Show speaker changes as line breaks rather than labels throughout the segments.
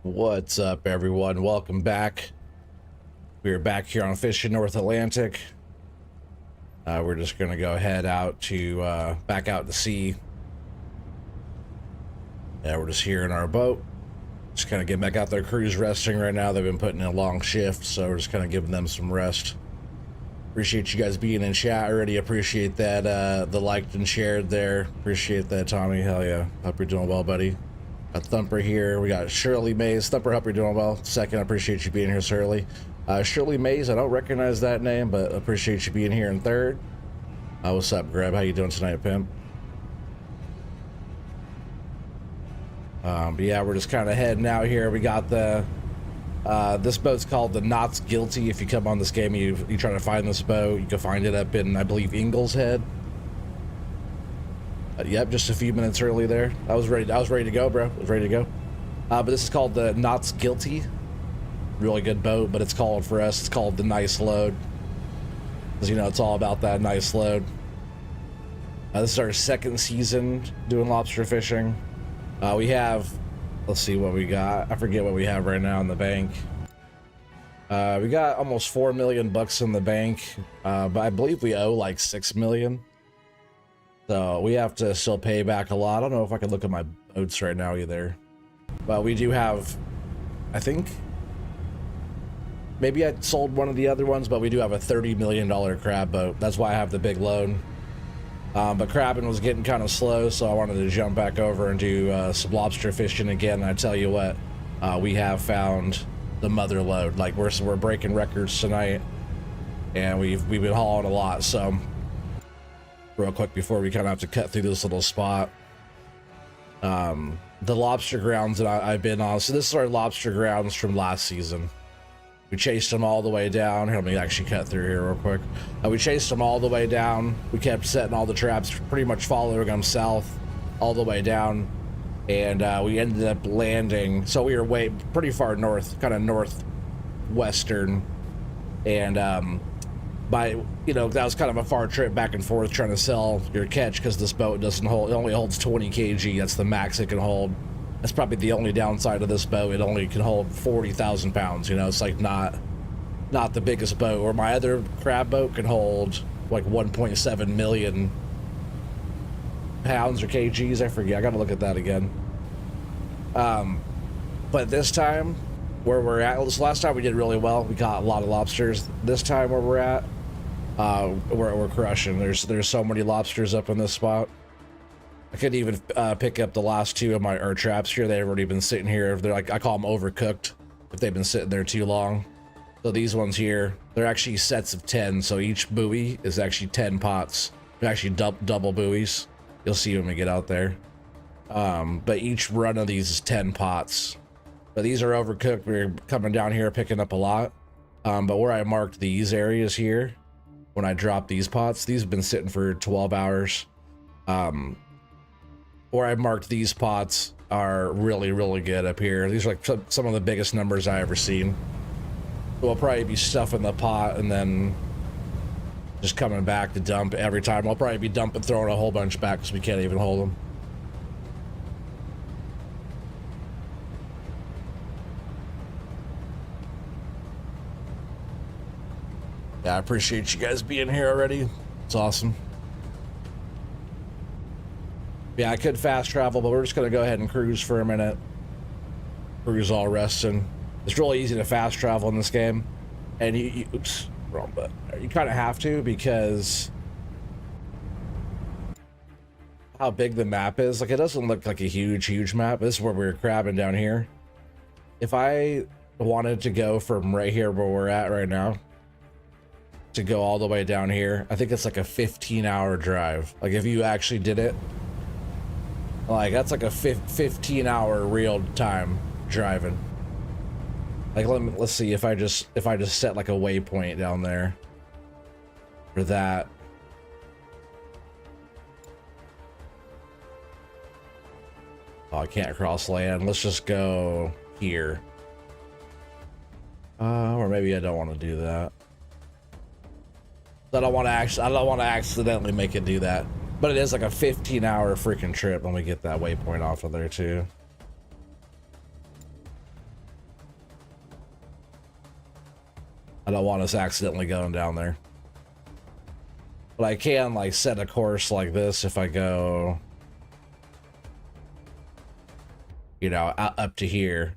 What's up, everyone? Welcome back. We're back here on Fishing North Atlantic. We're just gonna go head out to back out to sea. Yeah, we're just here in our boat. Just kind of getting back out there. Crew's resting right now. They've been putting in a long shift, so we're just kind of giving them some rest. Appreciate you guys being in chat already. Appreciate that the liked and shared there. Appreciate that, Tommy. Hell yeah. Hope you're doing well, buddy. Got Thumper here. We got Shirley Mays. Thumper, hope you're doing well. Second, I appreciate you being here, Shirley. Shirley Mays, I don't recognize that name, but appreciate you being here in third. What's up, Greb? How you doing tonight, pimp? But yeah, we're just kind of heading out here. We got the this boat's called the Knots Guilty. If you come on this game, you try to find this boat, you can find it up in, I believe, Ingleshead. Yep, just a few minutes early there. I was ready to go, bro. I was ready to go. But this is called the Knots Guilty. Really good boat, but it's called, for us, it's called the Nice Load. Because, you know, it's all about that nice load. This is our second season doing lobster fishing. We have, let's see what we got. I forget what we have right now in the bank. We got almost 4 million bucks in the bank, but I believe we owe like 6 million. So we have to still pay back a lot. I don't know if I can look at my boats right now either. But we do have, I think, maybe I sold one of the other ones, but we do have a $30 million crab boat. That's why I have the big loan. But crabbing was getting kind of slow, so I wanted to jump back over and do some lobster fishing again. And I tell you what, we have found the mother load. Like we're breaking records tonight, and we've been hauling a lot. So real quick before we kind of have to cut through this little spot, the lobster grounds that I've been on. So this is our lobster grounds from last season. We chased them all the way down. Here, let me actually cut through here real quick. We chased them all the way down. We kept setting all the traps, pretty much following them south all the way down. And we ended up landing. So we were pretty far north, kind of northwestern. And that was kind of a far trip back and forth trying to sell your catch, because this boat doesn't hold, it only holds 20 kg. That's the max it can hold. That's probably the only downside of this boat. It only can hold 40,000 pounds. You know, it's like not the biggest boat. Or my other crab boat can hold like 1.7 million pounds or kgs. I forget. I gotta look at that again. But this time, where we're at, this last time we did really well. We got a lot of lobsters. This time where we're at, we're crushing. There's so many lobsters up in this spot. I couldn't even pick up the last two of our traps here. They've already been sitting here. They're like, I call them overcooked if they've been sitting there too long. So these ones here, they're actually sets of 10. So each buoy is actually 10 pots. They're actually double buoys. You'll see when we get out there. But each run of these is 10 pots. But these are overcooked. We're coming down here picking up a lot. But where I marked these areas here, when I dropped these pots, these have been sitting for 12 hours. Where I marked these pots are really, really good up here. These are like some of the biggest numbers I ever seen. We'll probably be stuffing the pot and then just coming back to dump every time. I'll probably be dumping, throwing a whole bunch back because we can't even hold them. Yeah, I appreciate you guys being here already. It's awesome. Yeah, I could fast travel, but we're just going to go ahead and cruise for a minute. Cruise all resting. It's really easy to fast travel in this game. And oops, wrong button. You kind of have to, because how big the map is. Like, it doesn't look like a huge map. This is where we're crabbing down here. If I wanted to go from right here where we're at right now to go all the way down here, I think it's like a 15-hour drive. Like, if you actually did it, like, that's like a 15-hour real time driving. Like, let's see if I just set like a waypoint down there for that. Oh, I can't cross land. Let's just go here. Or maybe I don't want to do that. I don't want to accidentally make it do that. But it is like a 15-hour freaking trip when we get that waypoint off of there too. I don't want us accidentally going down there. But I can like set a course like this if I go, you know, up to here.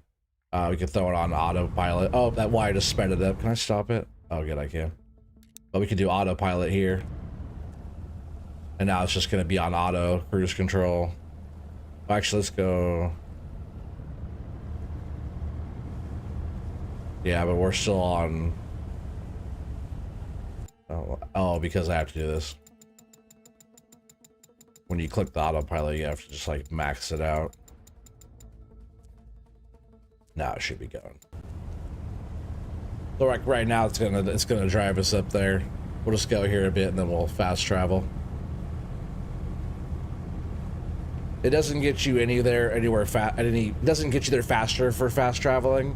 We can throw it on autopilot. Oh, that wire just sped it up. Can I stop it? Oh, good, I can. But we can do autopilot here. And now it's just going to be on auto cruise control. Actually, let's go. Yeah, but we're still on. Oh, because I have to do this. When you click the autopilot, you have to just like max it out. Now it should be going. So like right now, it's gonna drive us up there. We'll just go here a bit and then we'll fast travel. It doesn't get you it doesn't get you there faster for fast traveling.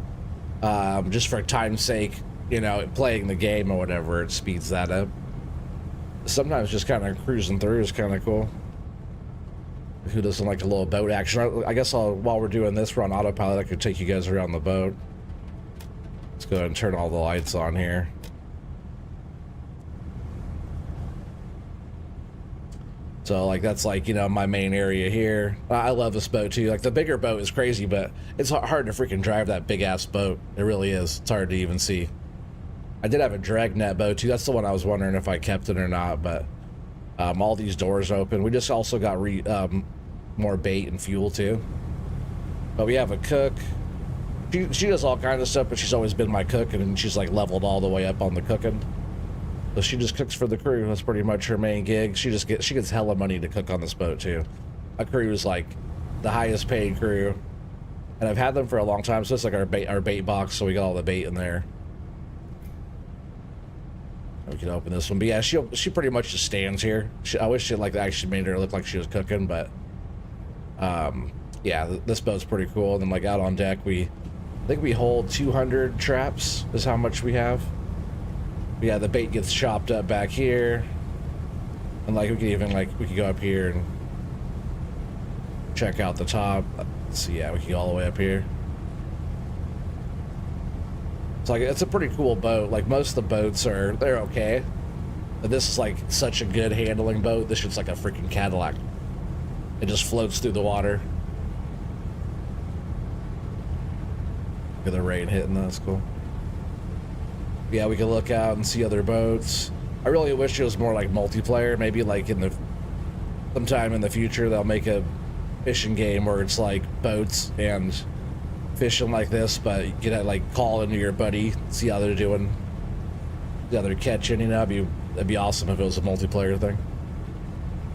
Just for time's sake, you know, playing the game or whatever, it speeds that up. Sometimes just kind of cruising through is kind of cool. Who doesn't like a little boat action? I guess while we're doing this, we're on autopilot. I could take you guys around the boat. Let's go ahead and turn all the lights on here. So like that's like, you know, my main area here. I love this boat too. Like the bigger boat is crazy, but it's hard to freaking drive that big ass boat. It really is. It's hard to even see. I did have a dragnet boat too. That's the one I was wondering if I kept it or not, but all these doors open. We just also got more bait and fuel too. But we have a cook. She does all kinds of stuff, but she's always been my cook, and she's like leveled all the way up on the cooking. So she just cooks for the crew. That's pretty much her main gig. She gets hella money to cook on this boat too. Our crew is like the highest paid crew, and I've had them for a long time. So it's like our bait box. So we got all the bait in there. We can open this one, but yeah, she pretty much just stands here. I wish she like actually made her look like she was cooking, but yeah, this boat's pretty cool. And then like out on deck, I think we hold 200 traps is how much we have. But yeah, the bait gets chopped up back here, and like we could go up here and check out the top. So yeah, we can go all the way up here. It's like, it's a pretty cool boat. Like most of the boats they're okay, but this is like such a good handling boat. This shit's like a freaking Cadillac. It just floats through the water. Look at the rain hitting. That's cool. Yeah, we can look out and see other boats. I really wish it was more like multiplayer. Maybe like sometime in the future they'll make a fishing game where it's like boats and fishing like this, but you gotta like call into your buddy, see how they're doing, see how they're catching. You know, that'd be awesome if it was a multiplayer thing.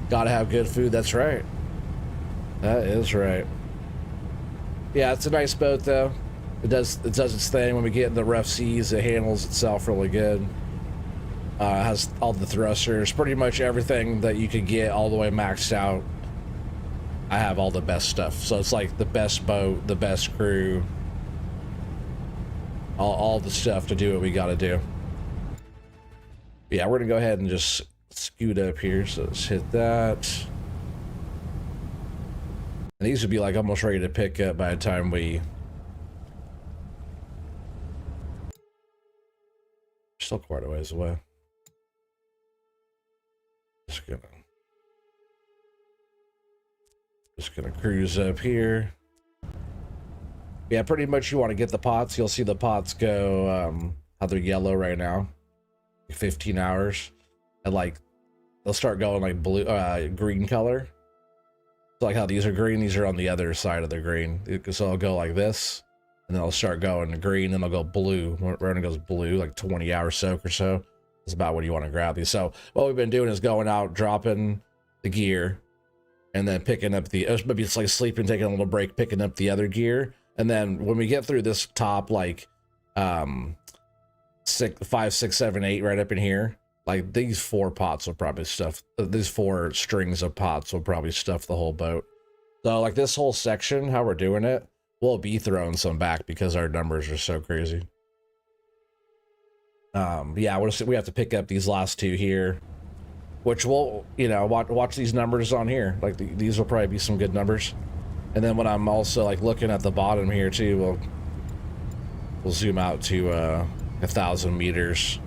Gotta have good food. That's right. That is right. Yeah, it's a nice boat though. It does its thing when we get in the rough seas. It handles itself really good. Has all the thrusters, pretty much everything that you could get all the way maxed out. I have all the best stuff, so it's like the best boat, the best crew, all the stuff to do what we got to do. Yeah, we're gonna go ahead and just scoot up here. So let's hit that. And these would be like almost ready to pick up by the time we. Still quite a ways away. Just gonna cruise up here. Yeah, pretty much you want to get the pots. You'll see the pots go how they're yellow right now. 15 hours. And like they'll start going like blue green color. So like how these are green, these are on the other side of the green. So it'll go like this. And then I'll start going to green, and they'll go blue. When it goes blue, like 20-hour soak or so. That's about when you want to grab these. So what we've been doing is going out, dropping the gear, and then picking up maybe it's like sleeping, taking a little break, picking up the other gear. And then when we get through this top, like 5, 6, 7, 8, right up in here, like these 4 pots will probably stuff. These 4 strings of pots will probably stuff the whole boat. So like this whole section, how we're doing it. We'll be throwing some back because our numbers are so crazy. Yeah, we have to pick up these last 2 here, which will, you know, watch these numbers on here. Like these will probably be some good numbers. And then when I'm also like looking at the bottom here too, we'll zoom out to 1,000 meters.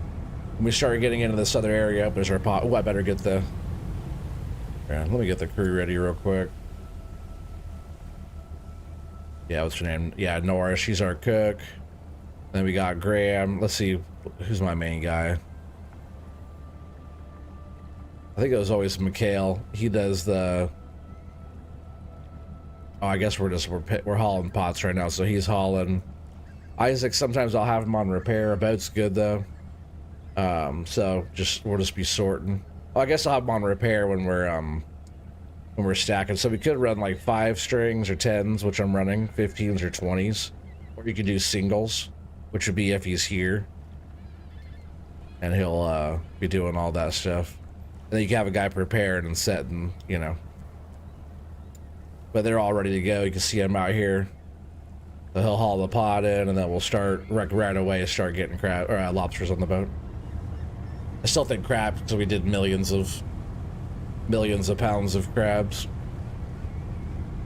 When we start getting into this other area, there's our pot. Oh, I better get the... Yeah, let me get the crew ready real quick. Yeah, what's her name? Yeah, Nora, she's our cook. Then we got Graham. Let's see, who's my main guy? I think it was always Mikhail. He does the... Oh, I guess we're hauling pots right now, so he's hauling. Isaac, sometimes I'll have him on repair. A boat's good though. So we'll just be sorting. Well, I guess I'll have him on repair when we're stacking. So we could run like 5 strings or 10s, which I'm running, 15s or 20s, or you could do singles, which would be if he's here, and he'll be doing all that stuff. And then you can have a guy prepared and setting, you know. But they're all ready to go. You can see him out here. So he'll haul the pot in, and then we'll start right away. Start getting crab or lobsters on the boat. I still think crab, because we did millions of pounds of crabs.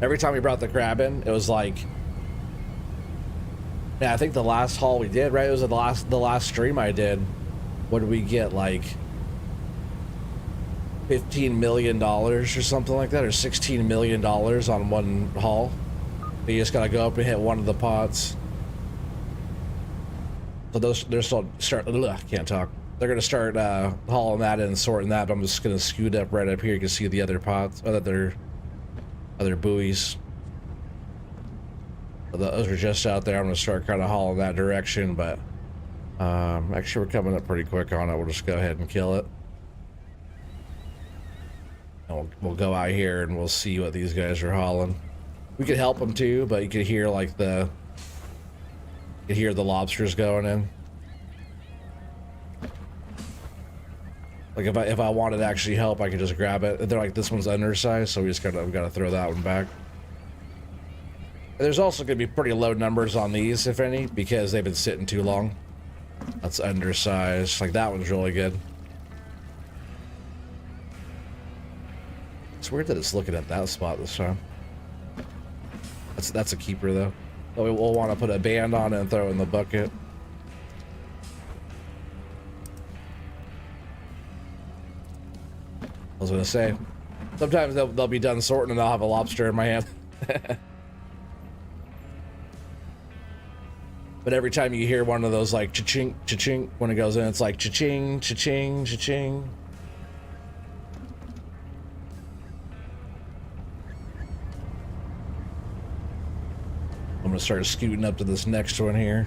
Every time we brought the crab in, it was like, yeah, I think the last haul we did, right? It was the last stream I did. What did we get, like $15 million or something like that, or $16 million on one haul? You just gotta go up and hit one of the pots. So they're still can't talk. They're gonna start hauling that in and sorting that, but I'm just gonna scoot up right up here. You can see the other pots, other buoys. So those are just out there. I'm gonna start kind of hauling that direction, but actually we're coming up pretty quick on it. We'll just go ahead and kill it. And we'll go out here and we'll see what these guys are hauling. We could help them too, but you could hear like the lobsters going in. Like if I wanted to actually help, I could just grab it. They're like, this one's undersized, so we've got to throw that one back. There's also gonna be pretty low numbers on these, if any, because they've been sitting too long. That's undersized. Like that one's really good. It's weird that it's looking at that spot this time. That's a keeper though. So we'll want to put a band on it and throw it in the bucket. I was gonna say, sometimes they'll be done sorting and I'll have a lobster in my hand. But every time you hear one of those like cha-ching, cha-ching, when it goes in, it's like cha-ching, cha-ching, cha-ching. I'm gonna start scooting up to this next one here.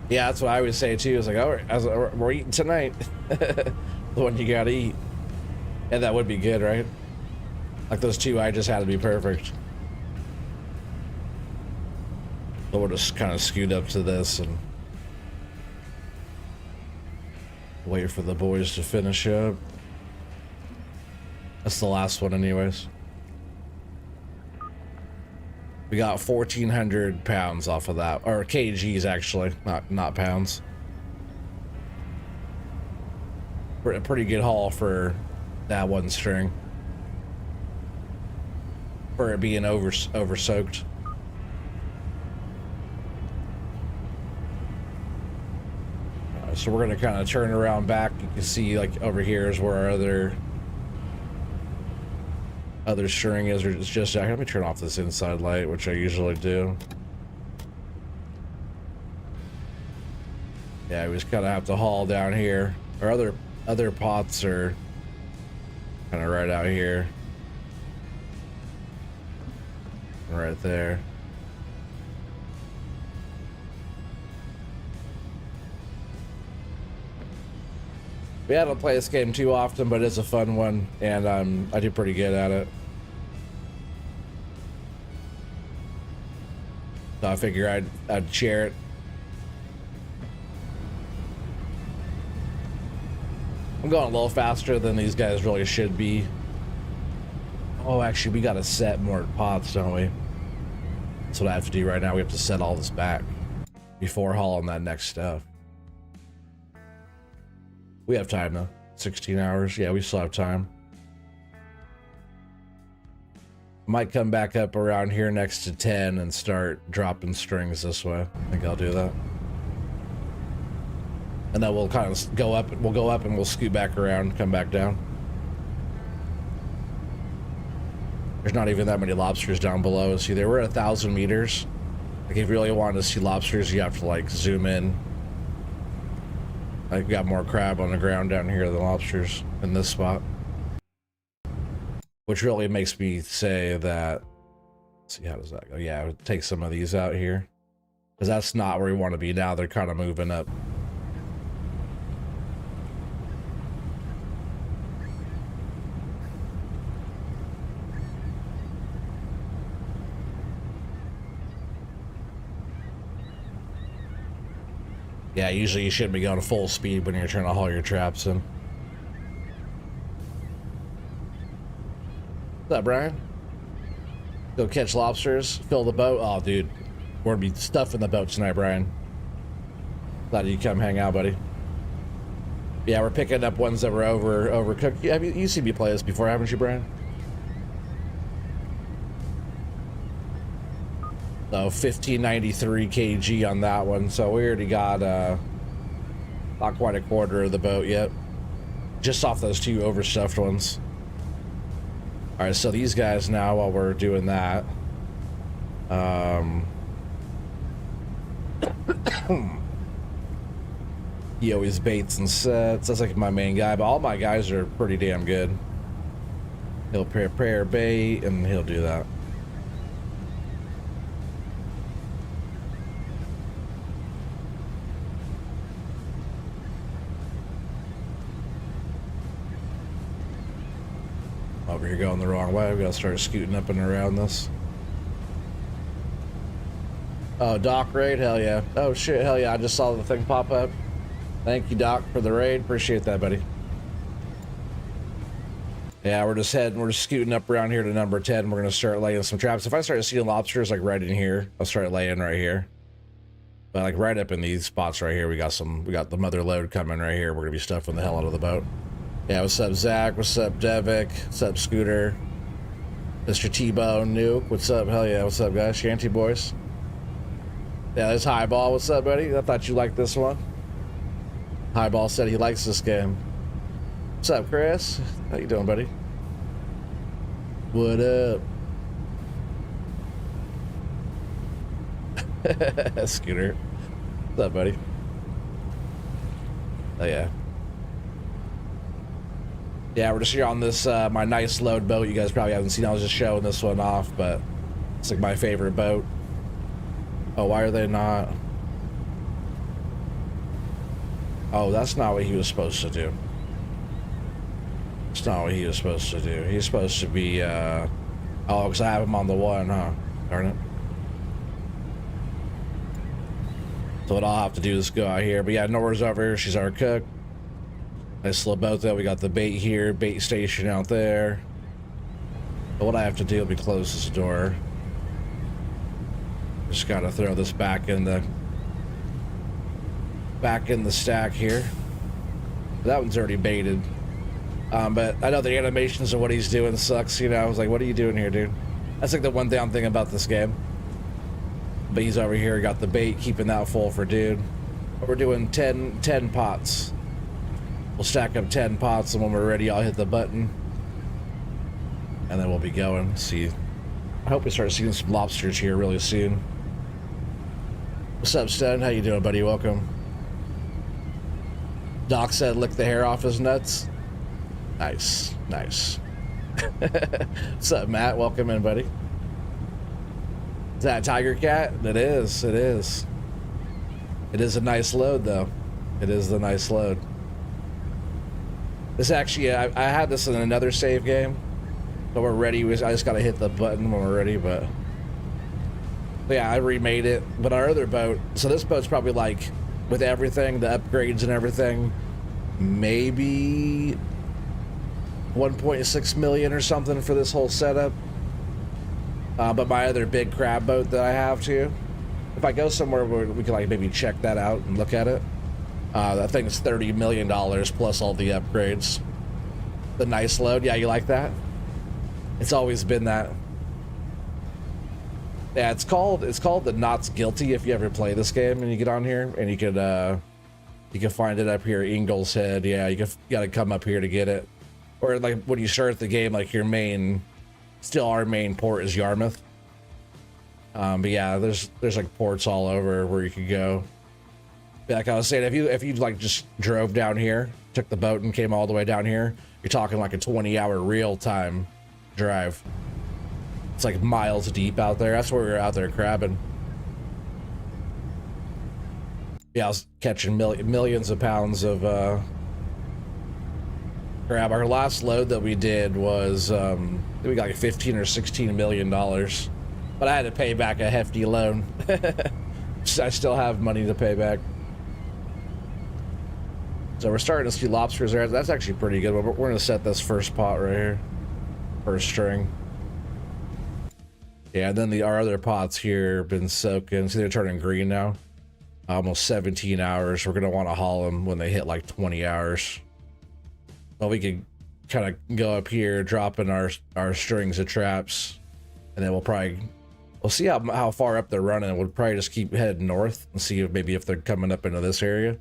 Yeah, that's what I always say too. It's like, oh, we're eating tonight. The one you gotta eat. And that would be good, right? Like those two I just had to be perfect. So we'll just kind of scoot up to this and wait for the boys to finish up. That's the last one anyways. We got 1,400 pounds off of that, or kgs actually, not pounds. A pretty good haul for that one string. For it being over soaked. So we're gonna kind of turn around back. You can see like over here is where our other string is, or it's just, let me turn off this inside light, which I usually do. Yeah, we just kind of have to haul down here. Our other pots are kind of right out here. Right there. We haven't played this game too often, but it's a fun one, and I do pretty good at it. So I figure I'd share it. I'm going a little faster than these guys really should be. Oh, actually, we gotta set more pots, don't we? That's what I have to do right now. We have to set all this back before hauling that next stuff. We have time though. 16 hours. Yeah, we still have time. Might come back up around here next to 10 and start dropping strings this way. I think I'll do that. And then we'll kind of go up. We'll go up and we'll scoot back around, come back down. There's not even that many lobsters down below us either. We're at 1,000 meters. Like if you really want to see lobsters, you have to like zoom in. Like we got more crab on the ground down here than lobsters in this spot. Which really makes me say that, let's see, how does that go? Yeah, take some of these out here. Because that's not where we want to be now. They're kind of moving up. Yeah, usually you shouldn't be going full speed when you're trying to haul your traps in. What's up, Brian? Go catch lobsters, fill the boat. Oh, dude, we're gonna be stuffing the boat tonight, Brian. Glad you come hang out, buddy. Yeah, we're picking up ones that were overcooked. Yeah, you seen me play this before, haven't you, Brian? So 1593 kg on that one. So we already got not quite a quarter of the boat yet, just off those two overstuffed ones. All right, so these guys now, while we're doing that, he always baits and sets. That's like my main guy, but all my guys are pretty damn good. He'll prepare bait and he'll do that. Over here going the wrong way. We gotta start scooting up and around this. Oh, Doc raid? Hell yeah. Oh shit, hell yeah. I just saw the thing pop up. Thank you, Doc, for the raid. Appreciate that, buddy. Yeah, we're just scooting up around here to number 10. We're gonna start laying some traps. If I start seeing lobsters like right in here, I'll start laying right here. But like right up in these spots right here, we got the mother load coming right here. We're gonna be stuffing the hell out of the boat. Yeah, what's up, Zach? What's up, Devik? What's up, Scooter? Mr. T-Bone, Nuke. What's up? Hell yeah. What's up, guys? Shanty boys. Yeah, there's Highball. What's up, buddy? I thought you liked this one. Highball said he likes this game. What's up, Chris? How you doing, buddy? What up? Scooter. What's up, buddy? Oh, yeah. Yeah, we're just here on this, my nice load boat. You guys probably haven't seen. I was just showing this one off, but it's like my favorite boat. Oh, why are they not? Oh, that's not what he was supposed to do. It's not what he was supposed to do. He's supposed to be, oh, because I have him on the one, huh? Darn it. So what I'll have to do is go out here. But yeah, Nora's over here. She's our cook. Nice little boat there. We got the bait here, bait station out there. But what I have to do will be close this door. Just gotta throw this back in the stack here. That one's already baited. But I know the animations of what he's doing sucks, you know. I was like, what are you doing here, dude? That's like the one thing I'm thinking about this game. But he's over here, got the bait, keeping that full for dude. But we're doing 10 pots. We'll stack up 10 pots, and when we're ready, I'll hit the button. And then we'll be going. See, I hope we start seeing some lobsters here really soon. What's up, Stud? How you doing, buddy? Welcome. Doc said lick the hair off his nuts. Nice, nice. What's up, Matt? Welcome in, buddy. Is that a tiger cat? It is, it is. It is a nice load, though. It is the nice load. This actually, I had this in another save game. But we're ready. I just gotta hit the button when we're ready, but yeah, I remade it. But our other boat, so this boat's probably like, with everything, the upgrades and everything, maybe 1.6 million or something for this whole setup. But my other big crab boat that I have too, if I go somewhere where we can like maybe check that out and look at it, that thing's $30 million plus all the upgrades. The nice load, yeah, you like that? It's always been that. Yeah, it's called the Knots Guilty if you ever play this game and you get on here, and you can find it up here, Ingalls Head. Yeah, you gotta come up here to get it. Or like when you start the game, like our main port is Yarmouth. But yeah, there's like ports all over where you could go. Like I was saying, if you like just drove down here, took the boat and came all the way down here, you're talking like a 20-hour real-time drive. It's like miles deep out there. That's where we were out there crabbing. Yeah, I was catching millions of pounds of crab. Our last load that we did was we got like 15 or 16 million dollars, but I had to pay back a hefty loan. I still have money to pay back. So we're starting to see lobsters there. That's actually pretty good. We're gonna set this first pot right here, first string. Yeah, and then our other pots here have been soaking. See, they're turning green now. Almost 17 hours. We're gonna want to haul them when they hit like 20 hours. Well, we could kind of go up here, dropping our strings of traps, and then we'll see how far up they're running. We'll probably just keep heading north and see if they're coming up into this area,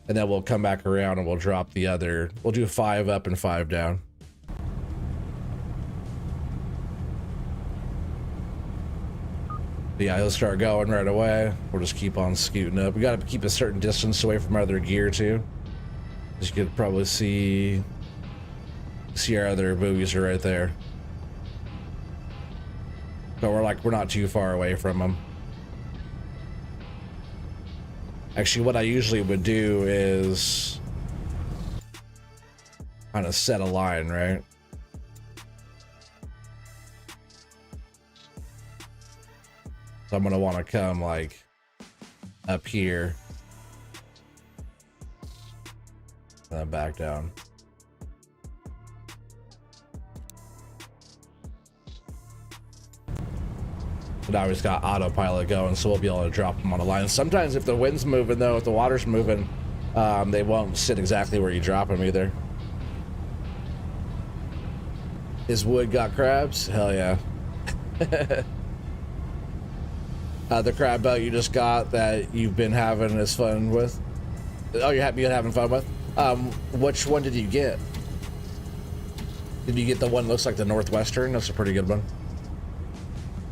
and then we'll come back around and we'll drop the other. We'll do 5 up and 5 down. Yeah, he'll start going right away. We'll just keep on scooting up. We got to keep a certain distance away from other gear too. As you could probably see our other buoys are right there. But we're not too far away from them. Actually, what I usually would do is kind of set a line, right? So I'm gonna want to come like up here and then back down. But now we've got autopilot going, so we'll be able to drop them on a line. Sometimes if the wind's moving though, if the water's moving, they won't sit exactly where you drop them either. Is wood got crabs? Hell yeah. The crab boat you just got that you've been having as fun with? Oh, you're having fun with? Which one did you get? Did you get the one that looks like the Northwestern? That's a pretty good one.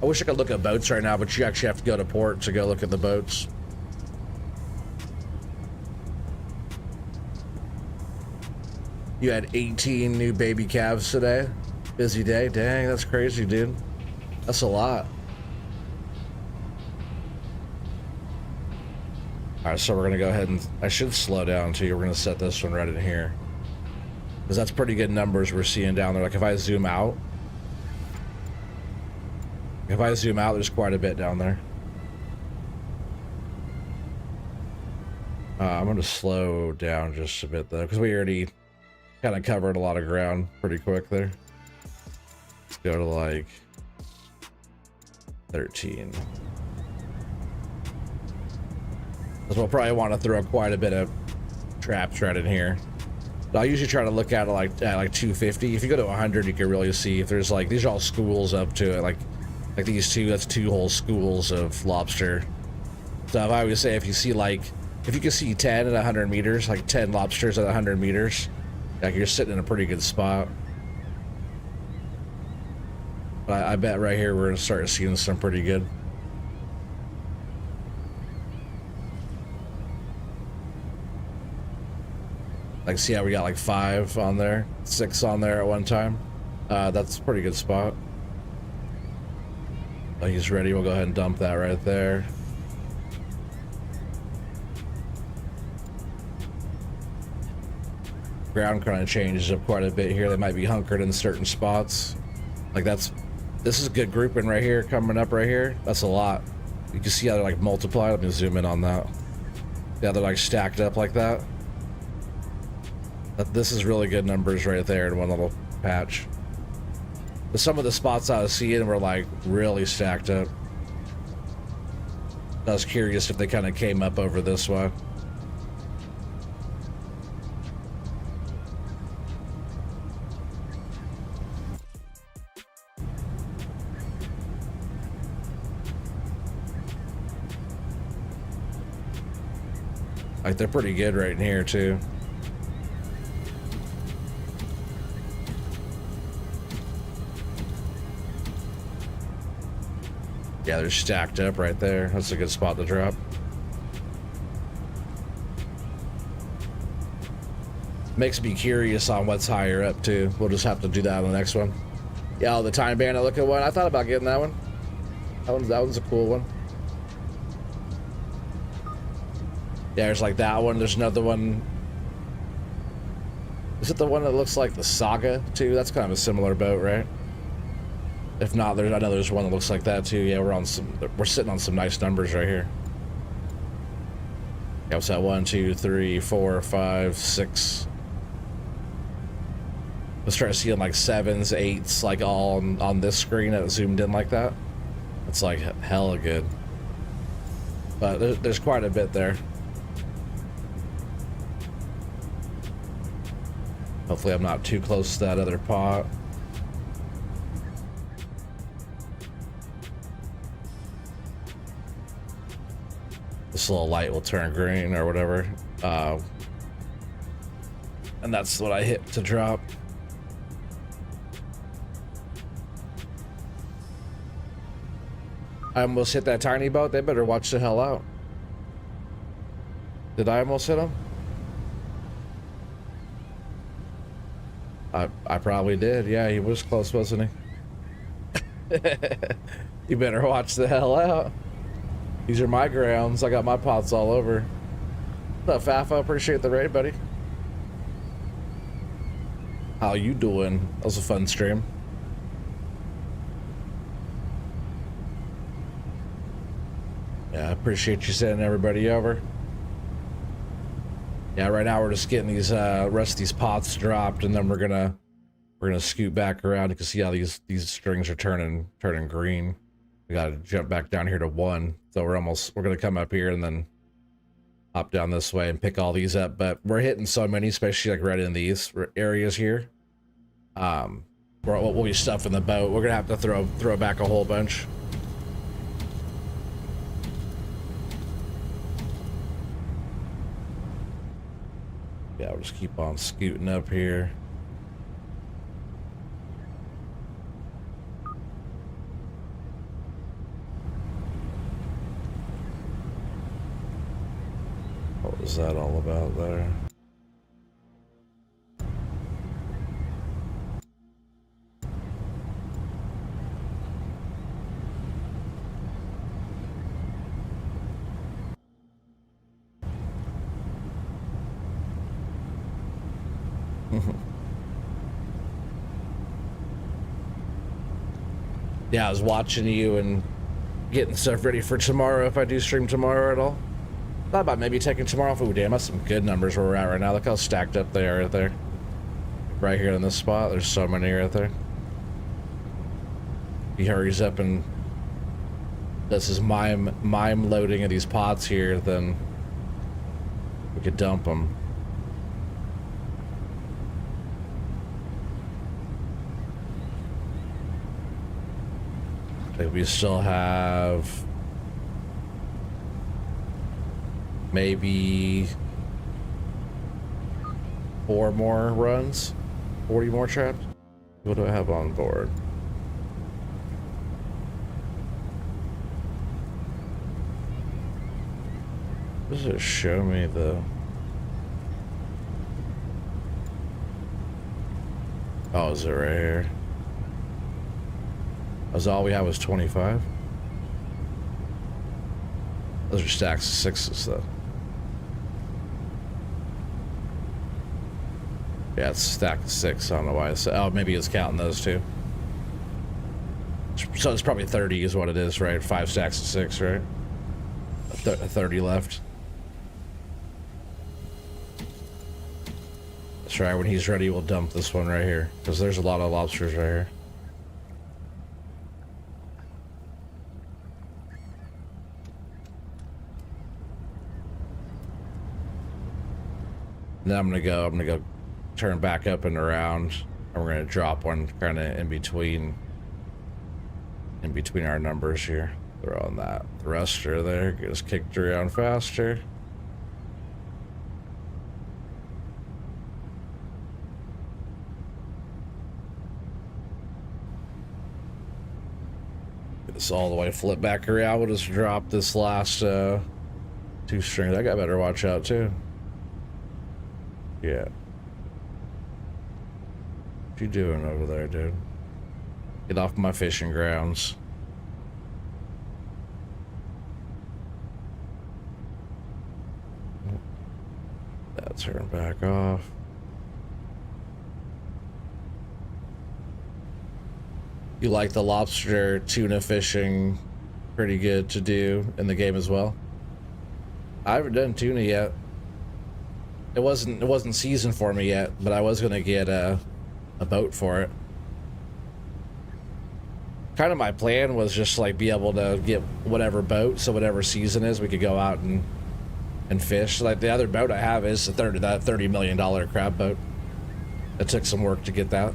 I wish I could look at boats right now, but you actually have to go to port to go look at the boats. You had 18 new baby calves today? Busy day? Dang, that's crazy, dude. That's a lot. Alright, so we're gonna go ahead and I should slow down too. We're gonna set this one right in here, because that's pretty good numbers we're seeing down there. Like if I zoom out, there's quite a bit down there. I'm gonna slow down just a bit though, because we already kind of covered a lot of ground pretty quick there. Let's go to like 13. Because we'll probably want to throw quite a bit of traps right in here. But I usually try to look at it like 250. If you go to 100, you can really see if there's like, these are all schools up to it. Like these two, that's 2 whole schools of lobster. So I always say if you can see 10 at 100 meters, like 10 lobsters at 100 meters, like you're sitting in a pretty good spot. But I bet right here we're gonna start seeing some pretty good. Like, see how we got like 5 on there, 6 on there at one time. That's a pretty good spot. Oh, he's ready. We'll go ahead and dump that right there. Ground kind of changes up quite a bit here. They might be hunkered in certain spots. Like this is a good grouping right here, coming up right here. That's a lot. You can see how they're like multiplied. Let me zoom in on that. Yeah, they're like stacked up like that. This is really good numbers right there in one little patch. But some of the spots I was seeing were like really stacked up. I was curious if they kind of came up over this way. Like, they're pretty good right in here too. Yeah, they're stacked up right there. That's a good spot to drop. Makes me curious on what's higher up too. We'll just have to do that on the next one. Yeah, the Time Bandit looking one. I thought about getting that one. That one's a cool one. Yeah, there's like that one. There's another one. Is it the one that looks like the Saga too? That's kind of a similar boat, right? If not, I know there's one that looks like that too. Yeah, we're sitting on some nice numbers right here. Yeah, what's that? 1, 2, 3, 4, 5, 6. Let's try seeing like 7s, 8s, like all on this screen that zoomed in like that. It's like hella good. But there's quite a bit there. Hopefully I'm not too close to that other pot. This little light will turn green or whatever. And that's what I hit to drop. I almost hit that tiny boat. They better watch the hell out. Did I almost hit him? I probably did. Yeah, he was close, wasn't he? You better watch the hell out. These are my grounds. I got my pots all over. What's up, Fafo? Appreciate the raid, buddy. How you doing? That was a fun stream. Yeah, I appreciate you sending everybody over. Yeah, right now we're just getting these rest of these pots dropped, and then we're gonna scoot back around. You can see how these strings are turning green. We gotta jump back down here to 1. So we're gonna come up here and then hop down this way and pick all these up. But we're hitting so many, especially like right in these areas here. We'll be stuffing the boat. We're gonna have to throw back a whole bunch. Yeah, we'll just keep on scooting up here. What was that all about there? Yeah, I was watching you and getting stuff ready for tomorrow if I do stream tomorrow at all. Thought about maybe taking tomorrow off. Oh, damn, that's some good numbers where we're at right now. Look how stacked up they are right there. Right here in this spot. There's so many right there. He hurries up and does his mime loading of these pots here, then we could dump them. I think we still have maybe 4 more runs, 40 more traps. What do I have on board? What does it show me though? Oh, is it right here? That's all we have was 25. Those are stacks of 6s though. Yeah, it's a stack of 6. I don't know why it's, oh, maybe it's counting those too. So it's probably 30 is what it is, right? 5 stacks of 6, right? 30 left. That's right, when he's ready, we'll dump this one right here. Because there's a lot of lobsters right here. Now I'm gonna go turn back up and around, and we're gonna drop one kind of in between our numbers here. Throw on that thruster there, get us kicked around faster. this all the way, flip back around. We'll just drop this last 2 strings. I got better watch out too. Yeah. What you doing over there, dude? Get off my fishing grounds. That turn back off. You like the lobster tuna fishing? Pretty good to do in the game as well. I haven't done tuna yet. It wasn't seasoned for me yet, but I was gonna get a boat for it. Kind of my plan was just like be able to get whatever boat, so whatever season is, we could go out and fish. Like the other boat I have is that $30 million crab boat. It took some work to get that.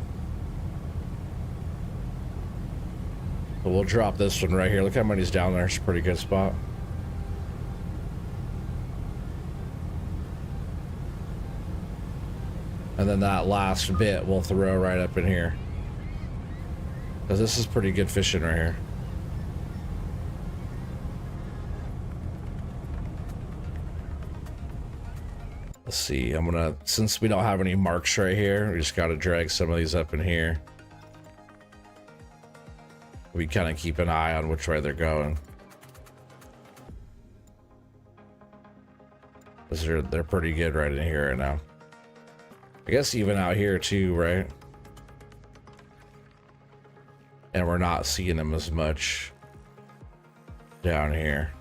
But we'll drop this one right here. Look how many's down there. It's a pretty good spot. And then that last bit we'll throw right up in here. Because this is pretty good fishing right here. Let's see, I'm gonna, since we don't have any marks right here, we just gotta drag some of these up in here. We kind of keep an eye on which way they're going. Because they're pretty good right in here right now. I guess even out here too, right? And we're not seeing them as much down here.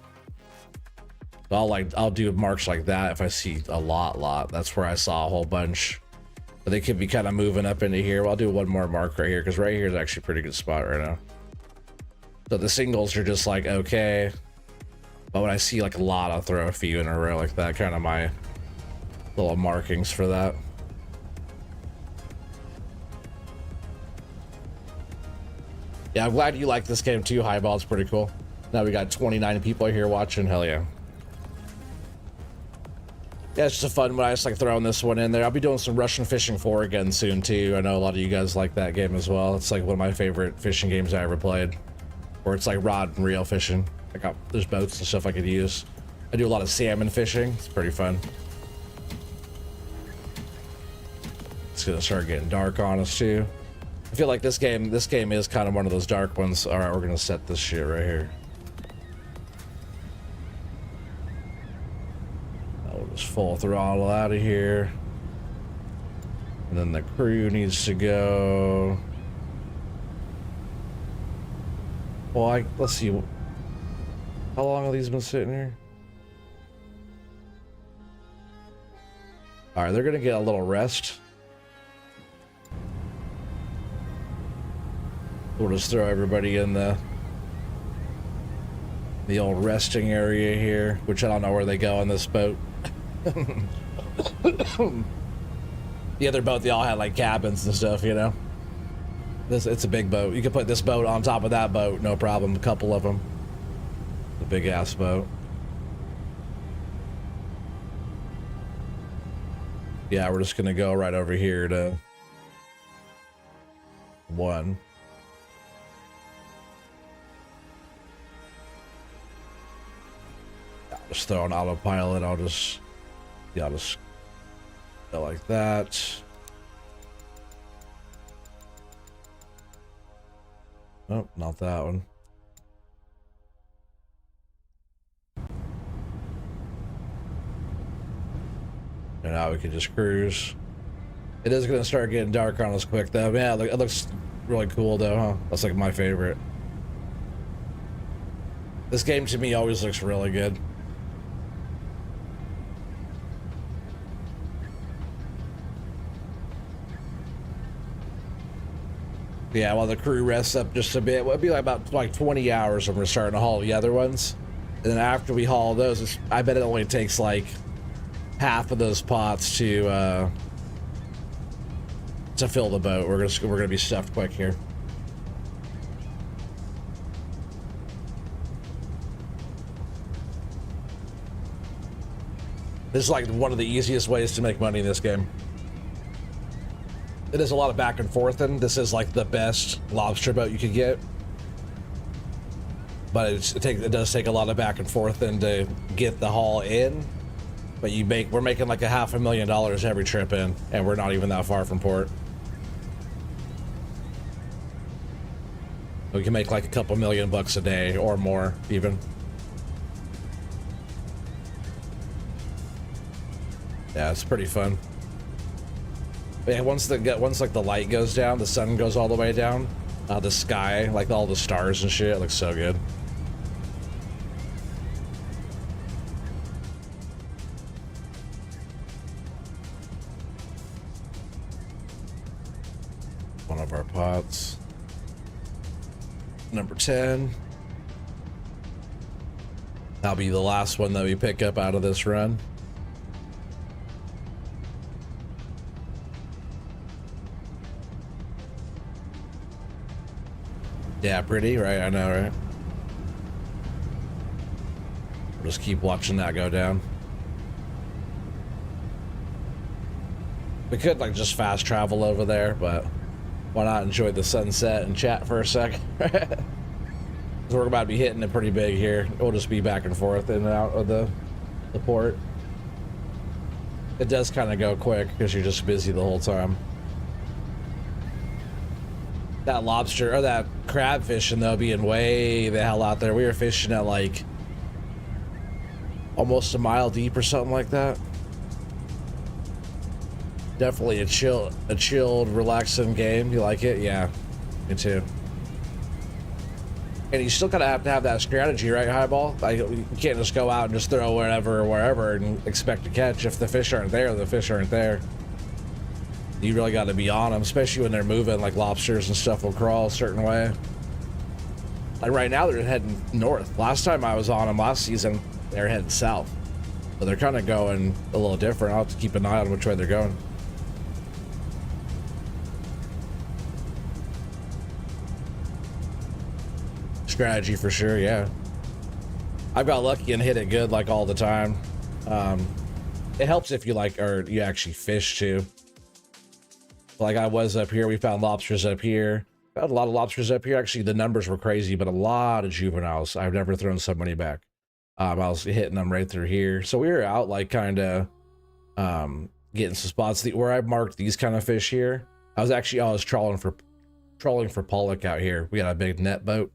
I'll do marks like that if I see a lot. That's where I saw a whole bunch. But they could be kind of moving up into here. Well, I'll do one more mark right here because right here is actually a pretty good spot right now. So the singles are just like okay, but when I see like a lot, I'll throw a few in a row like that. Kind of my little markings for that. Yeah, I'm glad you like this game too, Highball. It's pretty cool. Now we got 29 people here watching. Hell yeah. Yeah, it's just a fun one. I just like throwing this one in there. I'll be doing some Russian Fishing 4 again soon too. I know a lot of you guys like that game as well. It's like one of my favorite fishing games I ever played. Where it's like rod and reel fishing. There's boats and stuff I could use. I do a lot of salmon fishing. It's pretty fun. It's gonna start getting dark on us too. I feel like this game is kind of one of those dark ones. All right, we're gonna set this shit right here. I'll just full throttle out of here. And then the crew needs to go. Well, let's see. How long have these been sitting here? All right, they're gonna get a little rest. We'll just throw everybody in the old resting area here, which I don't know where they go on this boat. The other boat, they all had like cabins and stuff, you know. It's a big boat. You can put this boat on top of that boat, no problem. A couple of them. The big ass boat. Yeah, we're just gonna go right over here to 1. Just throw an autopilot. I'll just go like that. Nope, not that one. And now we can just cruise. It is gonna start getting dark on us quick though. Yeah, it looks really cool though, huh? That's like my favorite. This game to me always looks really good. Yeah, while the crew rests up just a bit, it'll be like about 20 hours when we're starting to haul the other ones. And then after we haul those, I bet it only takes like half of those pots to fill the boat. We're gonna be stuffed quick here. This is like one of the easiest ways to make money in this game. It is a lot of back and forth, and this is like the best lobster boat you could get. but it does take a lot of back and forth then to get the haul in. But we're making like $500,000 every trip in, and we're not even that far from port. We can make like a couple $1,000,000 a day or more even. Yeah, it's pretty fun. But yeah, once like the light goes down, the sun goes all the way down, the sky, like all the stars and shit, it looks so good. One of our pots. Number 10. That'll be the last one that we pick up out of this run. Yeah, pretty, right? I know, right? We'll just keep watching that go down. We could like just fast travel over there, but why not enjoy the sunset and chat for a sec? Because we're about to be hitting it pretty big here. We'll just be back and forth in and out of the port. It does kind of go quick because you're just busy the whole time. That lobster or that crab fishing though being way the hell out there. We were fishing at like almost a mile deep or something like that. Definitely a chilled, relaxing game. You like it? Yeah, me too. And you still kind of have to have that strategy, right, Highball? Like, you can't just go out and just throw whatever or wherever and expect to catch. If the fish aren't there, the fish aren't there. You really got to be on them, especially when they're moving, like lobsters and stuff will crawl a certain way. Like right now, they're heading north. Last time I was on them last season, they're heading south. But they're kind of going a little different. I'll have to keep an eye on which way they're going. Strategy for sure, yeah. I've got lucky and hit it good like all the time. It helps if you like, or you actually fish too. Like I was up here, we found lobsters up here. Found a lot of lobsters up here. Actually, the numbers were crazy, but a lot of juveniles. I've never thrown so many back. I was hitting them right through here. So we were out like kind of getting some spots. Where I marked these kind of fish here, I was trolling for pollock out here. We got a big net boat.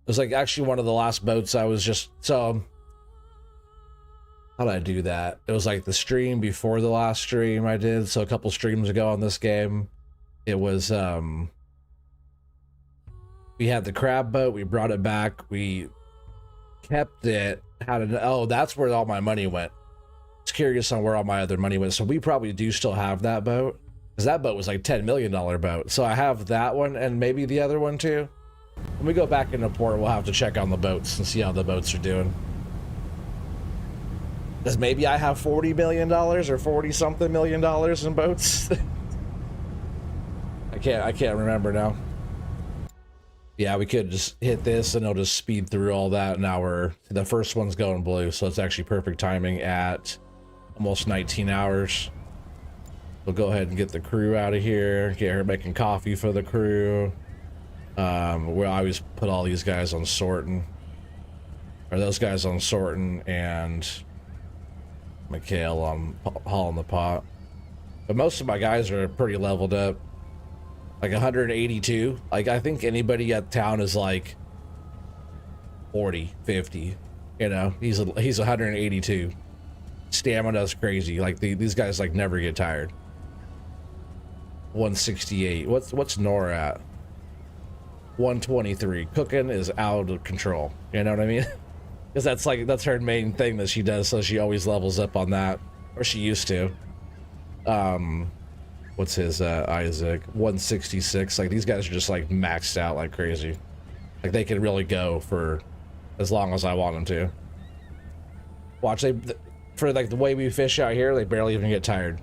It was like actually one of the last boats I was just, so how did I do that? It was like the stream before the last stream I did. So a couple streams ago on this game, it was, we had the crab boat, we brought it back, we kept it, oh, that's where all my money went. I was curious on where all my other money went. So we probably do still have that boat, because that boat was like $10 million boat. So I have that one and maybe the other one too. When we go back into port, we'll have to check on the boats and see how the boats are doing. Because maybe I have $40 million or 40-something million in boats. I can't remember now. Yeah, we could just hit this and it'll just speed through all that. Now the first one's going blue, so it's actually perfect timing at almost 19 hours. We'll go ahead and get the crew out of here, get her making coffee for the crew. We'll always put all these guys on sorting, or those guys on sorting, and Mikhail on hauling the pot. But most of my guys are pretty leveled up, like 182. Like I think anybody at town is like 40, 50. You know, he's 182. Stamina's crazy. Like these guys like never get tired. 168. What's Nora at? 123. Cooking is out of control. You know what I mean? Because that's her main thing that she does, so she always levels up on that, or she used to. What's his Isaac? 166. Like these guys are just like maxed out like crazy. Like they can really go for as long as I want them to. Watch, for like the way we fish out here, they barely even get tired.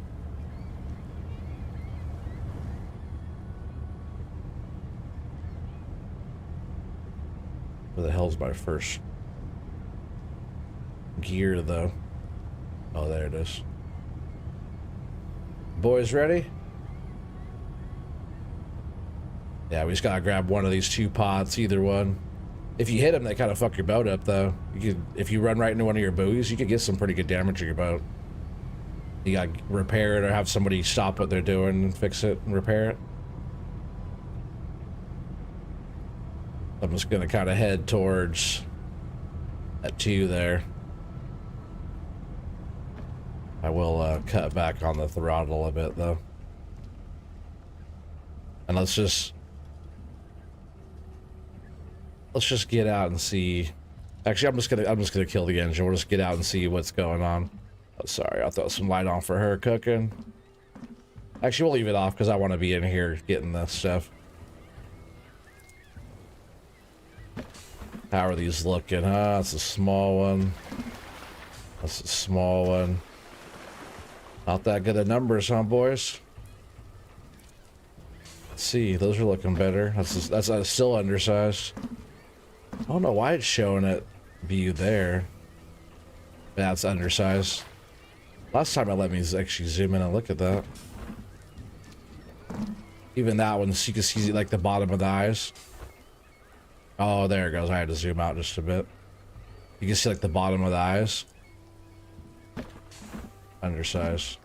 Where the hell's my first gear though? Oh, there it is. Boys ready? Yeah, we just gotta grab one of these two pots, either one. If you hit them, they kind of fuck your boat up, though. If you run right into one of your buoys, you could get some pretty good damage to your boat. You got to repair it or have somebody stop what they're doing and fix it and repair it. I'm just going to kind of head towards that 2 there. I will cut back on the throttle a bit, though. And let's just get out and see. Actually, I'm just gonna kill the engine. We'll just get out and see what's going on. Oh, sorry, I'll throw some light on for her cooking. Actually, we'll leave it off because I want to be in here getting this stuff. How are these looking? That's a small one. That's a small one. Not that good of numbers, huh, boys? Let's see, those are looking better. That's still undersized. I don't know why it's showing it view there. That's undersized. Last time it let me actually zoom in and look at that. Even that one, so you can see like the bottom of the eyes. Oh, there it goes. I had to zoom out just a bit. You can see like the bottom of the eyes. Undersized.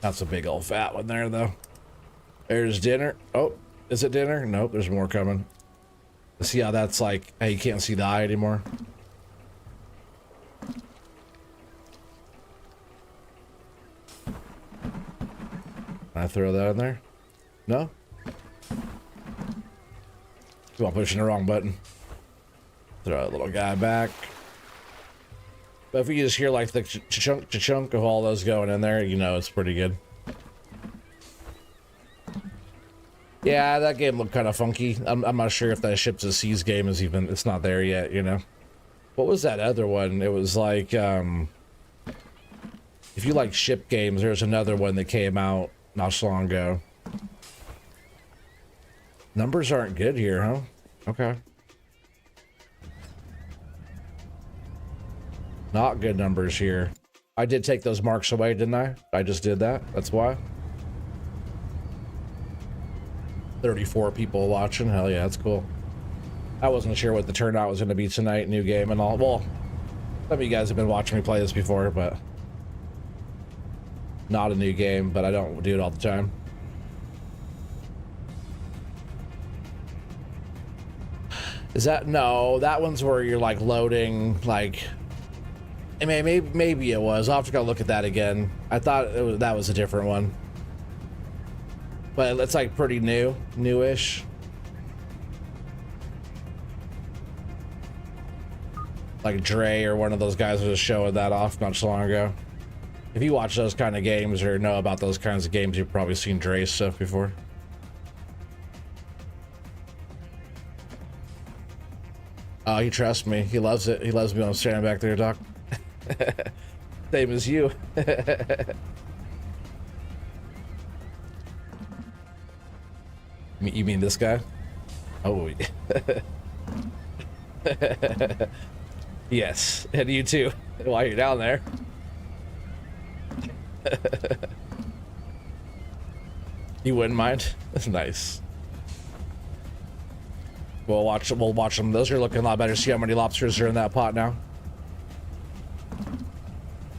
That's a big old fat one there, though. There's dinner. Oh, is it dinner? Nope, there's more coming. See how that's like, hey, you can't see the eye anymore. Can I throw that in there? No? Come on, pushing the wrong button. Throw that little guy back. But if you just hear like the chunk of all those going in there, you know it's pretty good. Yeah, that game looked kind of funky. I'm not sure if that Ships of Seas game is even, it's not there yet, you know. What was that other one? It was like, if you like ship games, there's another one that came out not so long ago. Numbers aren't good here, huh? Okay. Not good numbers here. I did take those marks away, didn't I? I just did that. That's why. 34 people watching. Hell yeah, that's cool. I wasn't sure what the turnout was going to be tonight. New game and all. Well, some of you guys have been watching me play this before, but not a new game, but I don't do it all the time. Is that, no, that one's where you're like loading, like, I mean, maybe it was. I'll have to go look at that again. I thought that was a different one. But it's like pretty newish. Like Dre or one of those guys was showing that off not so long ago. If you watch those kind of games or know about those kinds of games, you've probably seen Dre's stuff before. Oh, he trusts me. He loves it. He loves me when I'm standing back there, Doc. Same as you. You mean this guy? Oh. Yes, and you too, while you're down there. You wouldn't mind? That's nice. We'll watch them. Those are looking a lot better. See how many lobsters are in that pot now?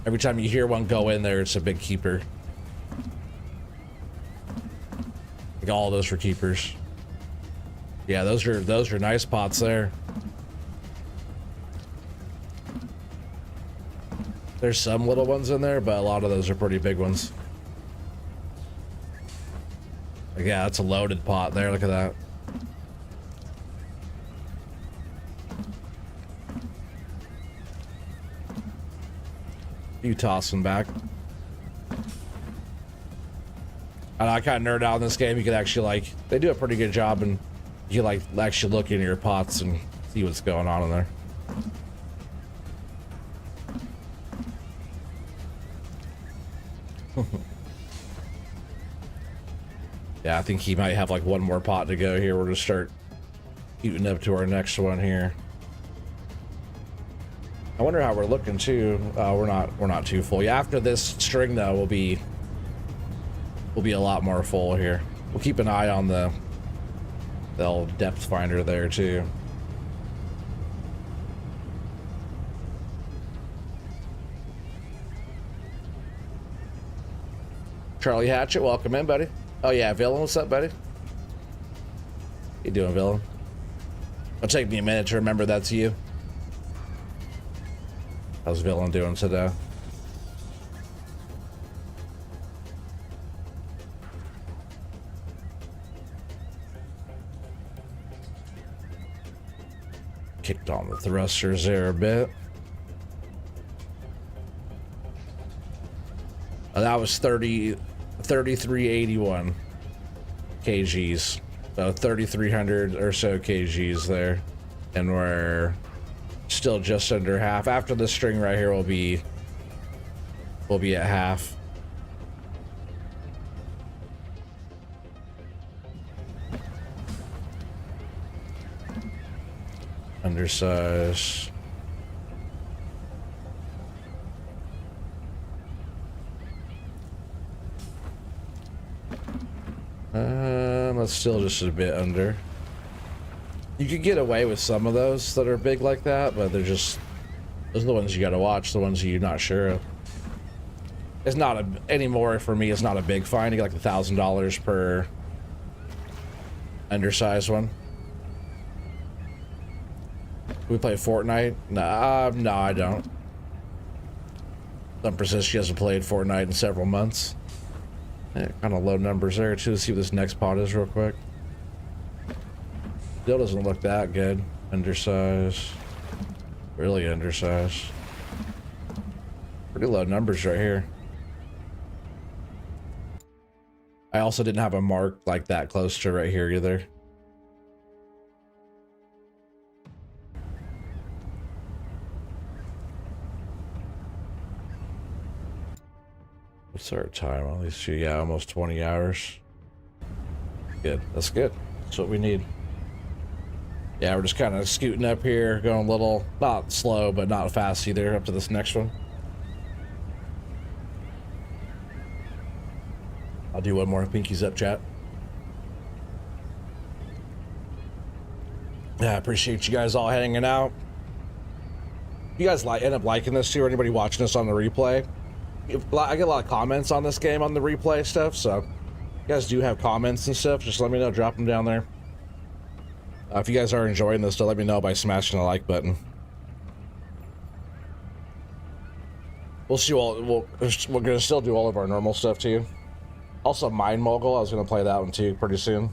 Every time you hear one go in there, it's a big keeper. Like all those for keepers. Yeah, those are nice pots there. There's some little ones in there, but a lot of those are pretty big ones. Like, yeah, that's a loaded pot there. Look at that. You toss them back. I kind of nerd out in this game. You can actually, like, they do a pretty good job, and you like actually look into your pots and see what's going on in there. Yeah, I think he might have like one more pot to go here. We're gonna start heating up to our next one here. I wonder how we're looking too. We're not too full. Yeah, after this string though, we'll be a lot more full here. We'll keep an eye on the The old depth finder there too. Charlie Hatchet, welcome in, buddy. Oh yeah, Villain, what's up, buddy? You doing, Villain? It'll take me a minute to remember that's you. How's Villain doing today? Kicked on the thrusters there a bit. Oh, that was 3381 kgs. So 3,300 or so kgs there. And we're still just under half. After this string right here, we'll be at half. Undersize. That's still just a bit under. You could get away with some of those that are big like that, but they're just, those are the ones you gotta watch, the ones you're not sure of. It's not anymore for me, it's not a big fine. You get like $1,000 per undersized one. We play Fortnite? Nah, no, I don't. Thumper says she hasn't played Fortnite in several months. Yeah, kind of low numbers there too. Let's see what this next pot is real quick. Still doesn't look that good. Undersized. Really undersized. Pretty low numbers right here. I also didn't have a mark like that close to right here either. What's our time? At least, yeah, almost 20 hours. Good. That's good. That's what we need. Yeah, we're just kind of scooting up here, going a little, not slow, but not fast either, up to this next one. I'll do one more. Pinkies up, chat. Yeah, I appreciate you guys all hanging out. You guys end up liking this too, or anybody watching this on the replay? I get a lot of comments on this game on the replay stuff, so if you guys do have comments and stuff, just let me know, drop them down there. If you guys are enjoying this, let me know by smashing the like button. We'll see. We're gonna still do all of our normal stuff too. Also, Mine Mogul, I was gonna play that one too pretty soon.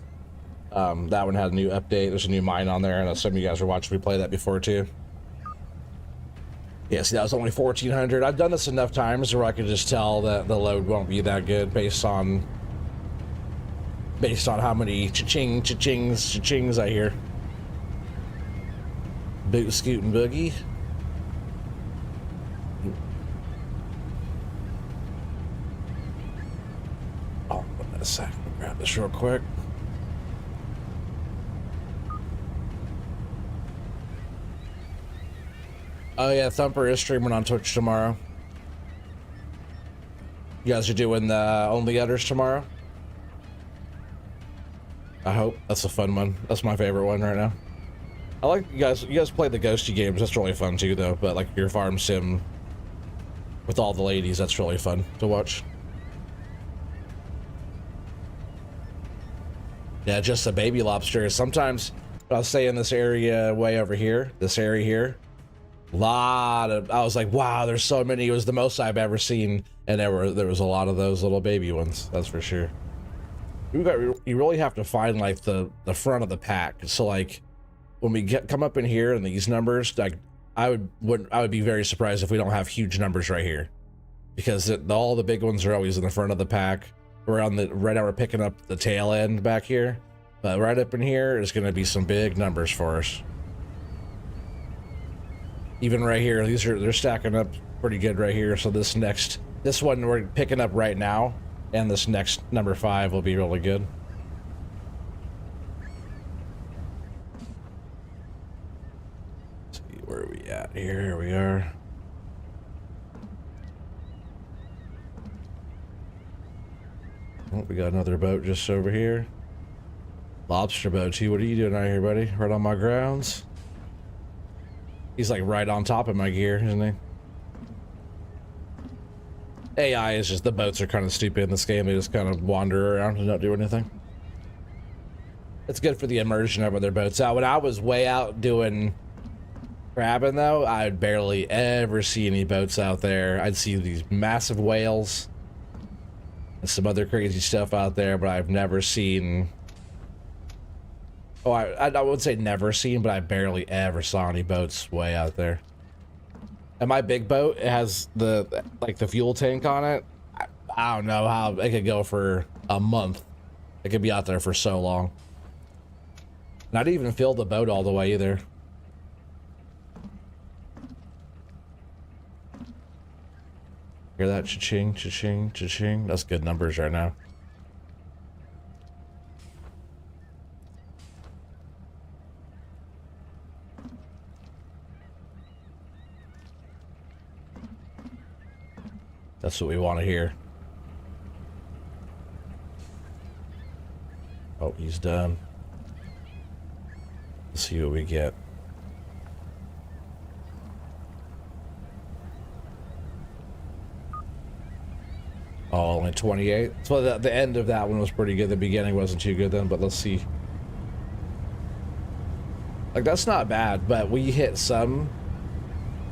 That one had a new update. There's a new mine on there, and some of you guys were watching me play that before too. Yeah, see, that was only 1,400. I've done this enough times where I could just tell that the load won't be that good based on how many cha-chings I hear. Boot, scoot, and boogie. Oh, wait a sec. Grab this real quick. Oh yeah, Thumper is streaming on Twitch tomorrow. You guys are doing the Only Utters tomorrow? I hope. That's a fun one. That's my favorite one right now. I like you guys play the ghosty games. That's really fun too though, but like your farm sim with all the ladies, that's really fun to watch. Yeah, just the baby lobsters. Sometimes I'll stay in this area way over here, this area here. I was like, wow, there's so many. It was the most I've ever seen, and there was a lot of those little baby ones, that's for sure. You really have to find like the front of the pack. So like when we come up in here and these numbers, like I would be very surprised if we don't have huge numbers right here, because all the big ones are always in the front of the pack. Right now we're picking up the tail end back here, but right up in here is going to be some big numbers for us. Even right here, they're stacking up pretty good right here. So this one we're picking up right now, and this next number 5 will be really good. Let's see, where are we at here? Here we are. Oh, we got another boat just over here. Lobster boaty, what are you doing out here, buddy? Right on my grounds? He's like right on top of my gear, isn't he? AI is just, the boats are kind of stupid in this game. They just kind of wander around and don't do anything. It's good for the immersion of their boats out. When I was way out doing crabbing though, I'd barely ever see any boats out there. I'd see these massive whales and some other crazy stuff out there, but I've never seen... Oh, I would say never seen, but I barely ever saw any boats way out there. And my big boat, it has the fuel tank on it. I don't know how it could go for a month. It could be out there for so long. And I didn't even fill the boat all the way either. Hear that? Cha-ching, cha-ching, cha-ching. That's good numbers right now. That's what we want to hear. Oh, he's done. Let's see what we get. Oh, only 28. So the end of that one was pretty good. The beginning wasn't too good then, but let's see. Like, that's not bad, but we hit some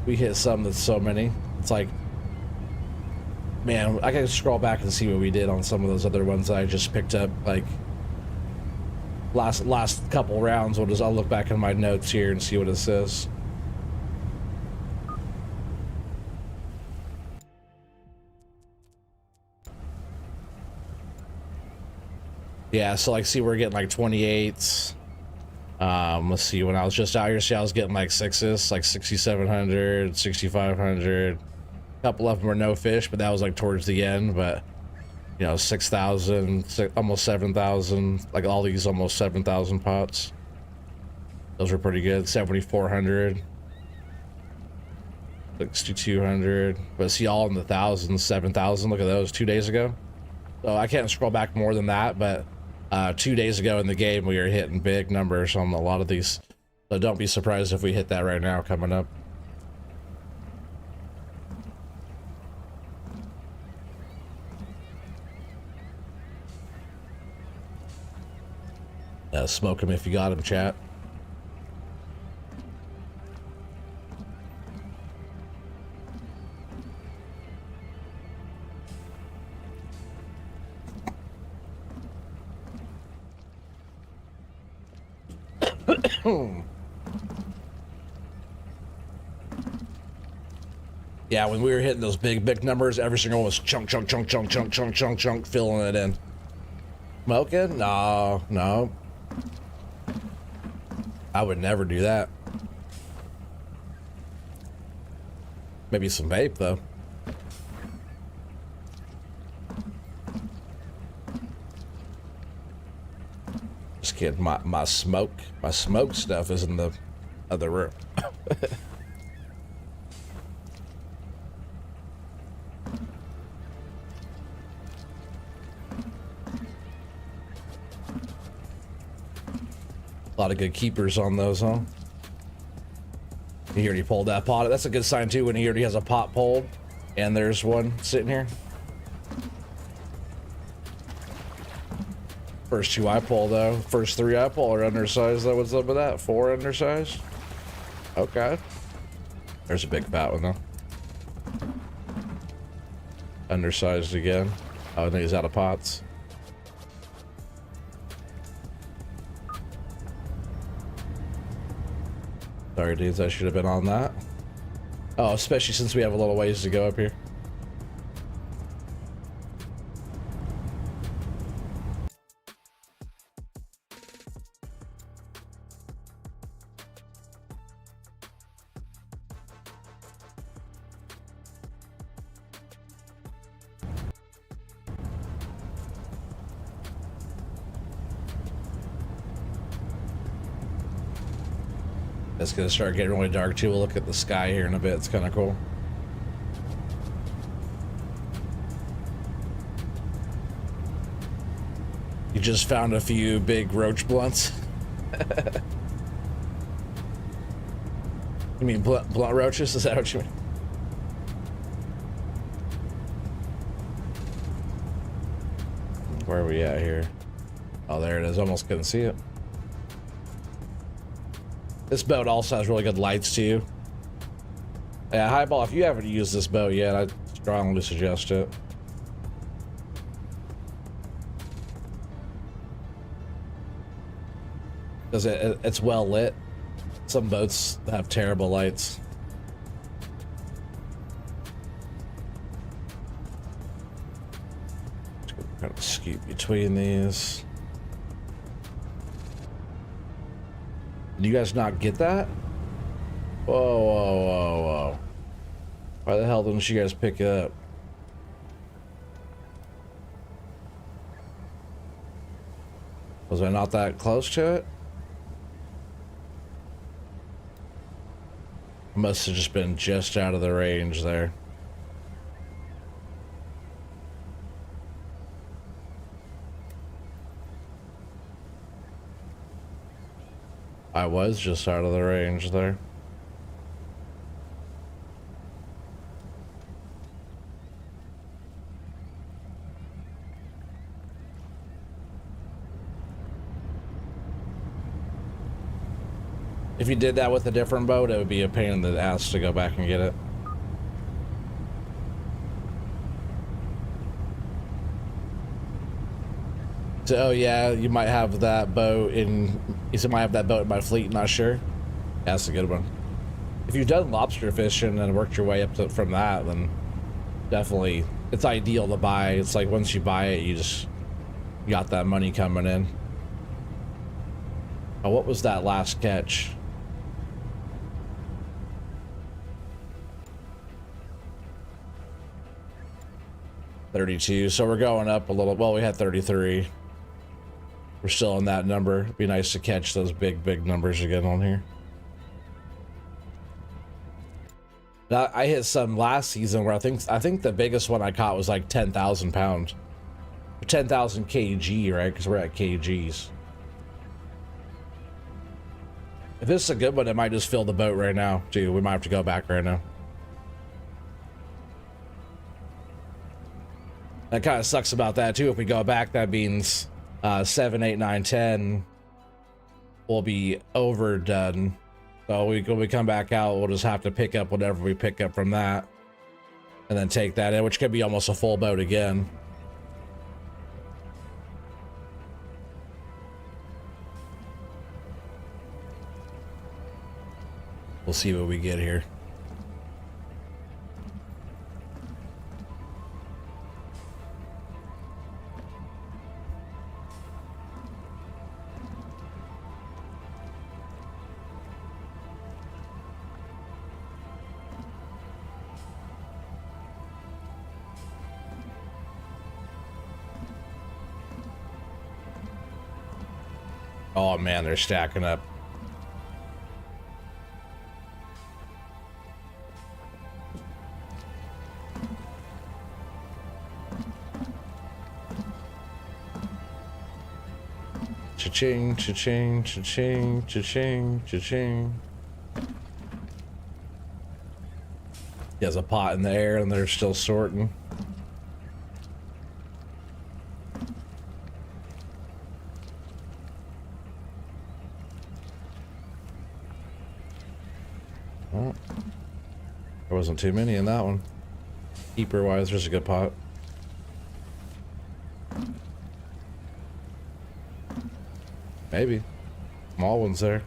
that's so many. It's like, man, I gotta scroll back and see what we did on some of those other ones I just picked up, like last couple rounds. I'll look back in my notes here and see what it says. Yeah, so like, see, we're getting like 28s. Let's see, when I was just out here, see, I was getting like 6s, like 6,700, 6,500. A couple of them were no fish, but that was like towards the end. But you know, 6,000, almost 7,000, like all these almost 7,000 pots. Those were pretty good. 7,400, 6,200. But see, all in the thousands, 7,000. Look at those 2 days ago. So I can't scroll back more than that, but 2 days ago in the game, we were hitting big numbers on a lot of these. So don't be surprised if we hit that right now coming up. Smoke him if you got him, chat. Yeah, when we were hitting those big numbers, every single one was chunk, filling it in. Smoking? No. I would never do that. Maybe some vape though. Just kidding. My smoke stuff is in the other room. A lot of good keepers on those, huh? He already pulled that pot. That's a good sign too when he already has a pot pulled and there's one sitting here. First two I pull though. First three I pull are undersized though. What's up with that? 4 undersized? Okay. There's a big fat one though. Undersized again. Oh, I think he's out of pots. Sorry dudes, I should have been on that. Oh, especially since we have a little ways to go up here. It's gonna start getting really dark too. We'll look at the sky here in a bit. It's kind of cool. You just found a few big roach blunts. You mean blunt roaches? Is that what you mean? Where are we at here? Oh, there it is. Almost couldn't see it. This boat also has really good lights too. Yeah, Highball, if you haven't used this boat yet, I strongly suggest it. Because it's well lit. Some boats have terrible lights. Kind of scoot between these. Do you guys not get that? Whoa, whoa, whoa, whoa. Why the hell didn't you guys pick it up? Was I not that close to it? Must have just been just out of the range there. I was just out of the range there. If you did that with a different boat, it would be a pain in the ass to go back and get it. So, oh yeah, you might have that boat in. You might have that boat in my fleet. Not sure. Yeah, that's a good one. If you've done lobster fishing and worked your way up to, from that, then definitely it's ideal to buy. It's like once you buy it, you just got that money coming in. Oh, what was that last catch? $32, so we're going up a little. Well, we had 33. We're still in that number. It'd be nice to catch those big numbers again on here. Now, I hit some last season where I think the biggest one I caught was like 10,000 pounds, 10,000 kg, right? Because we're at kgs. If this is a good one, it might just fill the boat right now, too. We might have to go back right now. That kind of sucks about that too. If we go back, that means 7, 8, 9, 10 will be overdone. So when we come back out, we'll just have to pick up whatever we pick up from that, and then take that in, which could be almost a full boat again. We'll see what we get here. Oh man, they're stacking up. Cha-ching, cha-ching, cha-ching, cha-ching, cha-ching. He has a pot in the air and they're still sorting. Well, there wasn't too many in that one. Keeper wise, there's a good pot. Maybe. Small one's there.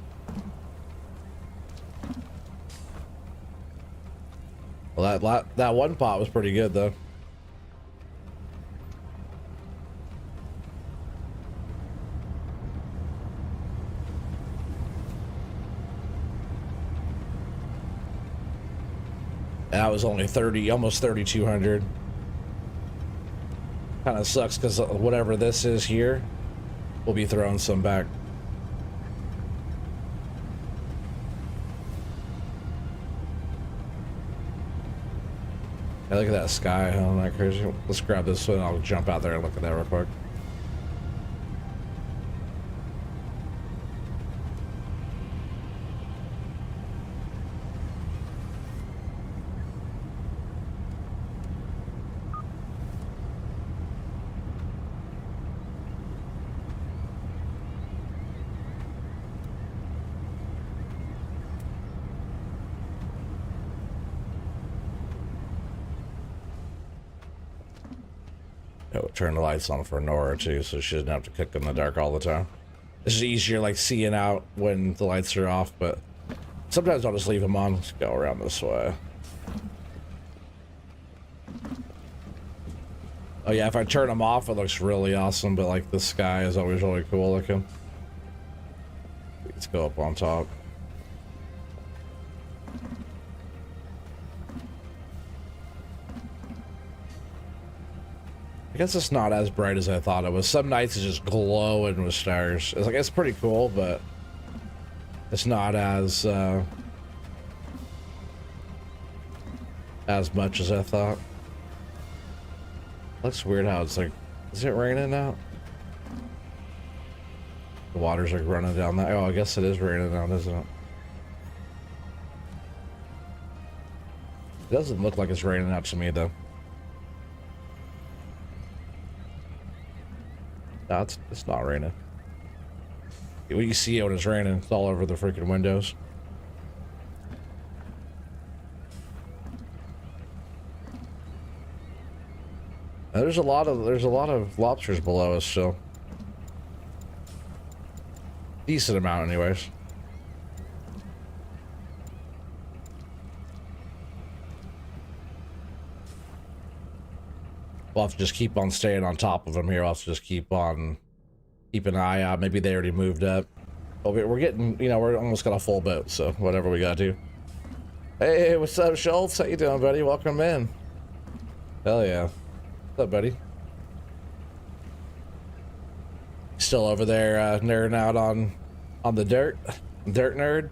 Well, that one pot was pretty good though. That was only 30, almost 3,200. Kind of sucks because whatever this is here, we'll be throwing some back. Hey, look at that sky, huh? Isn't that crazy? Let's grab this one and I'll jump out there and look at that real quick. We'll turn the lights on for Nora too, so she doesn't have to cook in the dark all the time. It's just easier like seeing out when the lights are off, but sometimes I'll just leave them on. Let's go around this way. Oh yeah, if I turn them off, it looks really awesome, but like the sky is always really cool looking. Let's go up on top. I guess it's not as bright as I thought it was. Some nights it's just glowing with stars. It's like, it's pretty cool, but it's not as much as I thought. Looks weird how it's like, is it raining now? The water's like running down that. Oh, I guess it is raining now, isn't it? It doesn't look like it's raining out to me though. No, it's not raining. When you see it when it's raining, it's all over the freaking windows. Now, there's a lot of lobsters below us still. Decent amount, anyways. We'll have to just keep on staying on top of them here. We'll have to just keep an eye out. Maybe they already moved up. But we're getting, you know, we're almost got a full boat, so whatever we gotta do. Hey, what's up, Schultz? How you doing, buddy? Welcome in. Hell yeah. What's up, buddy? Still over there nerding out on the dirt nerd.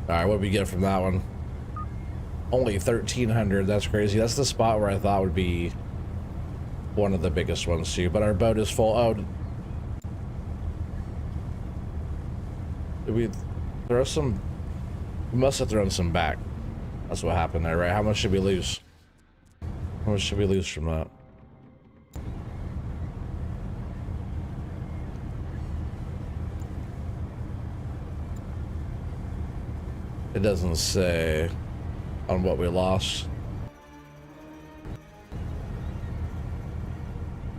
All right, what did we get from that one? Only 1,300. That's crazy. That's the spot where I thought would be one of the biggest ones too. But our boat is full. Oh, did we throw some? We must have thrown some back. That's what happened there, right? How much should we lose? How much should we lose from that? It doesn't say on what we lost.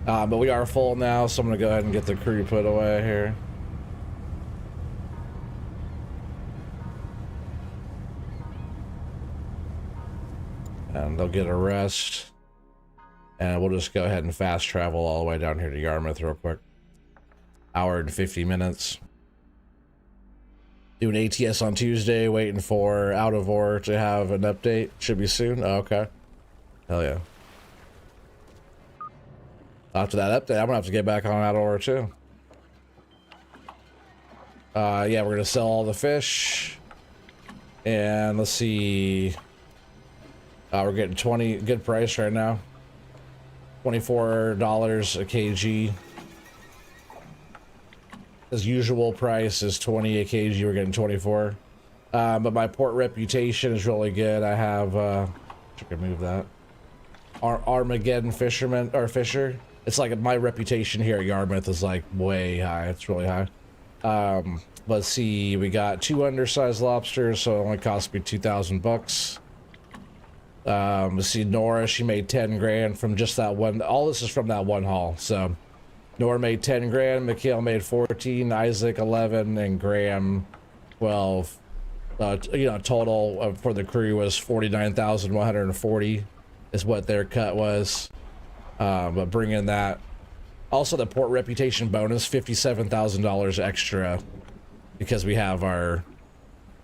But we are full now, so I'm gonna go ahead and get the crew put away here. And they'll get a rest. And we'll just go ahead and fast travel all the way down here to Yarmouth real quick. Hour and 50 minutes. Doing ATS on Tuesday, waiting for Out of Ore to have an update. Should be soon. Oh, okay. Hell yeah. After that update, I'm gonna have to get back on Out of Ore too. Yeah, we're gonna sell all the fish. And let's see. We're getting 20, good price right now. $24 a kg. His usual price is 20 a kg. We're getting 24. But my port reputation is really good. I have, I can move that. Armageddon fisherman or fisher. It's like my reputation here at Yarmouth is like way high. It's really high. Let's see. We got 2 undersized lobsters, so it only cost me 2,000 bucks. Let's see. Nora, she made 10 grand from just that one. All this is from that one haul. So. Nora made 10 grand, Mikhail made 14, Isaac 11, and Graham 12. You know, total for the crew was 49,140 is what their cut was. But bringing that, also the port reputation bonus, $57,000 extra because we have our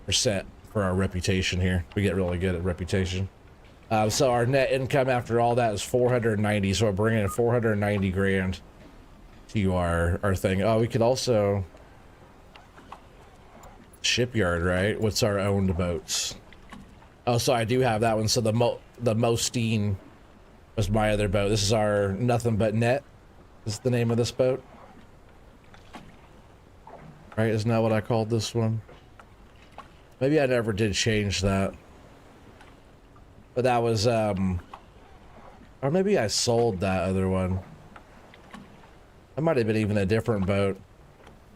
percent for our reputation here. We get really good at reputation. So our net income after all that is 490. So we're bringing in 490 grand. To our thing. Oh, we could also shipyard, right? What's our owned boats? Oh, so I do have that one. So the Mostine was my other boat. This is our Nothing But Net. Is the name of this boat, right? Isn't that what I called this one? Maybe I never did change that, but that was or maybe I sold that other one. That might have been even a different boat.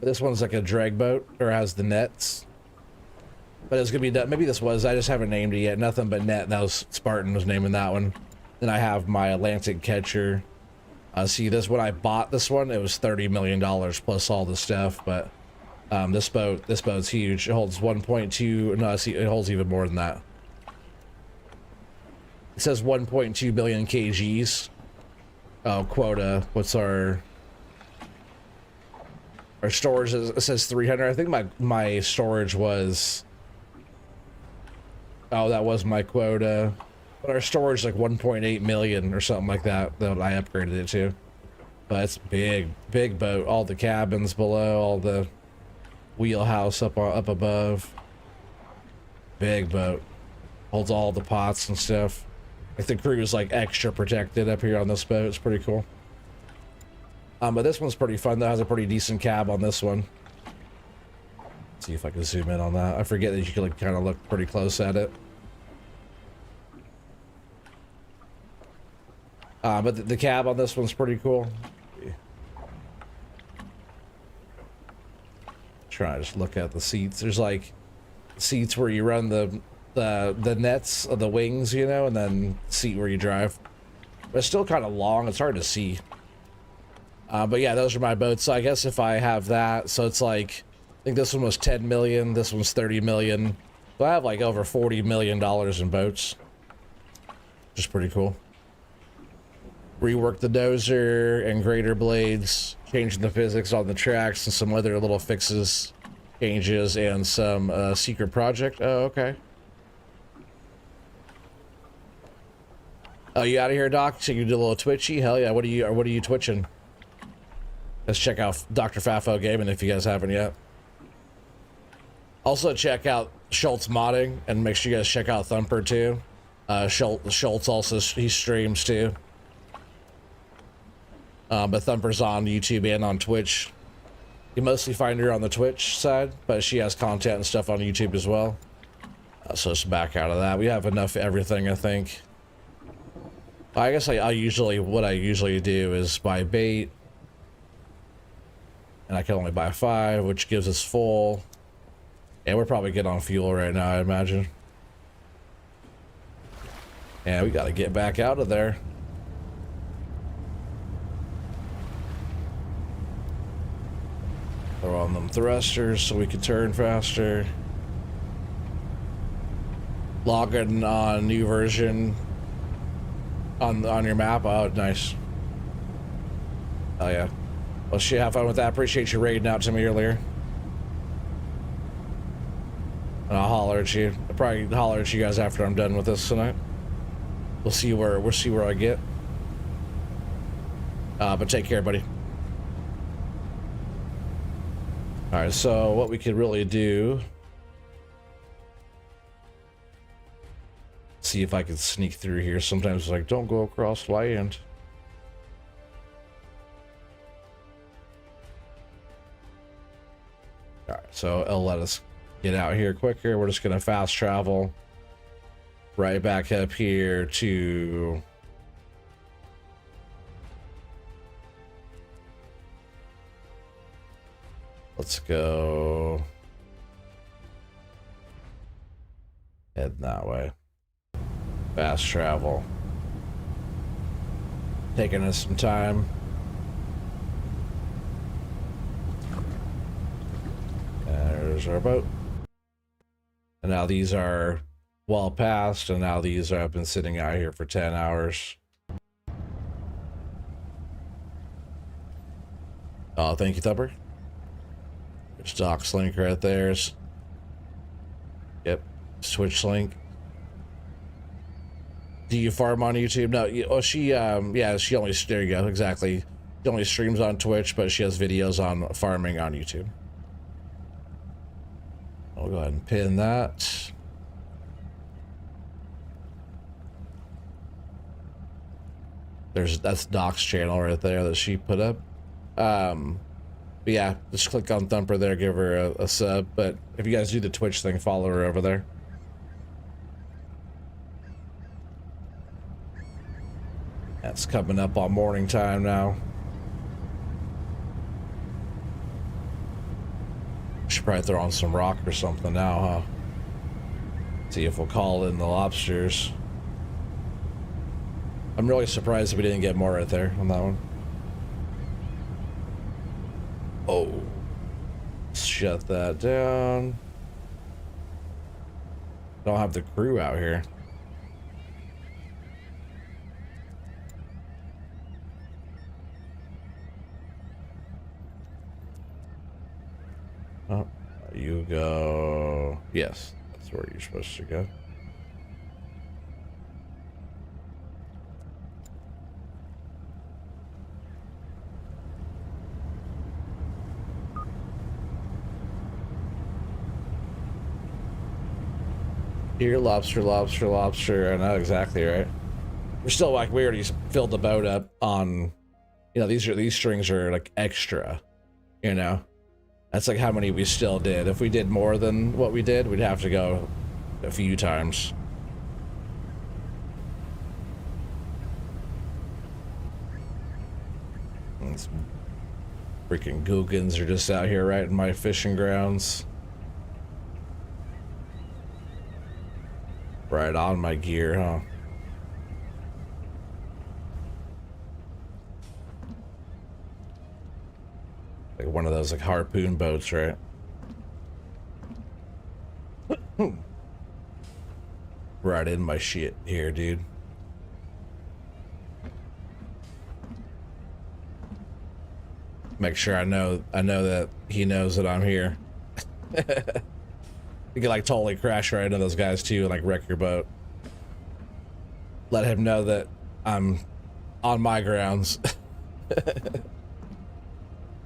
But this one's like a drag boat, or has the nets. But it's gonna be, maybe this was, I just haven't named it yet. Nothing but net. That was Spartan was naming that one. Then I have my Atlantic Catcher. See, this, when I bought this one, it was $30 million plus all the stuff. But this boat's huge. It holds 1.2. No, see, it holds even more than that. It says 1.2 billion kgs. Oh, quota. What's our storage? It says 300. I think my storage was. Oh, that was my quota. But our storage is like 1.8 million or something like that I upgraded it to. But it's big boat. All the cabins below, all the wheelhouse up above. Big boat. Holds all the pots and stuff. Like the crew is like extra protected up here on this boat. It's pretty cool. But this one's pretty fun. That has a pretty decent cab on this one. Let's see if I can zoom in on that. I forget that you can like kind of look pretty close at it. But the cab on this one's pretty cool. Try to just look at the seats. There's like seats where you run the nets of the wings, you know, and then seat where you drive. But it's still kind of long. It's hard to see. But yeah, those are my boats. So I guess if I have that, so it's like, I think this one was 10 million. This one's 30 million. So I have like over $40 million in boats. Which is pretty cool. Reworked the dozer and grader blades, changing the physics on the tracks and some other little fixes, changes, and some secret project. Oh, okay. Oh, you out of here, Doc? So you do a little twitchy? Hell yeah! What are you twitching? Let's check out Dr. Fafo Gaming if you guys haven't yet. Also check out Schultz Modding and make sure you guys check out Thumper too. Schultz also, he streams too. But Thumper's on YouTube and on Twitch. You mostly find her on the Twitch side, but she has content and stuff on YouTube as well. So let's back out of that. We have enough everything, I think. I guess what I usually do is buy bait. And I can only buy 5, which gives us full. And we're probably good on fuel right now, I imagine. And we gotta get back out of there. Throw on them thrusters so we can turn faster. Log in on new version on your map. Oh, nice. Oh yeah. Well, shit, have fun with that. Appreciate you raiding out to me earlier. And I'll holler at you. I'll probably holler at you guys after I'm done with this tonight. We'll see where I get. But take care, buddy. All right, so what we could really do, see if I can sneak through here. Sometimes it's like, don't go across land. All right, so it'll let us get out here quicker. We're just gonna fast travel right back up here to let's go head that way. Fast travel. Taking us some time. There's our boat. And now these are well past, and now these have been sitting out here for 10 hours. Oh, thank you, Thumper. Stocks link right there. Yep, Switch link. Do you farm on YouTube? No. Oh, she yeah, she only, there you go, exactly. She only streams on Twitch, but she has videos on farming on YouTube. I'll go ahead and pin that. That's Doc's channel right there that she put up. But yeah, just click on Thumper there, give her a sub. But if you guys do the Twitch thing, follow her over there. That's coming up on morning time now. Should probably throw on some rock or something now, huh? See if we'll call in the lobsters. I'm really surprised we didn't get more right there on that one. Oh, shut that down. Don't have the crew out here. Oh, you go. Yes, that's where you're supposed to go. Here, lobster, lobster, lobster. I know exactly right. We're still like, we already filled the boat up on, you know, these strings are like extra, you know. That's like how many we still did. If we did more than what we did, we'd have to go a few times. These freaking Googans are just out here right in my fishing grounds. Right on my gear, huh? Like one of those like harpoon boats, right? Right in my shit here, dude. Make sure I know that he knows that I'm here. You can like totally crash right into those guys too and like wreck your boat. Let him know that I'm on my grounds.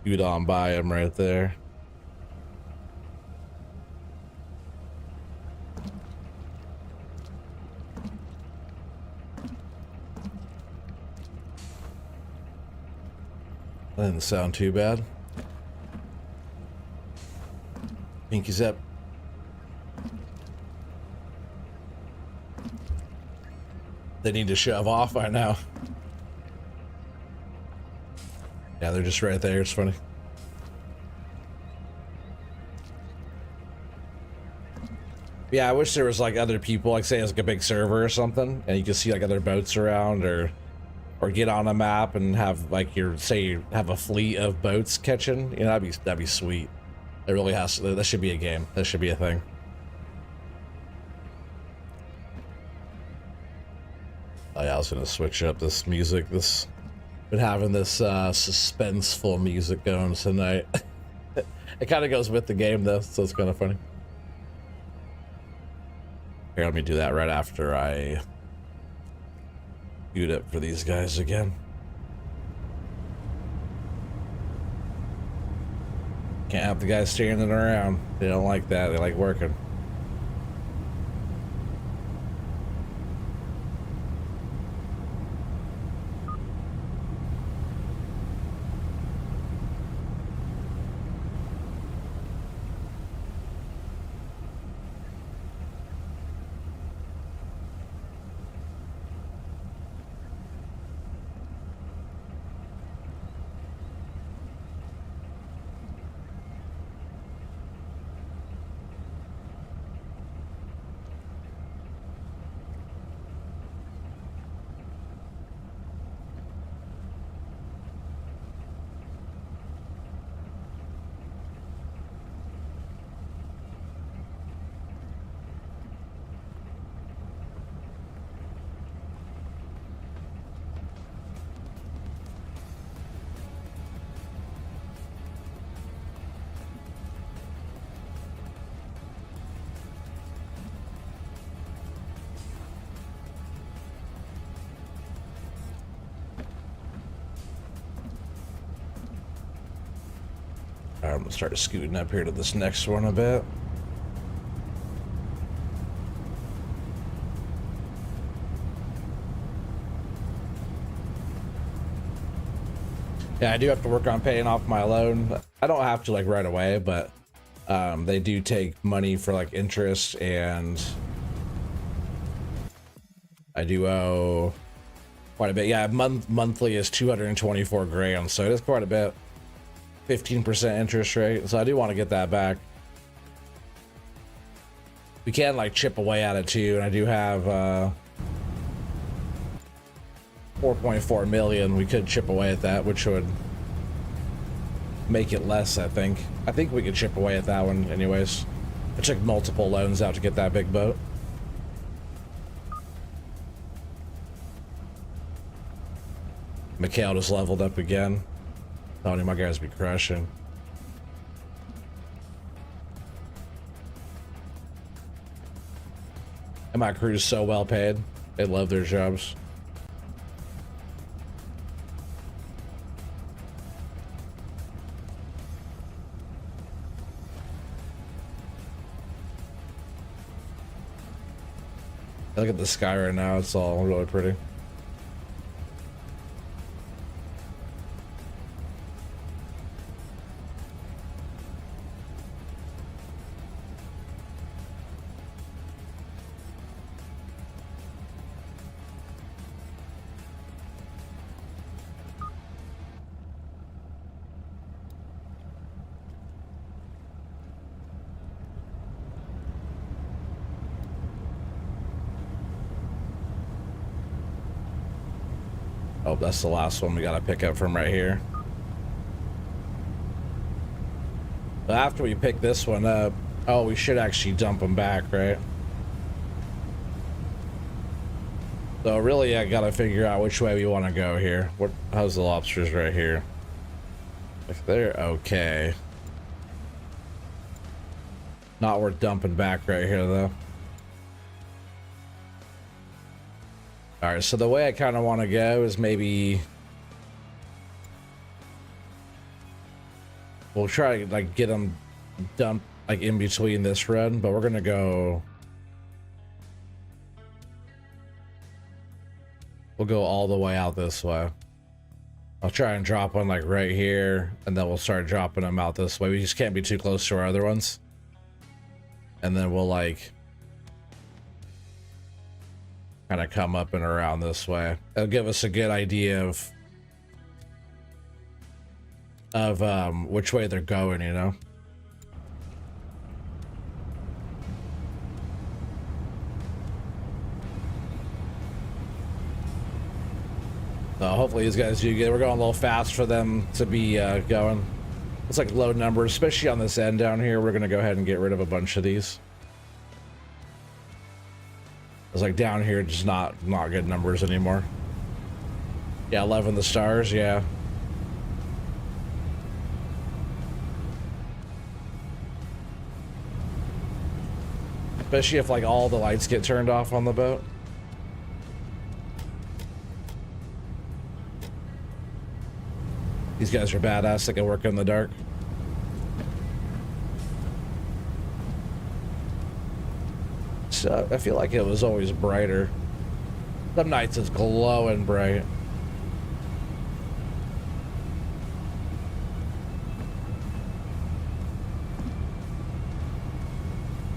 You'd on by him right there. That didn't sound too bad. Pinky's up. They need to shove off by now. Yeah, they're just right there. It's funny. Yeah, I wish there was like other people, like say it's like a big server or something, and you can see like other boats around, or get on a map and have like your, say you have a fleet of boats catching. You know, that'd be sweet. It really has to, that should be a game. That should be a thing. Oh yeah, I was gonna switch up this music. Been having this suspenseful music going tonight. It kind of goes with the game though, so it's kind of funny. Here, let me do that right after I queued up for these guys again. Can't have the guys standing around. They don't like that. They like working. Alright, I'm gonna start scooting up here to this next one a bit. Yeah, I do have to work on paying off my loan. I don't have to like right away, but they do take money for like interest, and I do owe quite a bit. Yeah, monthly is 224 grand, so it is quite a bit. 15% interest rate, so I do want to get that back. We can like chip away at it too, and I do have 4.4 million. We could chip away at that, which would make it less, I think. I think we could chip away at that one anyways. I took multiple loans out to get that big boat. Mikhail just leveled up again. Thought my guys be crushing. And my crew's so well paid. They love their jobs. Look at the sky right now, it's all really pretty. Oh, that's the last one we gotta pick up from right here. But after we pick this one up, oh, we should actually dump them back, right? So really, I gotta figure out which way we want to go here. How's the lobsters right here? If they're okay. Not worth dumping back right here, though. All right, so the way I kind of want to go is maybe we'll try to like get them dumped like in between this run, but we're gonna go. We'll go all the way out this way. I'll try and drop one like right here, and then we'll start dropping them out this way. We just can't be too close to our other ones, and then we'll like kind of come up and around this way. It'll give us a good idea of which way they're going, you know. So hopefully these guys do good. We're going a little fast for them to be going. It's like low numbers, especially on this end down here. We're gonna go ahead and get rid of a bunch of these. It's like down here, just not good numbers anymore. Yeah, 11 the stars, yeah. Especially if like all the lights get turned off on the boat. These guys are badass. They can work in the dark. So I feel like it was always brighter. Some nights it's glowing bright.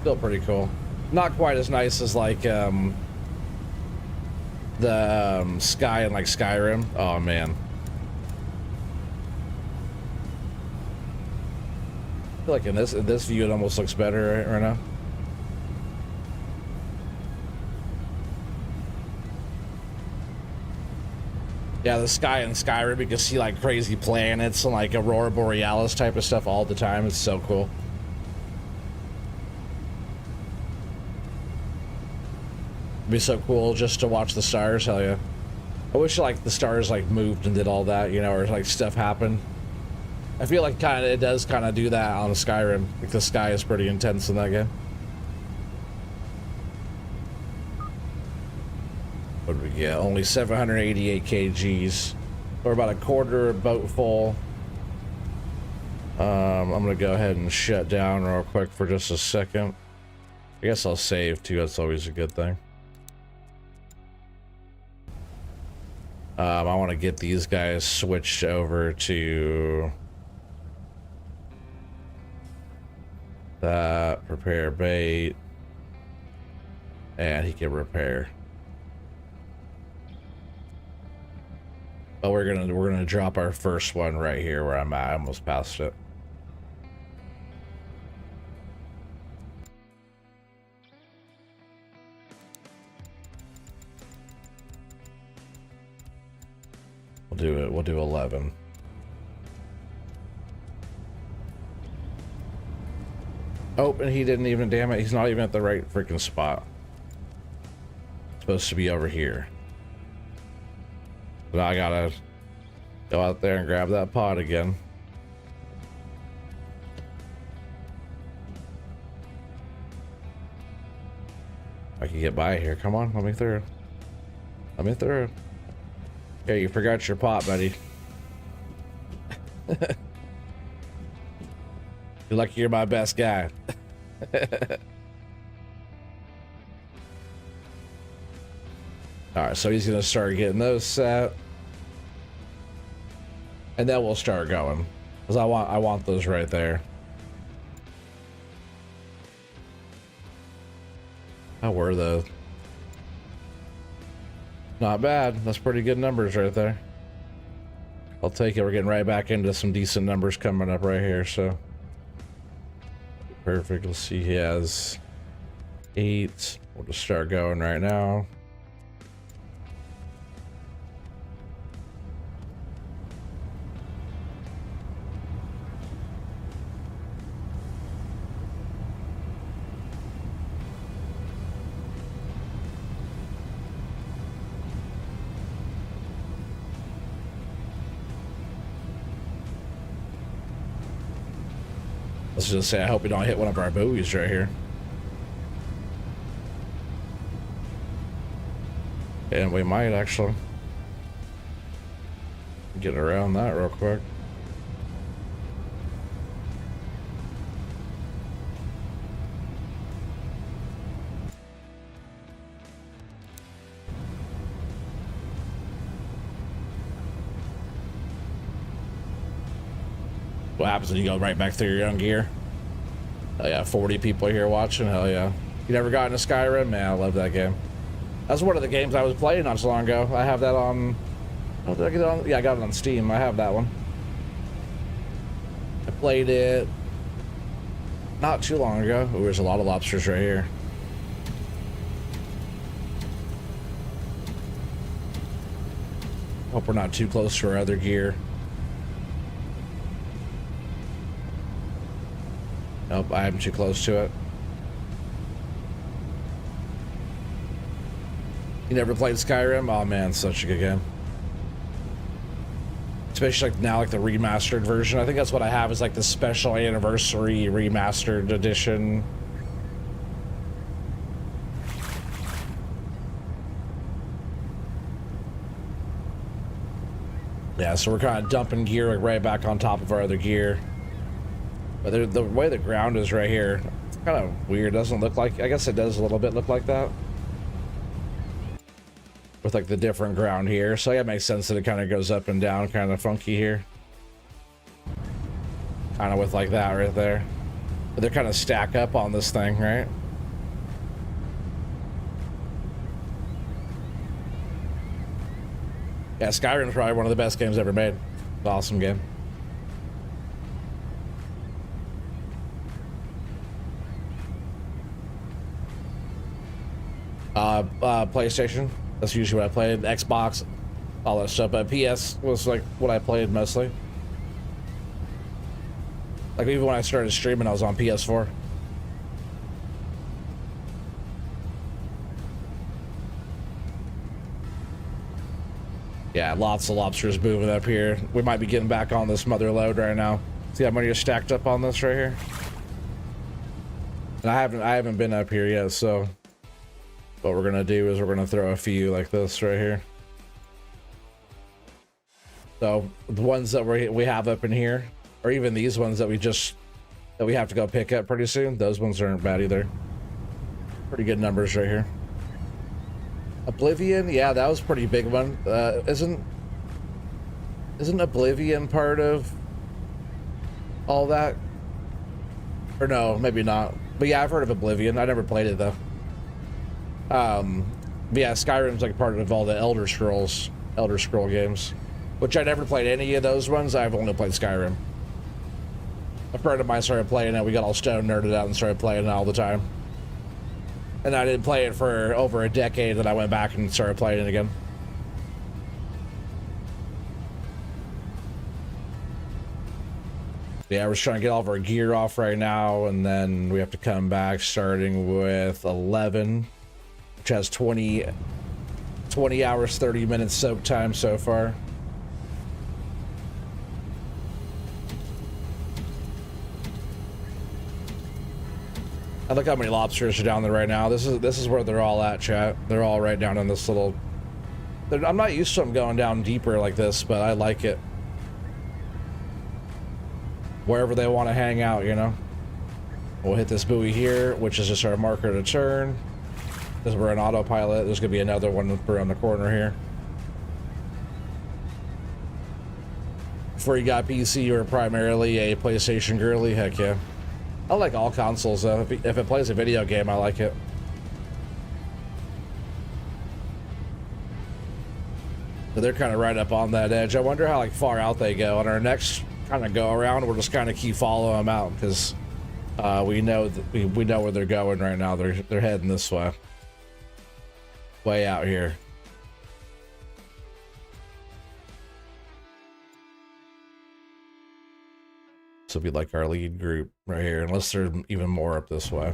Still pretty cool. Not quite as nice as like the sky in like Skyrim. Oh man. I feel like in this view it almost looks better right now. Yeah, the sky in Skyrim, you can see like crazy planets and like Aurora Borealis type of stuff all the time. It's so cool. It'd be so cool just to watch the stars. Hell yeah. I wish like the stars like moved and did all that, you know, or like stuff happened. I feel like it does kind of do that on Skyrim. Like the sky is pretty intense in that game. What did we get? Only 788 kgs. We're about a quarter boat full. I'm gonna go ahead and shut down real quick for just a second. I guess I'll save too. That's always a good thing. I want to get these guys switched over to that. Prepare bait, and he can repair. But we're gonna drop our first one right here where I'm at. I almost passed it. We'll do it. We'll do 11. Oh, and he didn't even, damn it, he's not even at the right freaking spot. It's supposed to be over here. But I gotta go out there and grab that pot again. I can get by here. Come on, let me through. Let me through. Okay, you forgot your pot, buddy. You're lucky you're my best guy. Alright, so he's gonna start getting those set. And then we'll start going. Because I want those right there. How were those? Not bad. That's pretty good numbers right there. I'll take it. We're getting right back into some decent numbers coming up right here, so. Perfect. Let's see. He has 8. We'll just start going right now. Let's just say I hope we don't hit one of our buoys right here. And we might actually. Get around that real quick. What happens when you go right back through your own gear? Oh yeah, 40 people here watching. Hell yeah. You never got into Skyrim? Man, I love that game. That's one of the games I was playing not so long ago. I have that on... Oh, did I get it on? Yeah, I got it on Steam. I have that one. I played it not too long ago. Ooh, there's a lot of lobsters right here. Hope we're not too close to our other gear. Nope, I am too close to it. You never played Skyrim? Oh man, such a good game. Especially like now, like the remastered version. I think that's what I have is like the special anniversary remastered edition. Yeah, so we're kind of dumping gear like right back on top of our other gear. But the way the ground is right here, it's kind of weird. It doesn't look like, I guess it does a little bit look like that. With like the different ground here. So yeah, it makes sense that it kind of goes up and down, kind of funky here. Kind of with like that right there. But they're kind of stack up on this thing, right? Yeah, Skyrim's probably one of the best games ever made. It's an awesome game. PlayStation. That's usually what I played. Xbox, all that stuff. But PS was like what I played mostly. Like even when I started streaming, I was on PS4. Yeah, lots of lobsters moving up here. We might be getting back on this mother load right now. See how many are stacked up on this right here? And I haven't been up here yet, so what we're gonna do is we're gonna throw a few like this right here. So the ones that we have up in here, or even these ones that we have to go pick up pretty soon, those ones aren't bad either. Pretty good numbers right here. Oblivion, yeah, that was a pretty big one. Isn't Oblivion part of all that? Or no, maybe not. But yeah, I've heard of Oblivion. I never played it though. But yeah, Skyrim's like part of all the Elder Scroll games, which I never played any of those ones. I've only played Skyrim. A friend of mine started playing it. We got all stone nerded out and started playing it all the time. And I didn't play it for over a decade, and I went back and started playing it again. Yeah, we're just trying to get all of our gear off right now, and then we have to come back starting with 11, which has 20 hours, 30 minutes soak time so far. I look how many lobsters are down there right now. This is where they're all at, chat. They're all right down in this little... I'm not used to them going down deeper like this, but I like it. Wherever they want to hang out, you know? We'll hit this buoy here, which is just our marker to turn. Because we're an autopilot. There's going to be another one around the corner here. Before you got PC, you were primarily a PlayStation girly? Heck yeah. I like all consoles though. If it plays a video game, I like it. But they're kind of right up on that edge. I wonder how like far out they go. On our next kind of go around, we'll just kind of keep following them out because we know that we know where they're going right now. They're heading this way out here. Will be like our lead group right here, unless there's even more up this way.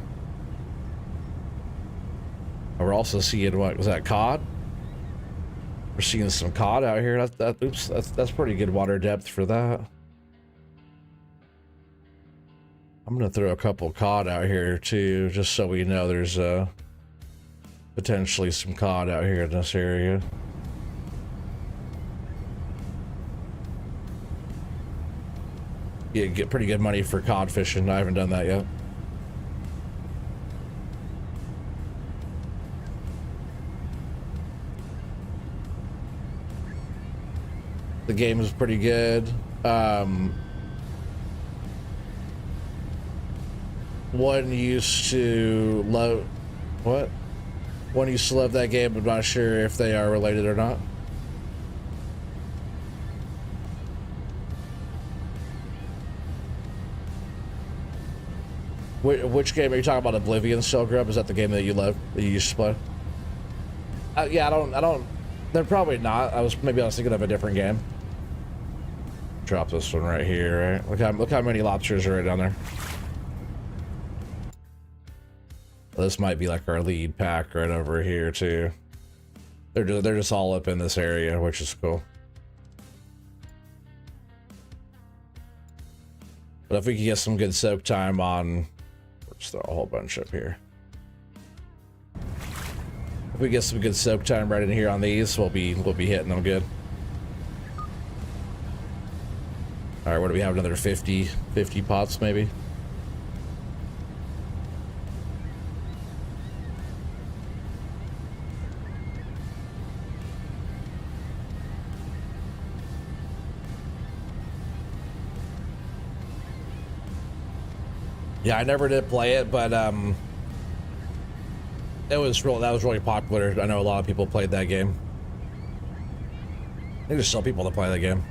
And we're also seeing, what was that, cod? We're seeing some cod out here. That's pretty good water depth for that. I'm gonna throw a couple cod out here too, just so we know there's potentially some cod out here in this area. You get pretty good money for cod fishing. I haven't done that yet. The game is pretty good. One used to love... What? One used to love that game. I'm not sure if they are related or not. Which game are you talking about? Oblivion Still Grub? Is that the game that you love, that you used to play? Yeah, I don't. They're probably not. I was thinking of a different game. Drop this one right here. Right? Look how many lobsters are right down there. Well, this might be like our lead pack right over here too. They're just all up in this area, which is cool. But if we could get some good soak time on. Let's throw a whole bunch up here. If we get some good soak time right in here on these, we'll be hitting them good. All right, what do we have? Another 50 pots maybe. Yeah, I never did play it, but that was really popular. I know a lot of people played that game. I think there's still people that play that game.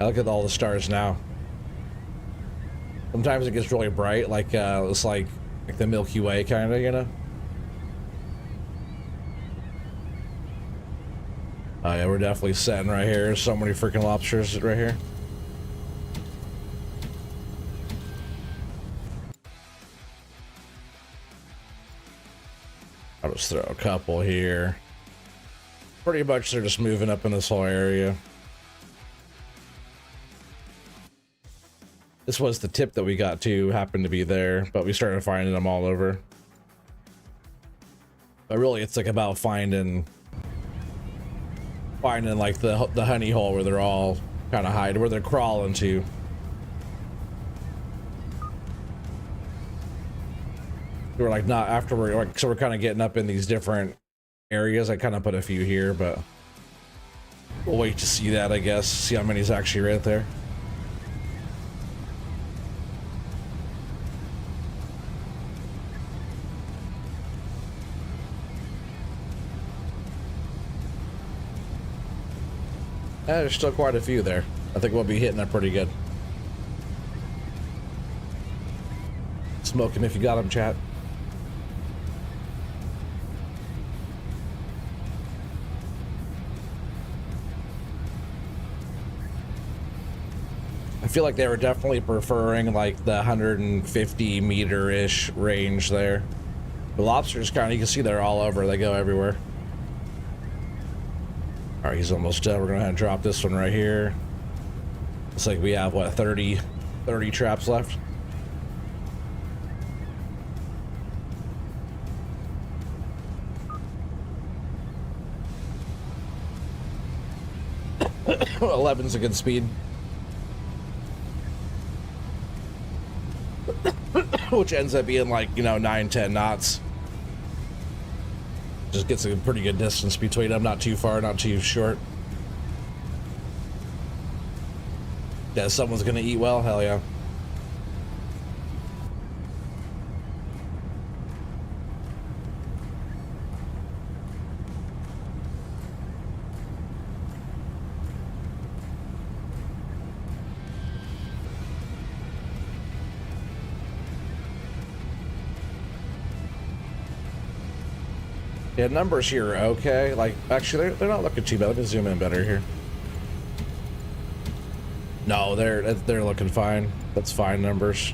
I look at all the stars now. Sometimes it gets really bright, like it's like the Milky Way kind of, you know. Oh yeah, we're definitely setting right here. There's so many freaking lobsters right here. I'll just throw a couple here. Pretty much they're just moving up in this whole area. This was the tip that we got to, happened to be there, but we started finding them all over. But really it's like about finding like the honey hole where they're all kind of hide, where they're crawling to. We're like not after we're like, so we're kind of getting up in these different areas. I kind of put a few here, but we'll wait to see that, I guess. See how many's actually right there. There's still quite a few there. I think we'll be hitting that pretty good. Smoke him if you got him, chat. I feel like they were definitely preferring like the 150 meter ish range there. The lobsters kind of, you can see they're all over, they go everywhere. All right, he's almost done. We're gonna have to drop this one right here. Looks like we have what, 30 traps left. Eleven's a good speed. Which ends up being like, you know, 9-10 knots. Just gets a pretty good distance between them, not too far, not too short. Yeah, someone's gonna eat well, hell yeah. Yeah, numbers here are okay. Like, actually, they're not looking too bad. Let me zoom in better here. No, they're looking fine. That's fine numbers.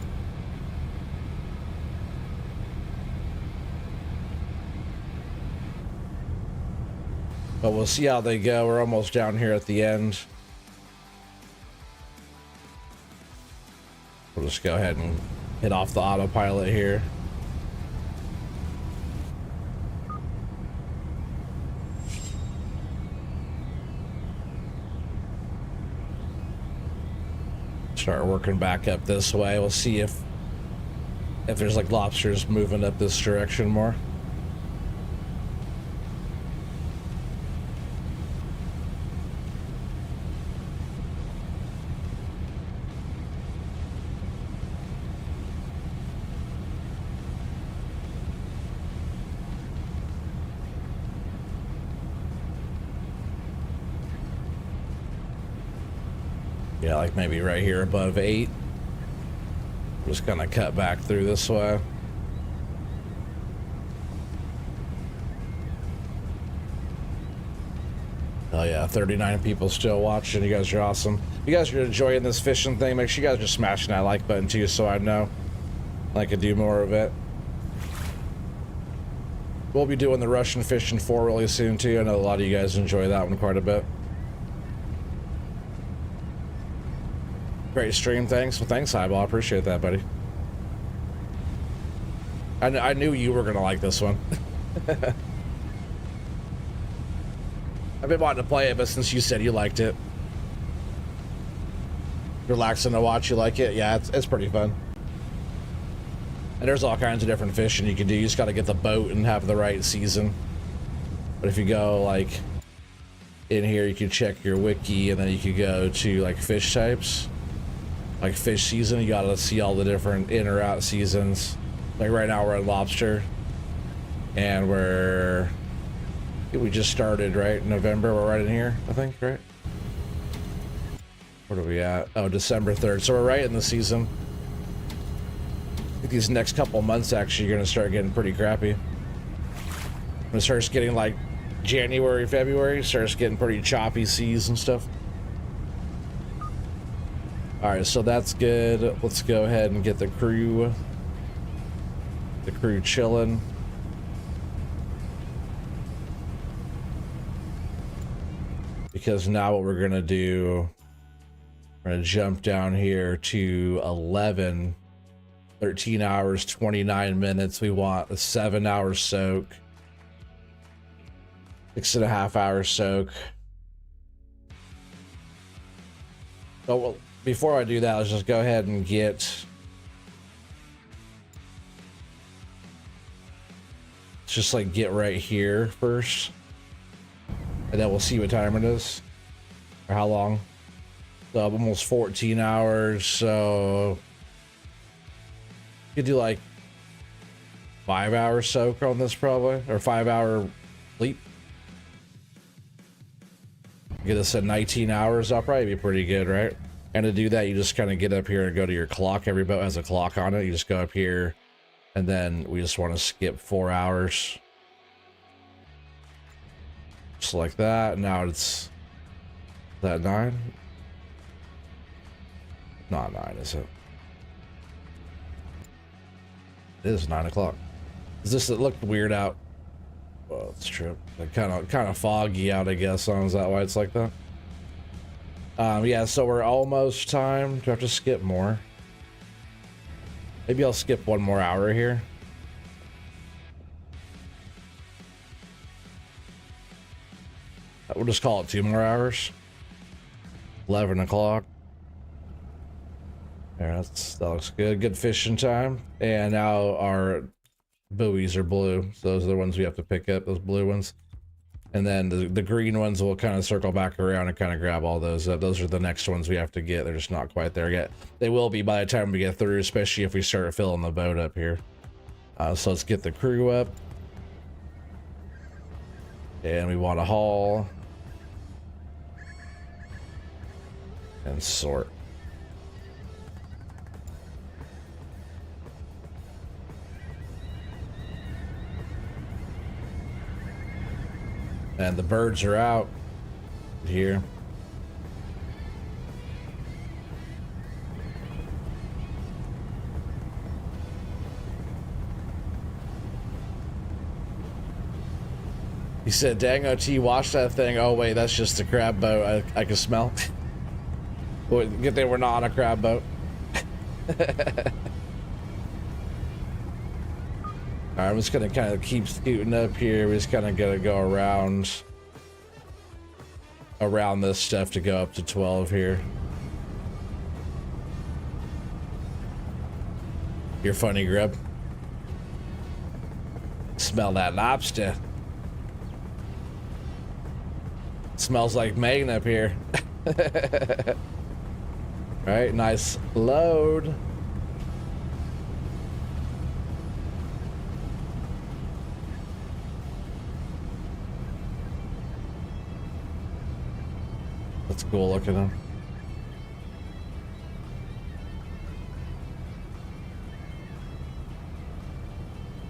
But we'll see how they go. We're almost down here at the end. We'll just go ahead and hit off the autopilot here. Start working back up this way. We'll see if there's like lobsters moving up this direction more. Yeah, like maybe right here above 8. Just gonna cut back through this way. Oh yeah, 39 people still watching. You guys are awesome. If you guys are enjoying this fishing thing, make sure you guys are smashing that like button too, so I know I could do more of it. We'll be doing the Russian fishing 4 really soon too. I know a lot of you guys enjoy that one quite a bit. Great stream, thanks. Well, thanks, Highball. I appreciate that, buddy. I knew you were gonna like this one. I've been wanting to play it, but since you said you liked it, relaxing to watch, you like it. Yeah, it's pretty fun. And there's all kinds of different fishing you can do. You just got to get the boat and have the right season. But if you go like in here, you can check your wiki, and then you could go to like fish types. Like fish season, you gotta see all the different in or out seasons. Like right now we're at lobster, and we just started, right? November, we're right in here, I think, right? What are we at? Oh, December 3rd. So we're right in the season. I think these next couple months actually are gonna start getting pretty crappy. When it starts getting like January, February, starts getting pretty choppy seas and stuff. All right, so that's good. Let's go ahead and get the crew chilling. Because now what we're gonna do, we're gonna jump down here to 11, 13 hours, 29 minutes. We want a 7-hour soak, 6.5 hour soak. So well, before I do that, let's just go ahead and let's just like get right here first, and then we'll see what time it is or how long. So almost 14 hours, so you could do like 5-hour soak on this probably, or 5-hour sleep. Get us at 19 hours, that'll probably be pretty good, right? And to do that, you just kind of get up here and go to your clock. Every boat has a clock on it. You just go up here, and then we just want to skip 4 hours. Just like that. Now it's that 9. Not 9, is it? It is 9 o'clock. Is this? It looked weird out. Well, it's true. Like kind of foggy out, I guess. Is that why it's like that? Yeah. So we're almost time. Do I have to skip more? Maybe I'll skip 1 more hour here. We'll just call it 2 more hours. 11 o'clock. Yeah, that looks good. Good fishing time. And now our buoys are blue. So those are the ones we have to pick up, those blue ones. And then the green ones will kind of circle back around and kind of grab all those up. Those are the next ones we have to get. They're just not quite there yet. They will be by the time we get through, especially if we start filling the boat up here. So let's get the crew up. And we want to haul. And sort. And the birds are out here. He said, dang OT, watch that thing. Oh wait, that's just a crab boat I can smell. Well, good thing we're not on a crab boat. Alright, I'm just gonna kind of keep scooting up here. We're just kind of gonna go around this stuff to go up to 12 here. You're funny, Grub. Smell that lobster. Smells like Maine up here. Alright, nice load. That's cool looking at them.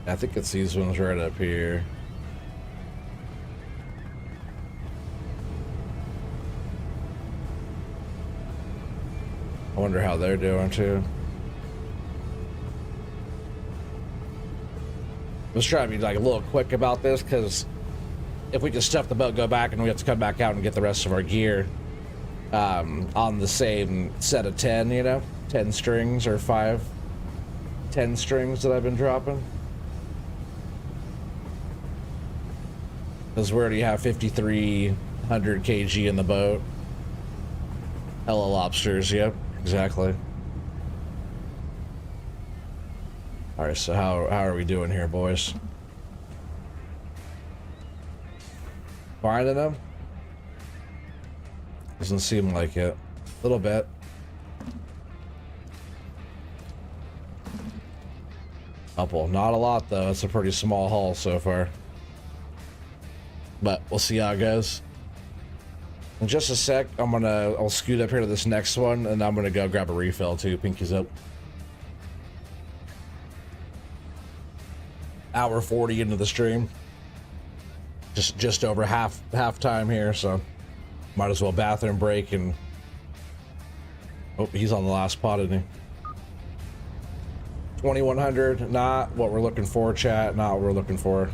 I think it's these ones right up here. I wonder how they're doing too. Let's try to be like a little quick about this, because if we can stuff the boat, go back, and we have to come back out and get the rest of our gear on the same set of 10, you know, 10 strings or 10 strings that I've been dropping. Because we already have 5,300 kg in the boat. Hella lobsters, yep, exactly. Alright, so how are we doing here, boys? Finding them? Doesn't seem like it. A little bit. Couple. Not a lot, though. It's a pretty small haul so far. But we'll see how it goes. In just a sec, I'll scoot up here to this next one, and I'm gonna go grab a refill too. Pinky's up. Hour 40 into the stream. Just over half time here, so might as well bathroom break and... Oh, he's on the last pot, isn't he? 2100, not what we're looking for, chat. Not what we're looking for.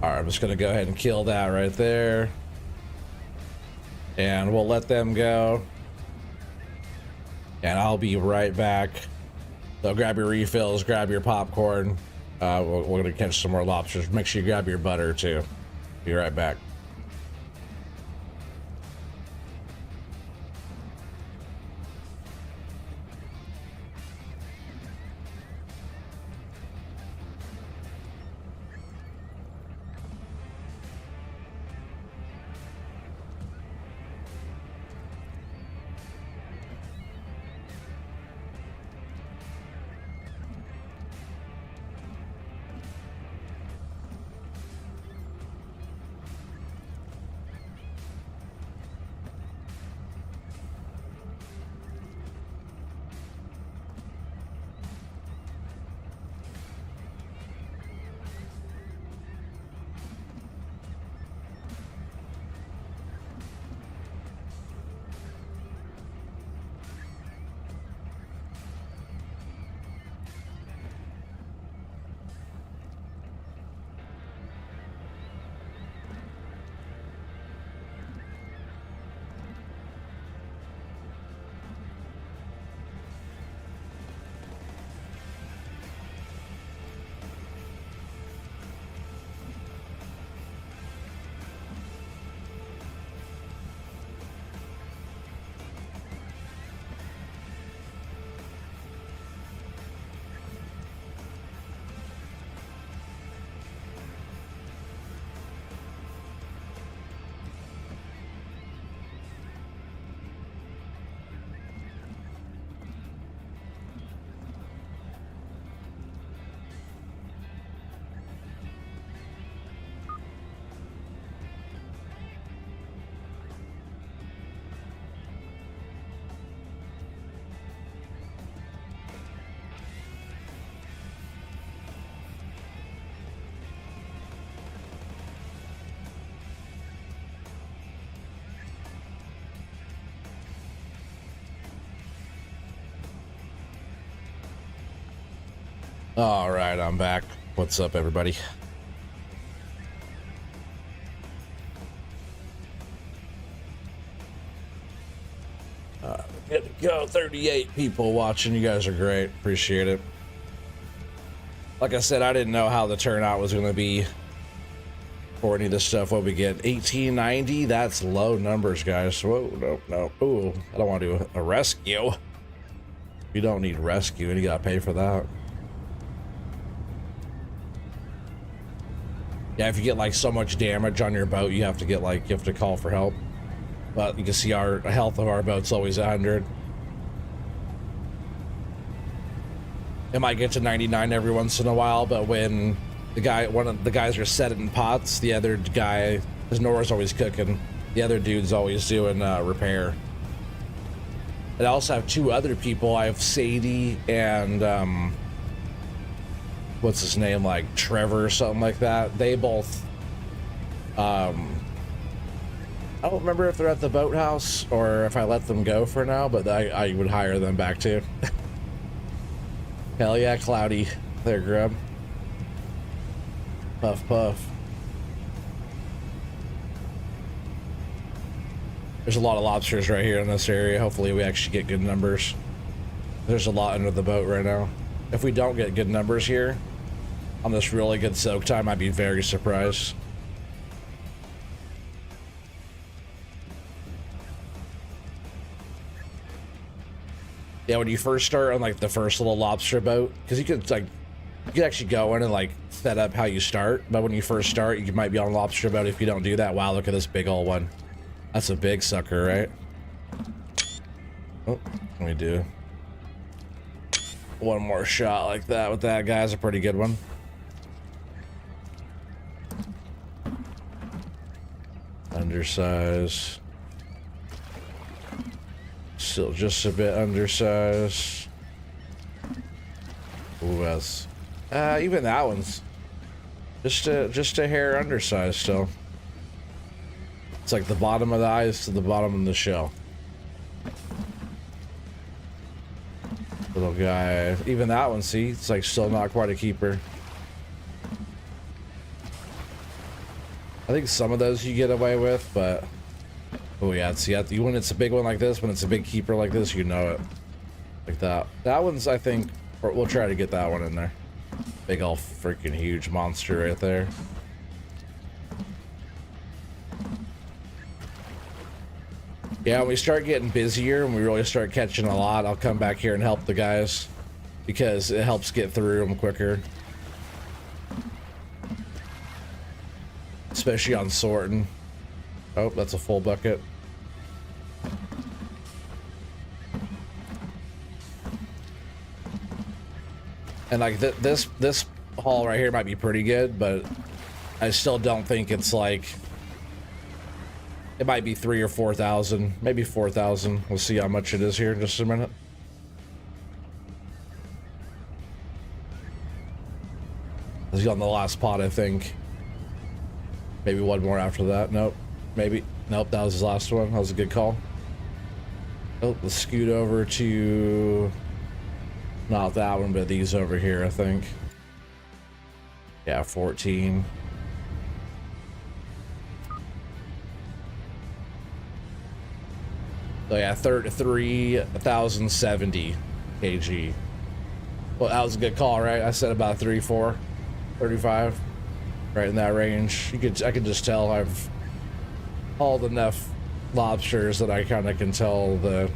Alright, I'm just gonna go ahead and kill that right there. And we'll let them go. And I'll be right back. So grab your refills, grab your popcorn. We're gonna catch some more lobsters. Make sure you grab your butter too. Be right back. All right, I'm back. What's up, everybody? Good to go. 38 people watching. You guys are great. Appreciate it. Like I said, I didn't know how the turnout was going to be for any of this stuff. What we get? 1890. That's low numbers, guys. Whoa, no. Ooh, I don't want to do a rescue. You don't need rescue, and you got to pay for that. Yeah, if you get like so much damage on your boat, you have to call for help. But you can see our health of our boat's always 100. It might get to 99 every once in a while, but when one of the guys are setting pots, the other guy, his Nora's always cooking. The other dude's always doing repair. And I also have two other people. I have Sadie and what's his name, like Trevor or something like that. They both I don't remember if they're at the boathouse or if I let them go for now, but I would hire them back too. Hell yeah, Cloudy. There, Grub. Puff, puff. There's a lot of lobsters right here in this area. Hopefully we actually get good numbers. There's a lot under the boat right now. If we don't get good numbers here on this really good soak time, I'd be very surprised. Yeah, when you first start on like the first little lobster boat, because you could actually go in and like set up how you start, but when you first start, you might be on a lobster boat. If you don't do that, wow, look at this big old one. That's a big sucker, right? Oh, let me do one more shot like that with that guy's a pretty good one. Undersize. Still just a bit undersized. Ooh, that's even that one's just a hair undersized still. It's like the bottom of the eyes to the bottom of the shell. Little guy. Even that one, see, it's like still not quite a keeper. I think some of those you get away with, but oh yeah, see, when it's a big one like this, when it's a big keeper like this, you know it. Like that. That one's, I think, we'll try to get that one in there. Big old freaking huge monster right there. Yeah, when we start getting busier and we really start catching a lot, I'll come back here and help the guys because it helps get through them quicker. Especially on sorting. Oh, that's a full bucket. And like this haul right here might be pretty good, but I still don't think it's like, it might be 3,000 or 4,000, maybe 4,000. We'll see how much it is here in just a minute. This is on the last pot, I think. Maybe one more after that. Nope. Maybe. Nope, that was his last one. That was a good call. Oh, let's scoot over to not that one, but these over here, I think. Yeah, 14. So yeah, 3,070 kg. Well, that was a good call, right? I said about 34, 35, right in that range. I could just tell I've hauled enough lobsters that I kind of can tell the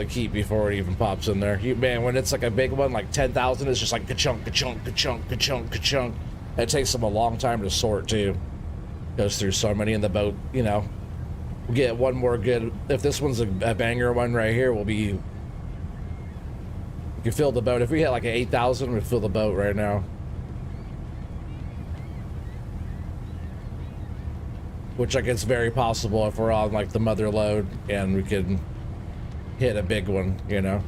keep before it even pops in there. Man, when it's like a big one, like 10,000, it's just like ka-chunk, ka-chunk, ka-chunk, ka-chunk, ka-chunk. It takes them a long time to sort too. Goes through so many in the boat, you know. We'll get one more good. If this one's a banger one right here, we can fill the boat. If we hit like an 8,000, we'd fill the boat right now. Which like it's very possible if we're on like the mother load and we can hit a big one, you know.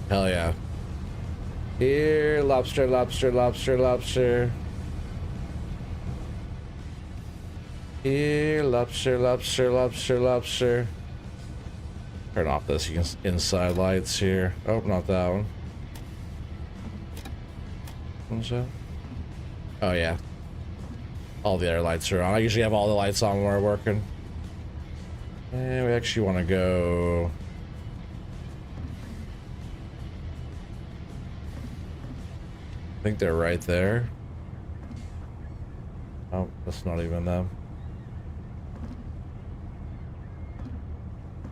Hell yeah. Here, lobster, lobster, lobster, lobster. Here, lobster, lobster, lobster, lobster. Turn off this inside lights here. Oh, not that one. What's that? Oh, yeah. All the other lights are on. I usually have all the lights on when we're working. And we actually want to go... I think they're right there. Oh, that's not even them.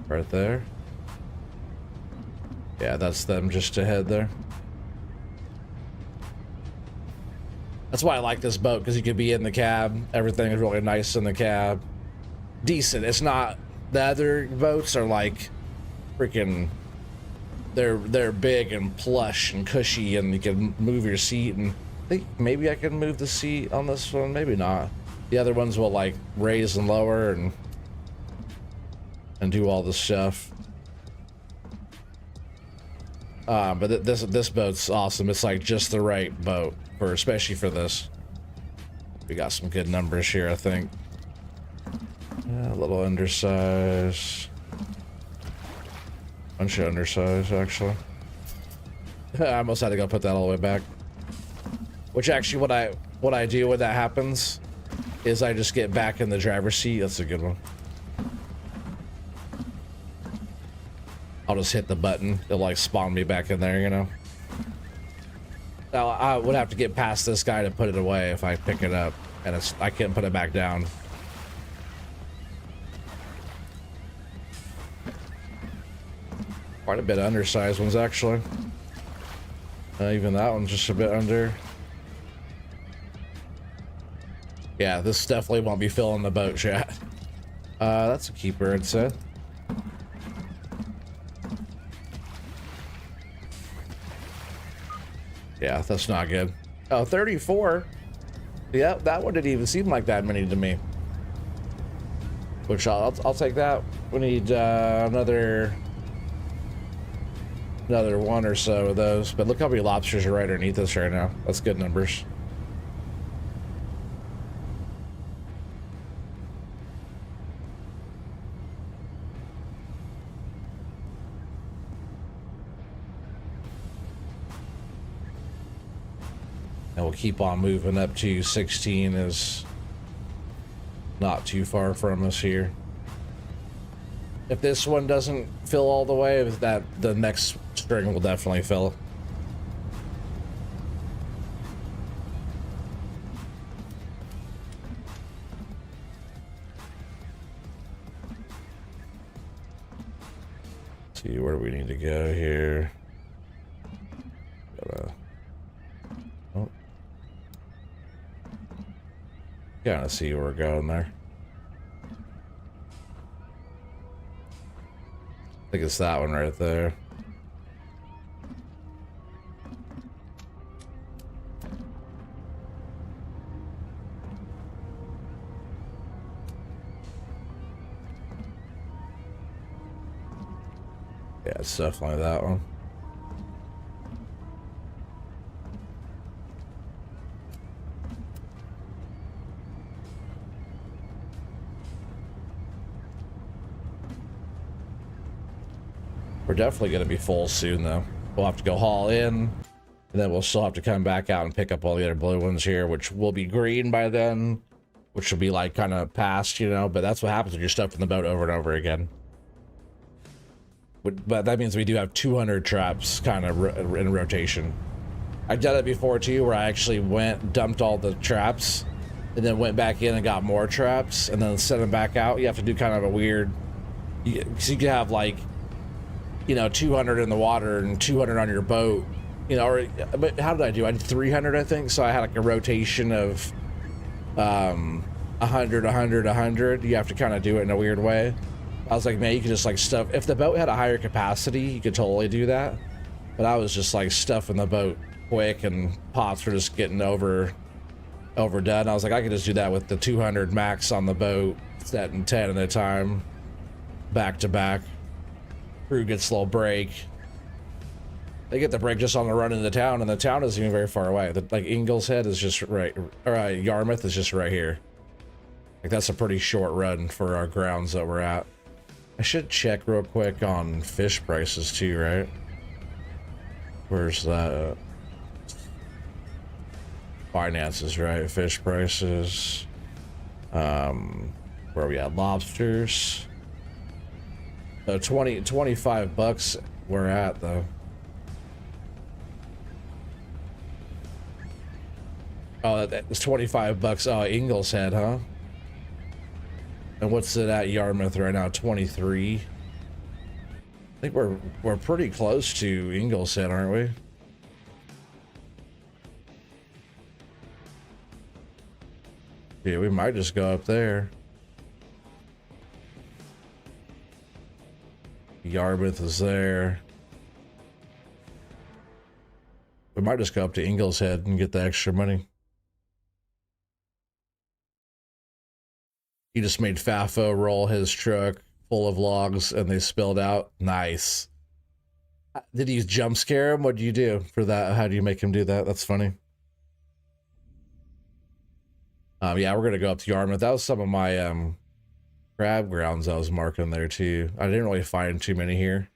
Right there. Yeah, that's them just ahead there. That's why I like this boat, because you could be in the cab. Everything is really nice in the cab. Decent. It's not... The other boats are like freaking... They're big and plush and cushy, and you can move your seat. And I think maybe I can move the seat on this one. Maybe not. The other ones will like raise and lower and do all this stuff. But this boat's awesome. It's like just the right boat for, especially for this. We got some good numbers here, I think. Yeah, a little undersize. Bunch of undersize, actually. I almost had to go put that all the way back. Which actually, what I do when that happens is I just get back in the driver's seat. That's a good one. I'll just hit the button. It'll like spawn me back in there, you know. Now I would have to get past this guy to put it away if I pick it up, and I can't put it back down. Quite a bit of undersized ones, actually. Even that one's just a bit under. Yeah, this definitely won't be filling the boat, chat. That's a keeper, it said. Yeah, that's not good. Oh, 34. Yeah, that one didn't even seem like that many to me. Which I'll take that. We need another one or so of those. But look how many lobsters are right underneath us right now. That's good numbers. And we'll keep on moving up to 16 is not too far from us here. If this one doesn't fill all the way, that the next string will definitely fill. Let's see where we need to go here. Gotta see where we're going there. I think it's that one right there. Yeah, it's definitely that one. We're definitely going to be full soon, though. We'll have to go haul in, and then we'll still have to come back out and pick up all the other blue ones here, which will be green by then, which will be like kind of past, you know, but that's what happens when you're stuck in the boat over and over again. But that means we do have 200 traps kind of in rotation. I've done it before, too, where I actually dumped all the traps, and then went back in and got more traps, and then sent them back out. You have to do kind of a weird... So you can have, like... you know, 200 in the water and 200 on your boat, you know, or, but how did I do? I did 300, I think. So I had like a rotation of 100, 100, 100. You have to kind of do it in a weird way. I was like, man, you could just like stuff. If the boat had a higher capacity, you could totally do that. But I was just like stuffing the boat quick, and pots were just getting overdone. I was like, I could just do that with the 200 max on the boat, setting 10 at a time, back to back. Crew gets a little break. They get the break just on the run into the town, and the town isn't even very far away. Like Ingleshead is just right, or Yarmouth is just right here. Like, that's a pretty short run for our grounds that we're at. I should check real quick on fish prices too, right? Where's that? Finances, right? Fish prices. Where we at? Lobsters. 25 bucks we're at though. Oh, that's 25 bucks. Oh, Ingalls Head, huh? And what's it at Yarmouth right now? 23. I think we're pretty close to Ingalls Head, aren't we? Yeah, we might just go up there. Yarmouth is there. We might just go up to Ingalls Head and get the extra money. He just made Fafo roll his truck full of logs and they spilled out. Nice. Did he jump scare him? What do you do for that? How do you make him do that? That's funny. Yeah, we're gonna go up to Yarmouth. That was some of my crab grounds I was marking there too. I didn't really find too many here.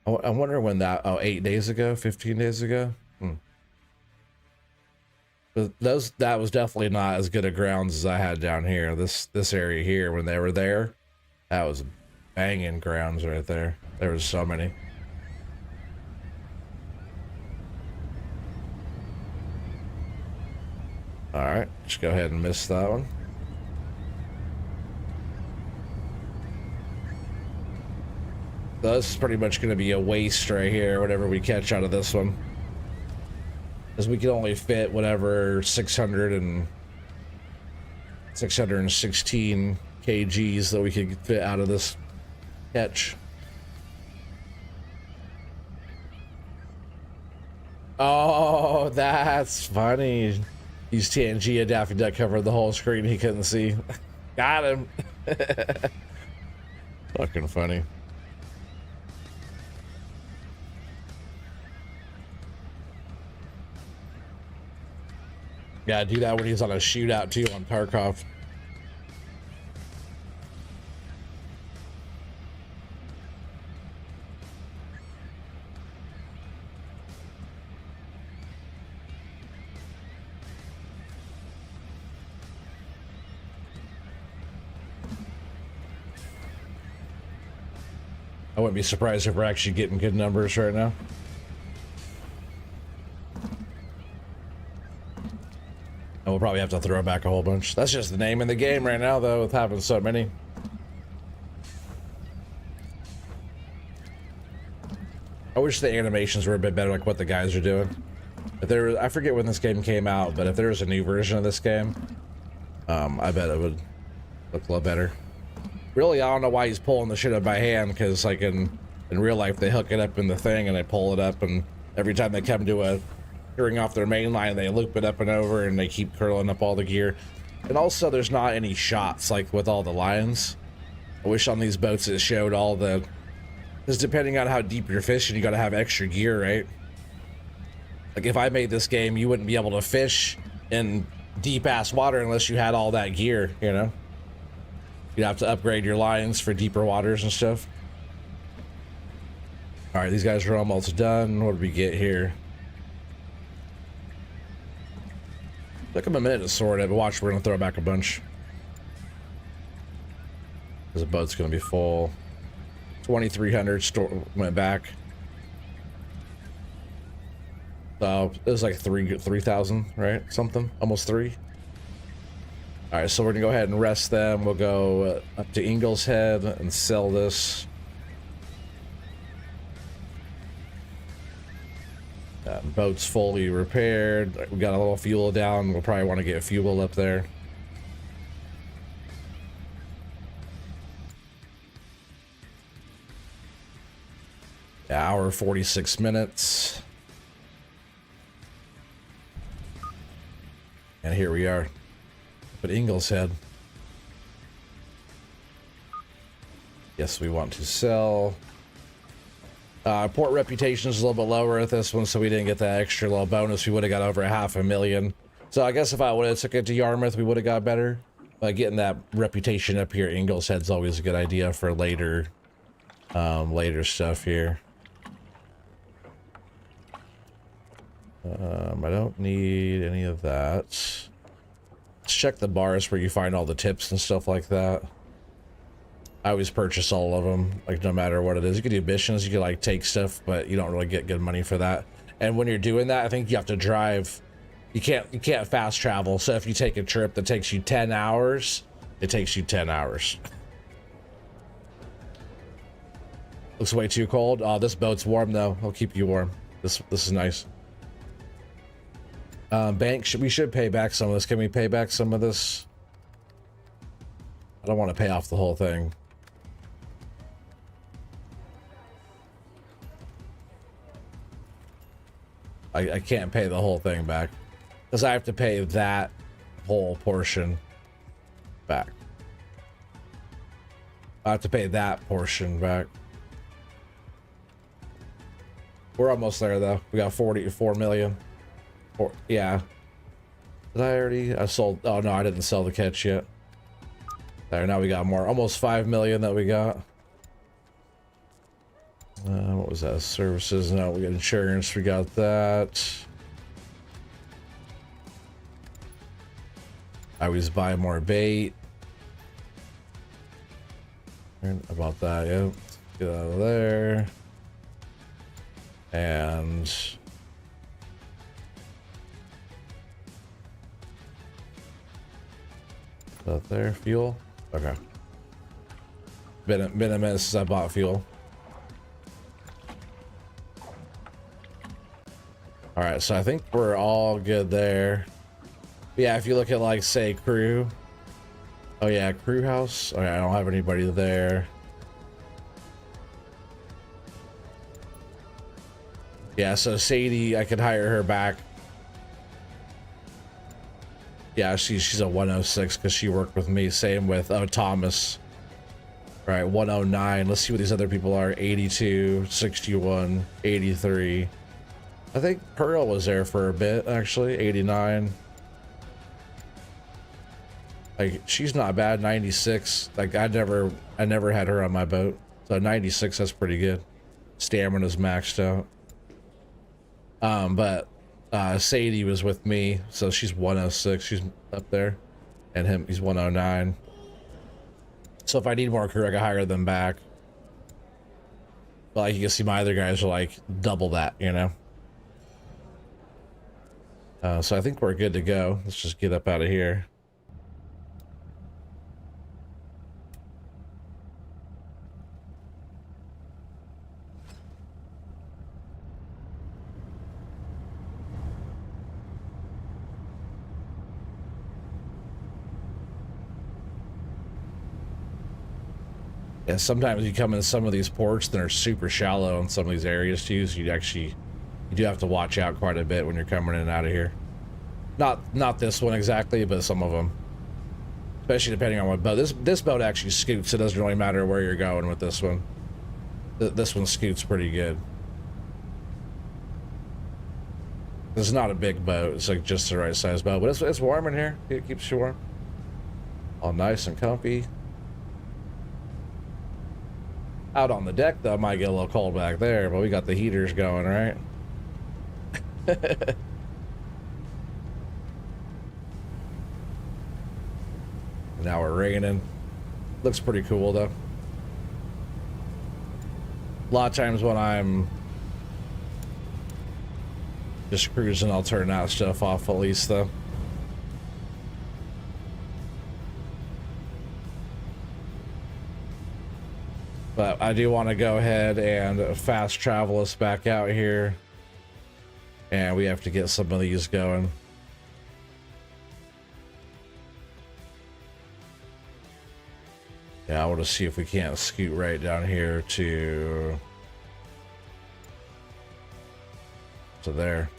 I wonder when that, 8 days ago, 15 days ago. But that was definitely not as good a grounds as I had down here. This area here, when they were there, that was banging grounds right there. There was so many. All right, just go ahead and miss that one. So this is pretty much going to be a waste right here, whatever we catch out of this one. Because we can only fit whatever 616 kgs that we could fit out of this catch. Oh, that's funny. He's Tangia Daffy Duck covered the whole screen. He couldn't see. Got him. Fucking funny. Yeah, do that when he's on a shootout too on Tarkov. I wouldn't be surprised if we're actually getting good numbers right now. And we'll probably have to throw back a whole bunch. That's just the name of the game right now, though, with having so many. I wish the animations were a bit better, like what the guys are doing. If there, I forget when this game came out, but if there was a new version of this game, I bet it would look a lot better. Really, I don't know why he's pulling the shit up by hand, because like in real life, they hook it up in the thing and they pull it up, and every time they come to a curing off their main line, they loop it up and over, and they keep curling up all the gear. And also, there's not any shots like with all the lines. I wish on these boats it showed all the, because depending on how deep you're fishing, you got to have extra gear, right? Like if I made this game, you wouldn't be able to fish in deep ass water unless you had all that gear, you know? You'd have to upgrade your lines for deeper waters and stuff. All right, these guys are almost done. What did we get here? Took them a minute to sort it, but watch, we're gonna throw back a bunch. Because the boat's gonna be full. 2,300 went back. So it was like 3,000, right? Something, almost 3. All right, so we're gonna go ahead and rest them. We'll go up to Ingalls Head and sell this. Boat's fully repaired. We got a little fuel down. We'll probably want to get fuel up there. Hour 46 minutes. And here we are. But Ingalls Head. Yes, we want to sell. Port reputation is a little bit lower at this one, so we didn't get that extra little bonus. We would have got over 500,000. So I guess if I would have took it to Yarmouth, we would have got better. But getting that reputation up here at Ingleshead's always a good idea for later, later stuff here. I don't need any of that. Let's check the bars where you find all the tips and stuff like that. I always purchase all of them, like no matter what it is. You can do missions, you can like take stuff, but you don't really get good money for that. And when you're doing that, I think you have to drive. You can't fast travel. So if you take a trip that takes you 10 hours, it takes you 10 hours. Looks way too cold. Oh, this boat's warm though. I'll keep you warm. This is nice. Bank, we should pay back some of this. Can we pay back some of this? I don't want to pay off the whole thing. I can't pay the whole thing back because I have to pay that whole portion back. I have to pay that portion back. We're almost there though. We got 44 million. Yeah. Did I already? I sold. Oh no, I didn't sell the catch yet. There, now we got more. Almost 5 million that we got. What was that? Services. No, we got insurance. We got that. I always buy more bait. About that, yeah. Get out of there. And is that there? Fuel? Okay. Been a minute since I bought fuel. All right, so I think we're all good there. Yeah, if you look at like say crew. Oh yeah, crew house. Okay, I don't have anybody there. Yeah, so Sadie, I could hire her back. Yeah, she's a 106 because she worked with me. Same with Thomas. All right, 109. Let's see what these other people are. 82, 61, 83. I think Pearl was there for a bit actually. 89. Like she's not bad. 96. Like I never had her on my boat. So 96, that's pretty good. Stamina's maxed out. But Sadie was with me, so she's 106. She's up there, and him, he's 109. So if I need more crew, I can hire them back. But like you can see, my other guys are like double that, you know. So I think we're good to go. Let's just get up out of here. Yeah, sometimes you come in some of these ports that are super shallow in some of these areas too, so you do have to watch out quite a bit when you're coming in and out of here. Not this one exactly, but some of them, especially depending on what boat. This boat actually scoots, so it doesn't really matter where you're going with this one. This one scoots pretty good. This is not a big boat. It's like just the right size boat, but it's warm in here. It keeps you warm. All nice and comfy. Out on the deck, though, might get a little cold back there, but we got the heaters going, right? Now we're raining. Looks pretty cool, though. A lot of times when I'm just cruising, I'll turn that stuff off at least, though. But I do want to go ahead and fast travel us back out here. And we have to get some of these going. Yeah, I want to see if we can't scoot right down here to there.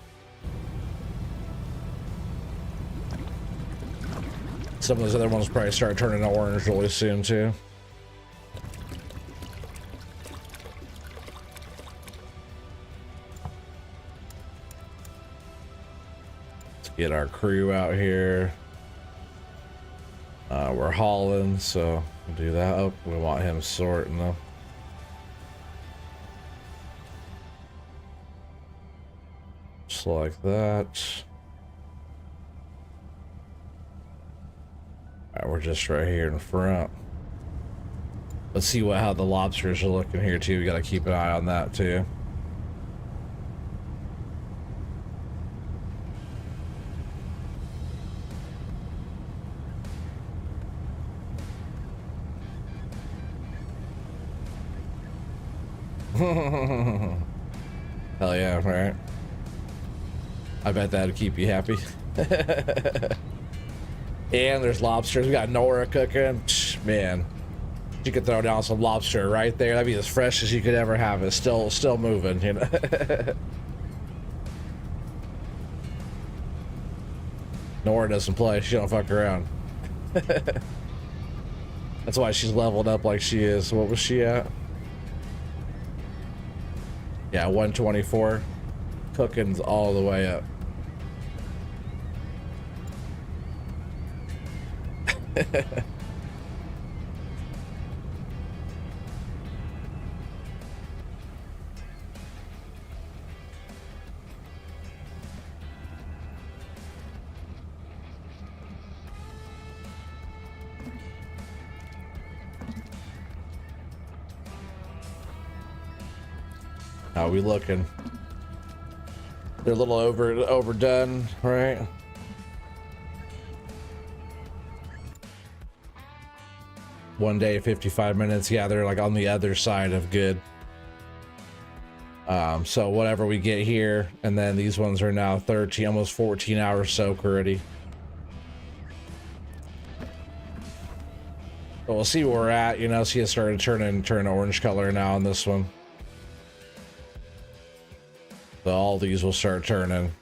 Some of those other ones probably start turning orange really soon too. Get our crew out here. We're hauling, so we'll do that. Oh, we want him sorting though. Just like that. Alright, we're just right here in front. Let's see how the lobsters are looking here too. We gotta keep an eye on that too. Hell yeah, right? I bet that'd keep you happy. And there's lobsters. We got Nora cooking. Man, you could throw down some lobster right there. That'd be as fresh as you could ever have it. Still moving, you know. Nora doesn't play. She don't fuck around. That's why she's leveled up like she is. What was she at? Yeah, 124. Cooking's all the way up. How we looking? They're a little overdone, right? One day, 55 minutes. Yeah, they're like on the other side of good. So whatever we get here, and then these ones are now 13, almost 14 hours soak already. But we'll see where we're at. You know, see it started turn orange color now on this one. So all these will start turning.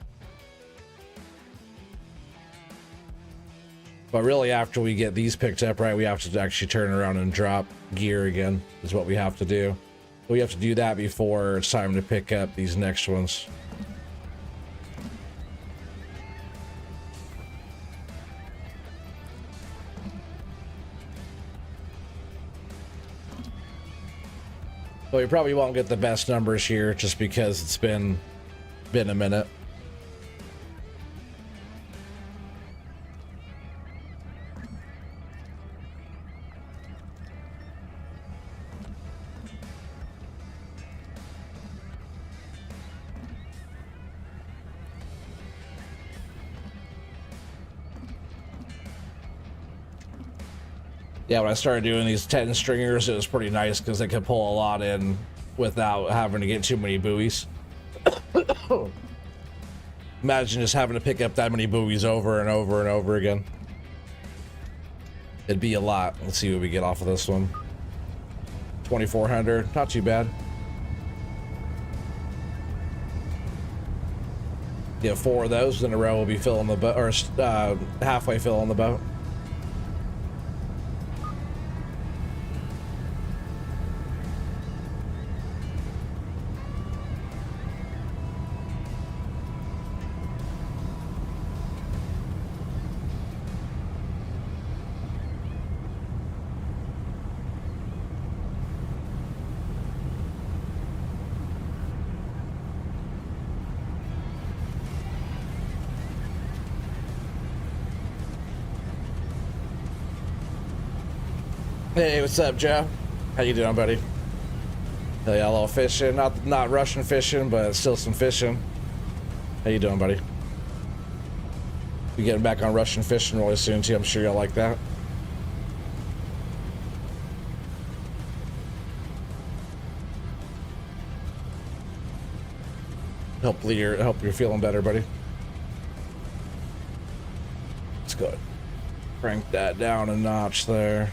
But really, after we get these picked up, right, we have to actually turn around and drop gear again, is what we have to do. We have to do that before it's time to pick up these next ones. But we probably won't get the best numbers here just because it's been a minute. Yeah, when I started doing these 10 stringers, it was pretty nice because they could pull a lot in without having to get too many buoys. Imagine just having to pick up that many buoys over and over and over again. It'd be a lot. Let's see what we get off of this one. 2,400, not too bad. Yeah, 4 of those in a row will be filling the boat, or halfway filling the boat. Hey, what's up, Joe? How you doing, buddy? Hell yeah, a little fishing. Not Russian fishing, but still some fishing. How you doing, buddy? Be getting back on Russian fishing really soon, too. I'm sure you'll like that. Hopefully you're feeling better, buddy. Let's go. Crank that down a notch there.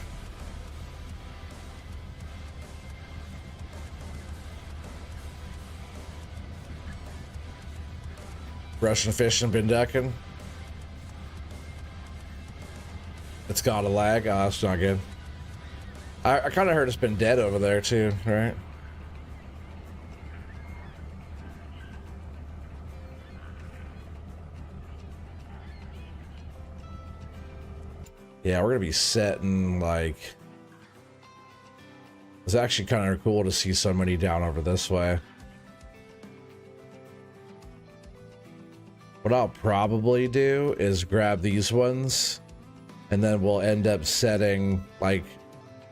Russian fishing, been ducking. It's got a lag. Oh, that's not good. I kind of heard it's been dead over there too, right? Yeah, we're gonna be setting like. It's actually kind of cool to see so many down over this way. What I'll probably do is grab these ones, and then we'll end up setting like.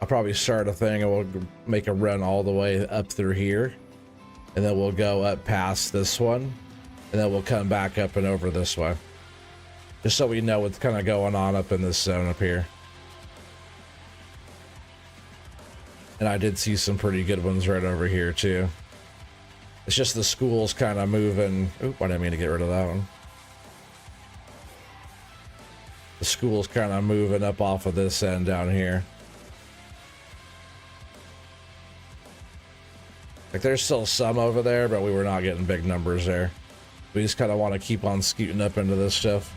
I'll probably start a thing and we'll make a run all the way up through here, and then we'll go up past this one, and then we'll come back up and over this way, just so we know what's kind of going on up in this zone up here. And I did see some pretty good ones right over here too. It's just the school's kind of moving. Oop, I didn't mean to get rid of that one. The school's kind of moving up off of this end down here. Like there's still some over there, but we were not getting big numbers there. We just kind of want to keep on scooting up into this stuff.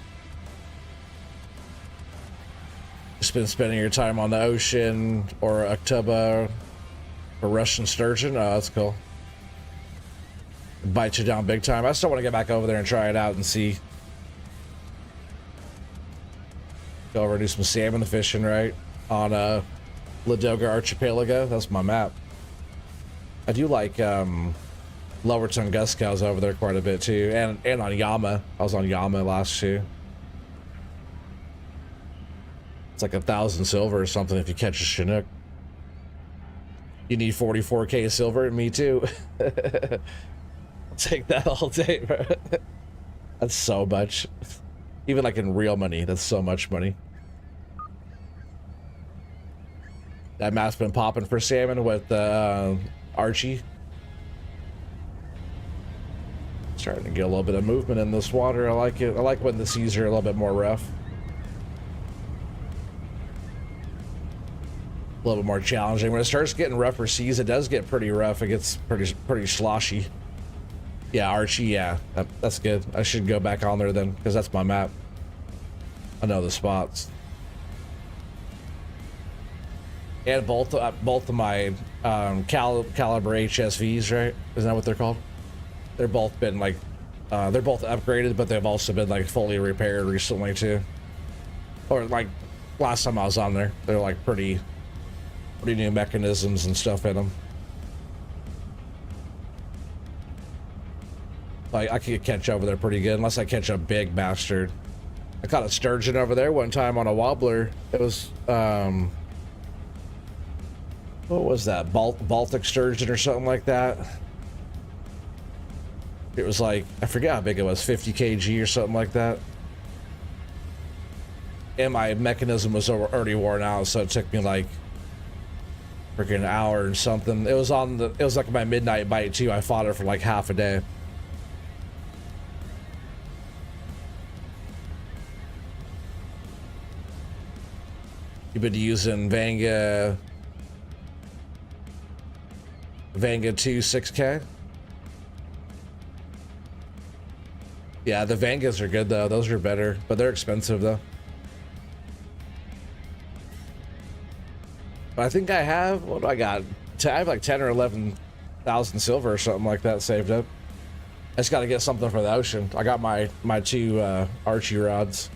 Just been spending your time on the ocean or a tuba or Russian sturgeon. Oh, that's cool. Bite you down big time. I still want to get back over there and try it out and see. Go over and do some salmon fishing, right? On Ladoga Archipelago. That's my map. I do like Lower Tunguska over there quite a bit too, and on Yama. I was on Yama last too. It's like 1,000 silver or something if you catch a Chinook. You need 44k silver, me too. I'll take that all day, bro. That's so much. Even like in real money, that's so much money. That map's been popping for salmon with Archie. Starting to get a little bit of movement in this water. I like it. I like when the seas are a little bit more rough. A little bit more challenging. When it starts getting rougher seas, it does get pretty rough. It gets pretty sloshy. Yeah, Archie, yeah. That's good. I should go back on there then, because that's my map. I know the spots. And both of my caliber HSVs, right? Isn't that what they're called? They're both been like, they're both upgraded, but they've also been like fully repaired recently too. Or like last time I was on there, they're like pretty new mechanisms and stuff in them. Like I could catch over there pretty good, unless I catch a big bastard. I caught a sturgeon over there one time on a wobbler. It was what was that? Baltic sturgeon or something like that. It was like, I forget how big it was, 50 kg or something like that. And my mechanism was already worn out, so it took me like freaking an hour and something. It was like my midnight bite too. I fought it for like half a day. You've been using Vanga 2 6K? Yeah, the Vangas are good though. Those are better, but they're expensive though. But I think I have, what do I got? I have like 10 or 11,000 silver or something like that saved up. I just got to get something for the ocean. I got my 2 Archie rods,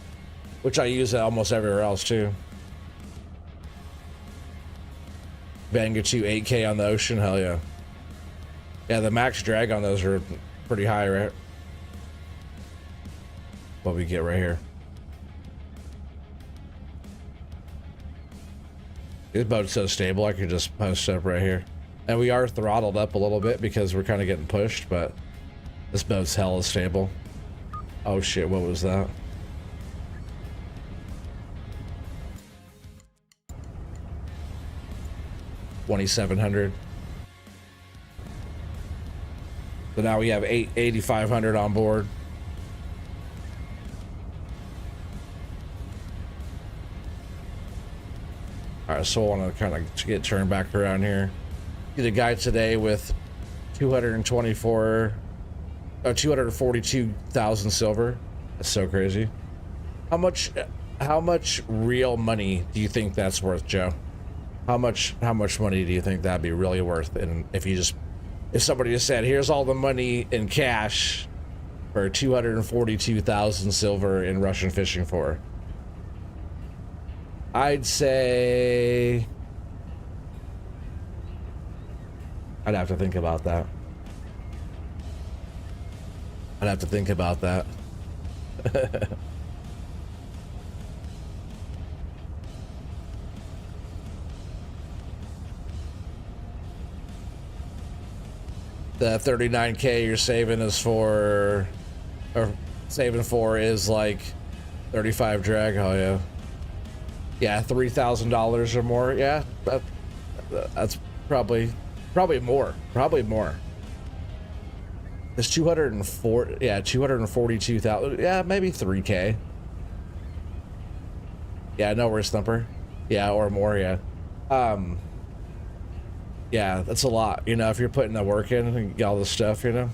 which I use almost everywhere else too. Vanga 2 8K on the ocean, hell yeah. Yeah, the max drag on those are pretty high, right? What we get right here. This boat's so stable, I could just post up right here. And we are throttled up a little bit because we're kind of getting pushed, but this boat's hella stable. Oh shit, what was that? $2,700. So now we have 8,500 on board. All right, so I want to kind of get turned back around here. See the guy today with 242,000 silver. That's so crazy. How much real money do you think that's worth, Joe? How much money do you think that'd be really worth? And if somebody just said, here's all the money in cash for 242,000 silver in Russian fishing for. I'd say I'd have to think about that. I'd have to think about that. The 39K you're saving is for, or saving for is like 35 drag. Oh yeah. Yeah, $3,000 or more. Yeah, that's probably more. Probably more. It's 204. Yeah, 242,000. Yeah, maybe 3K. Yeah, no worries, Thumper. Yeah, or more. Yeah. Yeah, that's a lot. You know, if you're putting the work in and get all this stuff, you know.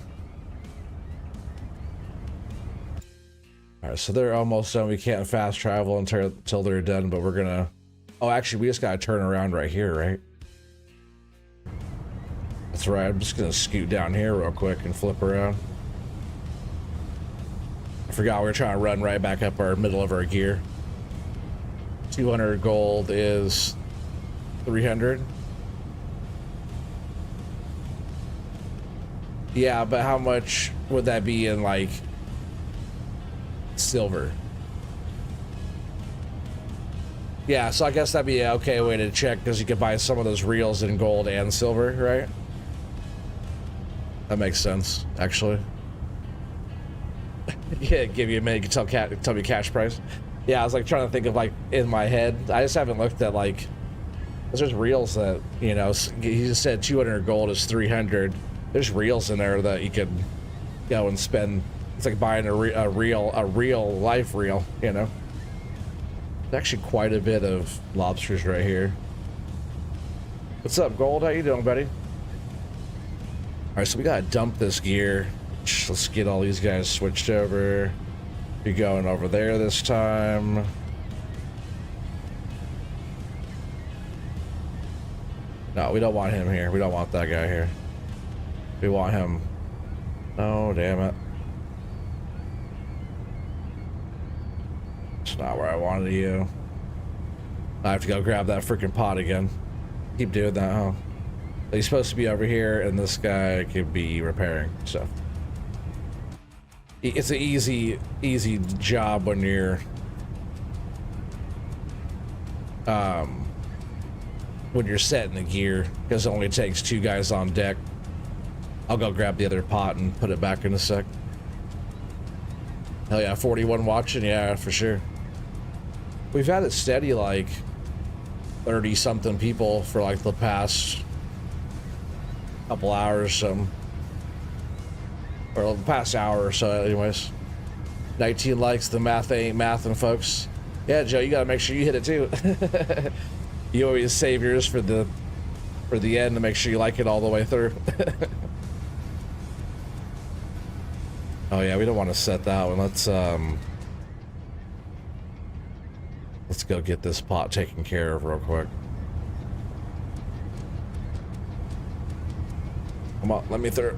All right, so they're almost done. We can't fast travel until they're done, but we're gonna. Oh, actually, we just gotta turn around right here, right? That's right. I'm just gonna scoot down here real quick and flip around. I forgot we were trying to run right back up our middle of our gear. 200 gold is 300. Yeah, but how much would that be in like silver? Yeah, so I guess that'd be an okay way to check, because you could buy some of those reels in gold and silver, right? That makes sense, actually. Yeah, give you a minute, you can tell me cash price. Yeah, I was like trying to think of like in my head. I just haven't looked at like, there's reels that, you know, he just said 200 gold is 300. There's reels in there that you could go and spend. It's like buying a real life reel, you know. There's actually quite a bit of lobsters right here. What's up, Gold? How you doing, buddy? All right, so we gotta dump this gear. Let's get all these guys switched over. Be going over there this time. No, we don't want him here. We don't want that guy here. We want him. Oh, damn it. It's not where I wanted you. I have to go grab that freaking pot again. Keep doing that, huh? He's supposed to be over here, and this guy could be repairing stuff. It's an easy job when you're setting the gear, because it only takes 2 guys on deck. I'll go grab the other pot and put it back in a sec. Hell yeah, 41 watching, yeah, for sure. We've had it steady like 30 something people for like the past couple hours, or the past hour or so anyways. 19 likes, the math ain't mathin', folks. Yeah, Joe, you gotta make sure you hit it too. You always save yours for the end to make sure you like it all the way through. Oh yeah, we don't want to set that one. Let's go get this pot taken care of real quick. Come on, let me through.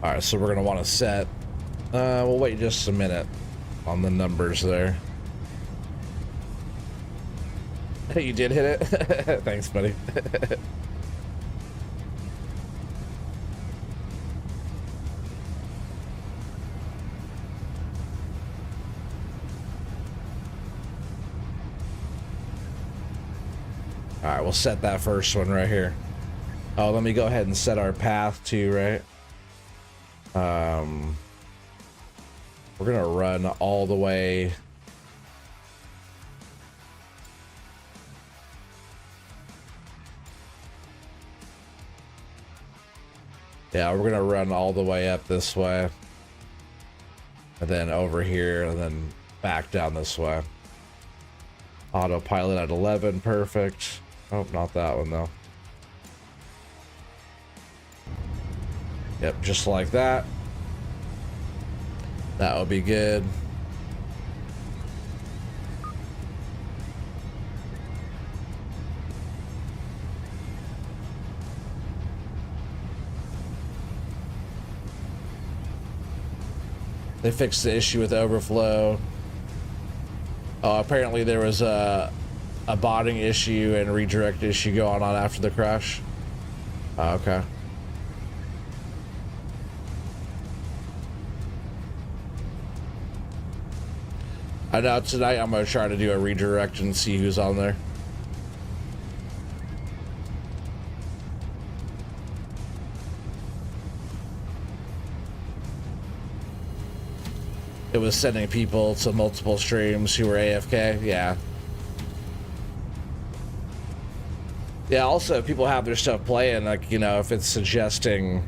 All right, so we're gonna want to set. We'll wait just a minute on the numbers there. You did hit it. Thanks, buddy. All right, we'll set that first one right here. Oh, let me go ahead and set our path too, right? We're gonna run all the way. Yeah, we're gonna run all the way up this way, and then over here, and then back down this way. Autopilot at 11, perfect. Oh, not that one though. Yep, just like that. That would be good. They fixed the issue with overflow. Oh, apparently there was a botting issue and redirect issue going on after the crash. Oh, okay. I know tonight I'm gonna try to do a redirect and see who's on there. It was sending people to multiple streams who were AFK. Yeah. Yeah, also people have their stuff playing, like, you know, if it's suggesting,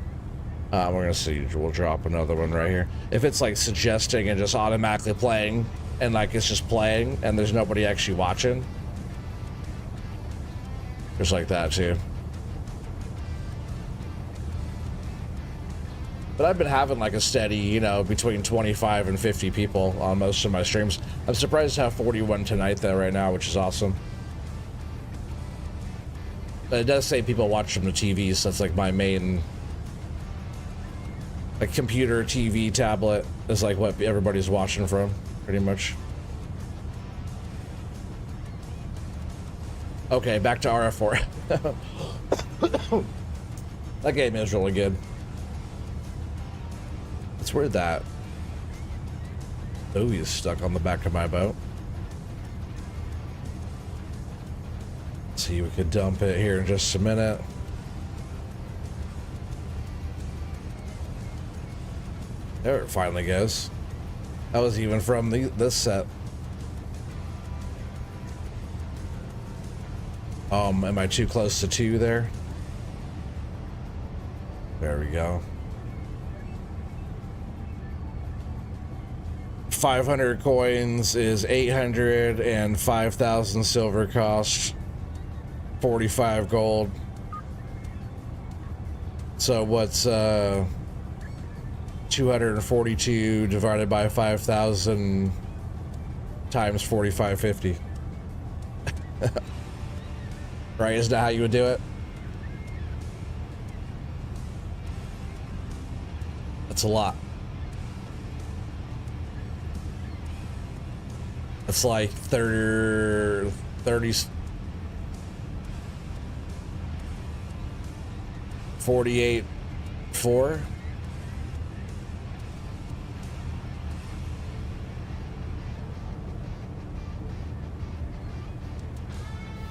we're gonna see, we'll drop another one right here. If it's like suggesting and just automatically playing, and like it's just playing and there's nobody actually watching, there's like that too. But I've been having like a steady, you know, between 25 and 50 people on most of my streams. I'm surprised to have 41 tonight though right now, which is awesome. But it does say people watch from the TV, so that's like my main, like, computer, TV, tablet is like what everybody's watching from, pretty much. Okay, back to RF4. That game is really good. It's weird that. Oh, he's stuck on the back of my boat. Let's see, we could dump it here in just a minute. There it finally goes. That was even from this set. Am I too close to 2 there? There we go. 500 coins is 800 and 5,000 silver cost. 45 gold. So what's 242 divided by 5,000 times 45.50? Right, isn't that how you would do it? That's a lot. It's like 30 48 4.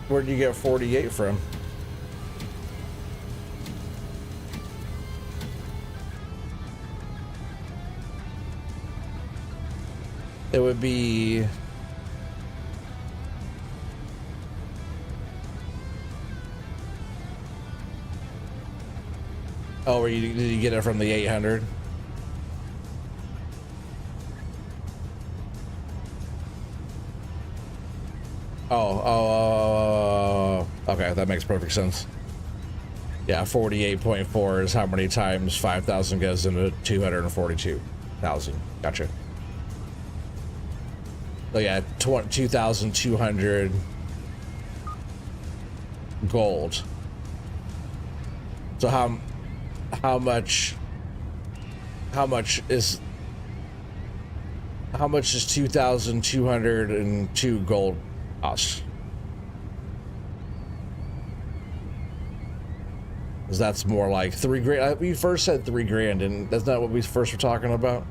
Where did you get 48 from? It would be oh, did you get it from the 800? Oh, okay, that makes perfect sense. Yeah, 48.4 is how many times 5,000 goes into 242,000. Gotcha. So yeah, 2,200 gold. So how much is 2,202 gold cost? Because that's more like 3 grand. We first said 3 grand, and that's not what we first were talking about.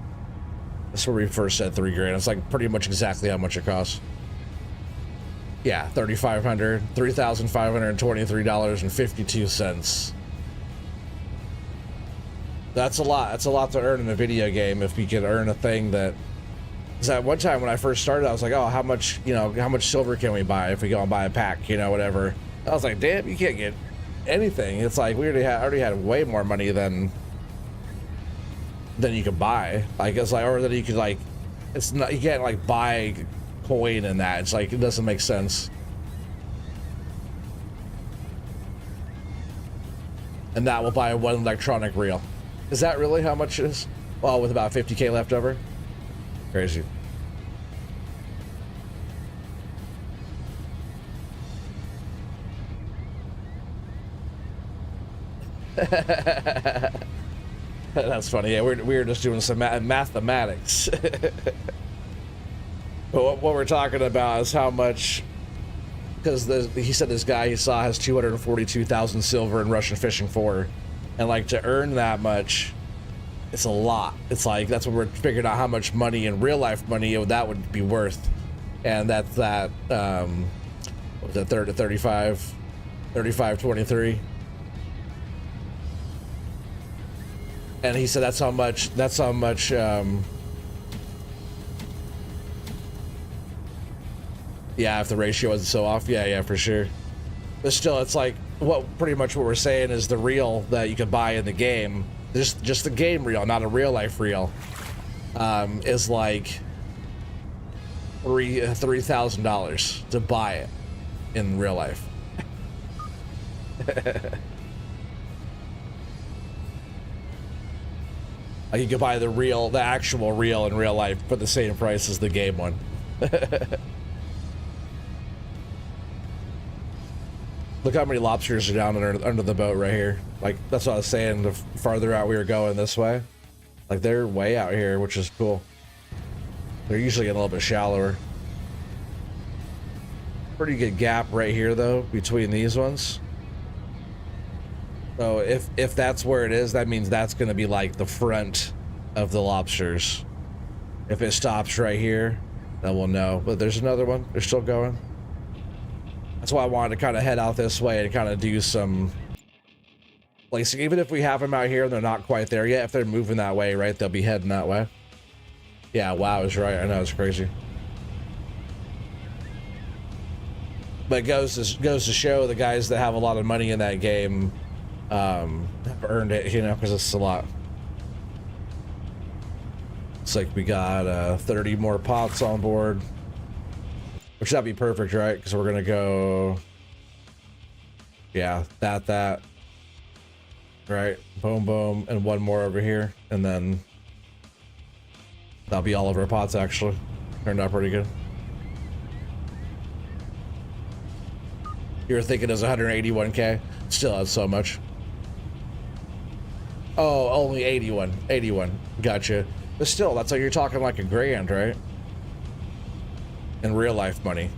That's where we first said 3 grand. It's like pretty much exactly how much it costs. Yeah, $3,523.52. That's a lot. That's a lot to earn in a video game if we could earn a thing that. Because at one time when I first started, I was like, oh, how much silver can we buy if we go and buy a pack, whatever. I was like, damn, you can't get anything. It's like we already had way more money than you could buy. Like, it's like, or that you could, like, it's not, you can't like buy coin in that. It's like, it doesn't make sense. And that will buy one electronic reel. Is that really how much it is? Well, with about 50K left over? Crazy. That's funny. Yeah, we're just doing some mathematics. But what we're talking about is how much, because he said this guy he saw has 242,000 silver in Russian fishing for, and like to earn that much, it's a lot. It's like that's when we're figuring out how much money in real life money that would be worth, and that's that what was that 35.23. And he said that's how much yeah, if the ratio wasn't so off, yeah, for sure. But still, it's like pretty much what we're saying is the reel that you can buy in the game, just the game reel, not a real life reel, is like $3,000 to buy it in real life. Like you could buy the actual reel in real life for the same price as the game one. Look how many lobsters are down under the boat right here. Like, that's what I was saying, the farther out we were going this way. Like, they're way out here, which is cool. They're usually getting a little bit shallower. Pretty good gap right here, though, between these ones. So if that's where it is, that means that's going to be, like, the front of the lobsters. If it stops right here, then we'll know. But there's another one. They're still going. That's why I wanted to kind of head out this way and kind of do some placing. Even if we have them out here and they're not quite there yet, if they're moving that way, right, they'll be heading that way. Yeah, wow, is right. I know, it's crazy. But it goes to show the guys that have a lot of money in that game have earned it, you know, because it's a lot. It's like we got 30 more pots on board. Which that'd be perfect, right? Because we're gonna go, yeah, that, right? Boom, boom, and one more over here, and then that'll be all of our pots. Actually, turned out pretty good. You were thinking it was 181K. Still, that's so much. Oh, only 81. Gotcha. But still, that's like you're talking like $1,000, right? In real life money.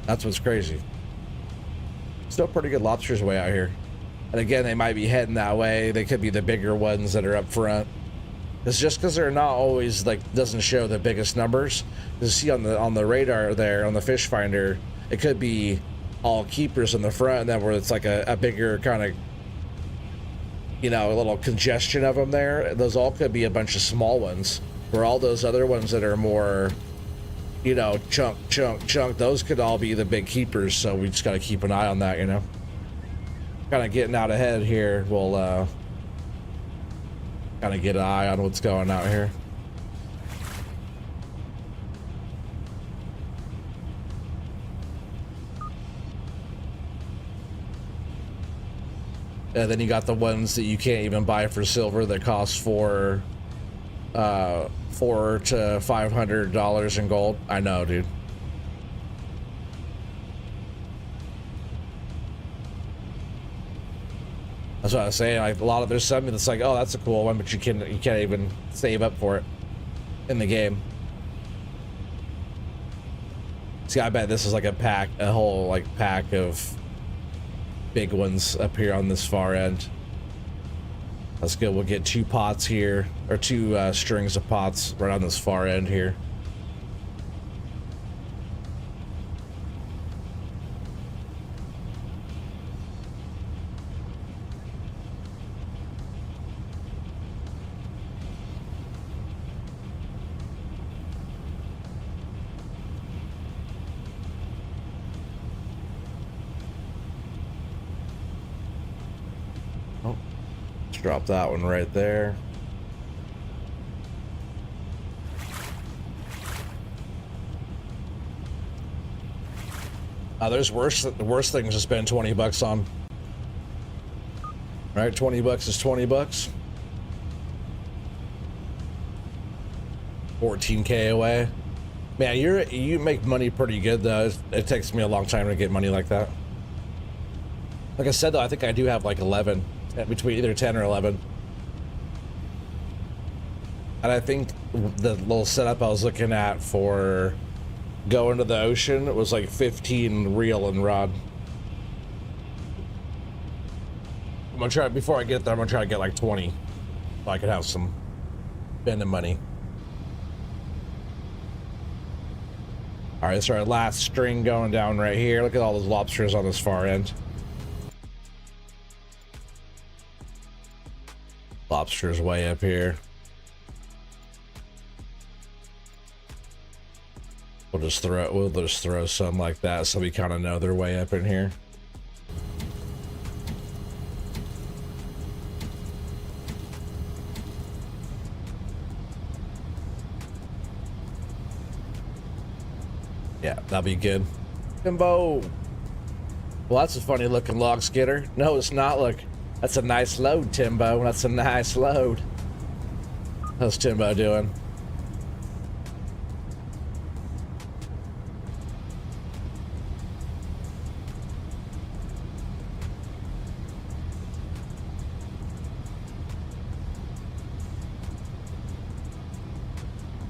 That's what's crazy. Still pretty good lobsters way out here. And again, they might be heading that way. They could be the bigger ones that are up front. It's just because they're not always like, doesn't show the biggest numbers. You see on the radar there, on the fish finder, it could be all keepers in the front, and then where it's like a bigger kind of, you know, a little congestion of them there. Those all could be a bunch of small ones, where all those other ones that are more, you know, chunk, those could all be the big keepers. So we just got to keep an eye on that, you know. Kind of getting out ahead here. We'll kind of get an eye on what's going out here. And then you got the ones that you can't even buy for silver that cost $400 to $500 in gold. I know, dude. That's what I was saying. Like a lot of there's something that's like, oh, that's a cool one, but you can't even save up for it in the game. See, I bet this is like a whole like pack of big ones up here on this far end. That's good. We'll get 2 pots here, or 2 strings of pots right on this far end here. Drop that one right there. There's worse things to spend 20 bucks on. Right, 20 bucks is 20 bucks. 14K away. Man, you make money pretty good though. It takes me a long time to get money like that. Like I said, though, I think I do have like 11, between either 10 or 11. And I think the little setup I was looking at for going to the ocean was like 15 reel and rod. I'm gonna try, before I get there, I'm gonna try to get like 20 so I can have some spending money. All right, so our last string going down right here. Look at all those lobsters on this far end. Lobsters way up here. We'll just throw some like that so we kind of know they're way up in here. Yeah, that'll be good. Timbo. Well, that's a funny looking log skidder. No, it's not. Look, that's a nice load, Timbo. That's a nice load. How's Timbo doing?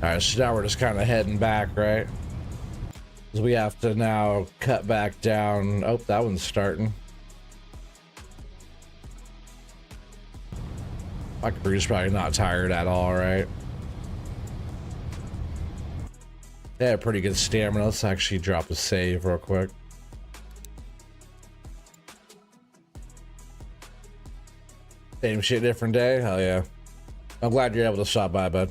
All right, so now we're just kind of heading back, right? Because we have to now cut back down. Oh, that one's starting. My crew's probably not tired at all, right? They had pretty good stamina. Let's actually drop a save real quick. Same shit, different day? Hell yeah. I'm glad you're able to stop by, bud.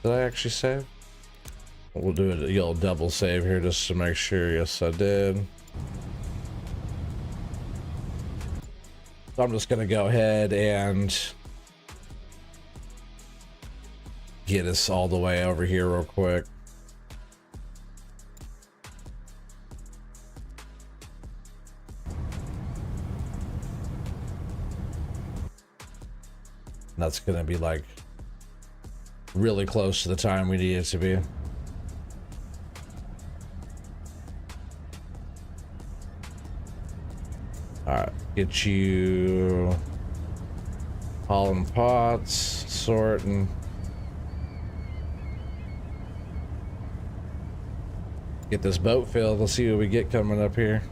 Did I actually save? We'll do a little double save here just to make sure. Yes, I did. So I'm just gonna go ahead and get us all the way over here real quick. That's gonna be like really close to the time we need it to be. All right, get you hauling pots, sorting. Get this boat filled. Let's see what we get coming up here.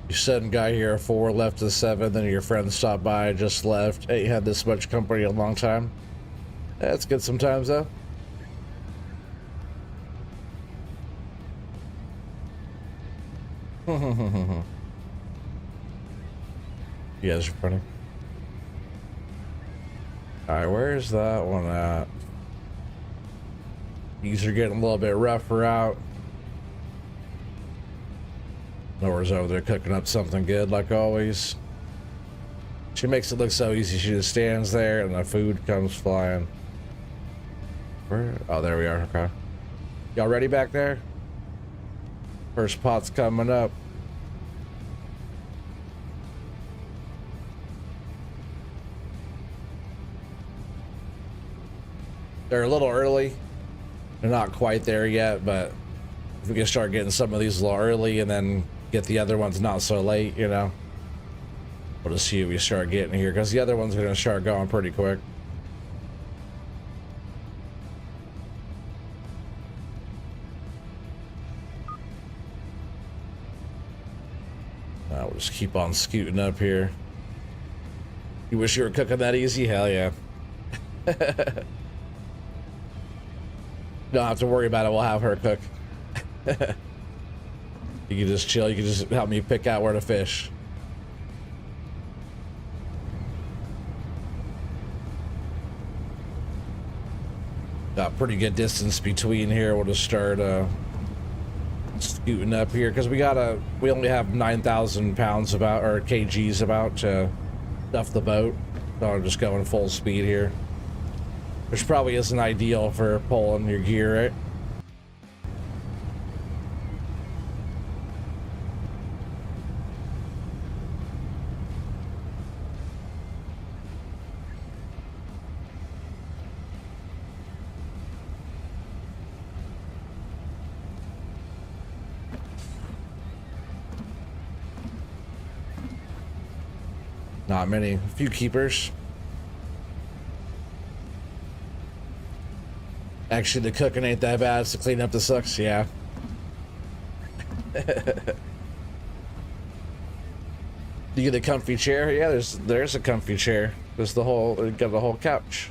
You sudden guy here, 4 left to 7, then your friend stopped by, just left. Ain't had this much company in a long time. That's good sometimes though. You guys are funny. Alright, where's that one at? These are getting a little bit rougher out. Nora's over there cooking up something good like always. She makes it look so easy. She just stands there and the food comes flying. Where? Oh, there we are. Okay. Y'all ready back there? First pot's coming up. They're a little early. They're not quite there yet, but if we can start getting some of these a little early and then get the other ones not so late, you know, we'll just see if we start getting here, because the other ones are going to start going pretty quick. We'll just keep on scooting up here. You wish you were cooking that easy? Hell yeah. Don't have to worry about it. We'll have her cook. You can just chill. You can just help me pick out where to fish. Got pretty good distance between here. We'll just start scooting up here because we only have 9,000 pounds about, or kgs about, to stuff the boat. So I'm just going full speed here. Which probably isn't ideal for pulling your gear, right? Not many. A few keepers. Actually, the cooking ain't that bad. It's the clean up that sucks. Yeah. You get a comfy chair? Yeah, there's a comfy chair. There's the whole, got the whole couch.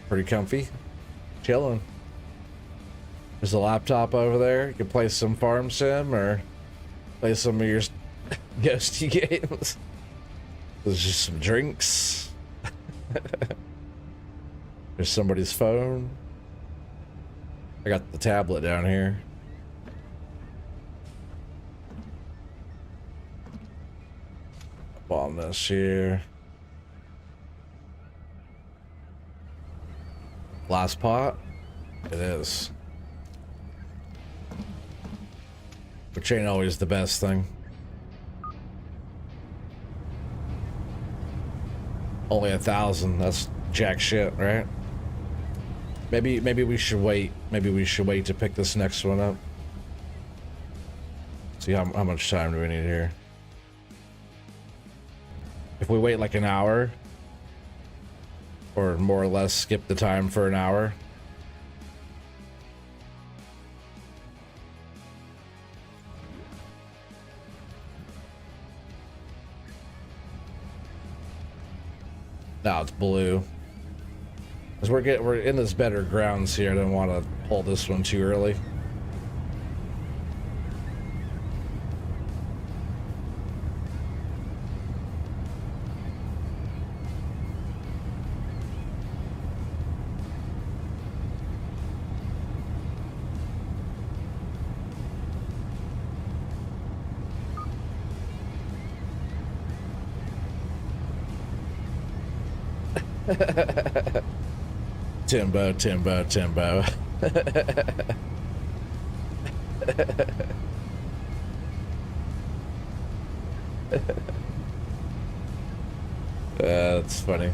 Pretty comfy. Chilling. There's a laptop over there. You can play some farm sim or play some of your ghosty games. There's just some drinks. There's somebody's phone. I got the tablet down here. Up on this here. Last pot? It is. Which ain't always the best thing. Only 1,000. That's jack shit, right? Maybe we should wait. Maybe we should wait to pick this next one up. See how much time do we need here? If we wait like an hour, or more or less skip the time for an hour. Now it's blue. Because we're in this better grounds here. I didn't want to pull this one too early. Timbo, Timbo, Timbo. That's funny.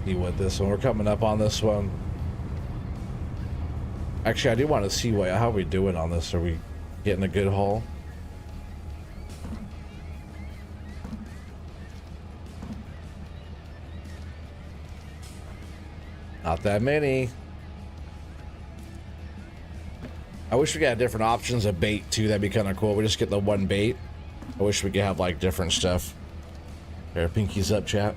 See what this one, we're coming up on this one. Actually, I do want to see how we doing on this. Are we getting a good haul? Not that many. I wish we got different options of bait too. That'd be kind of cool. We just get the one bait. I wish we could have like different stuff. There, pinkies up, chat.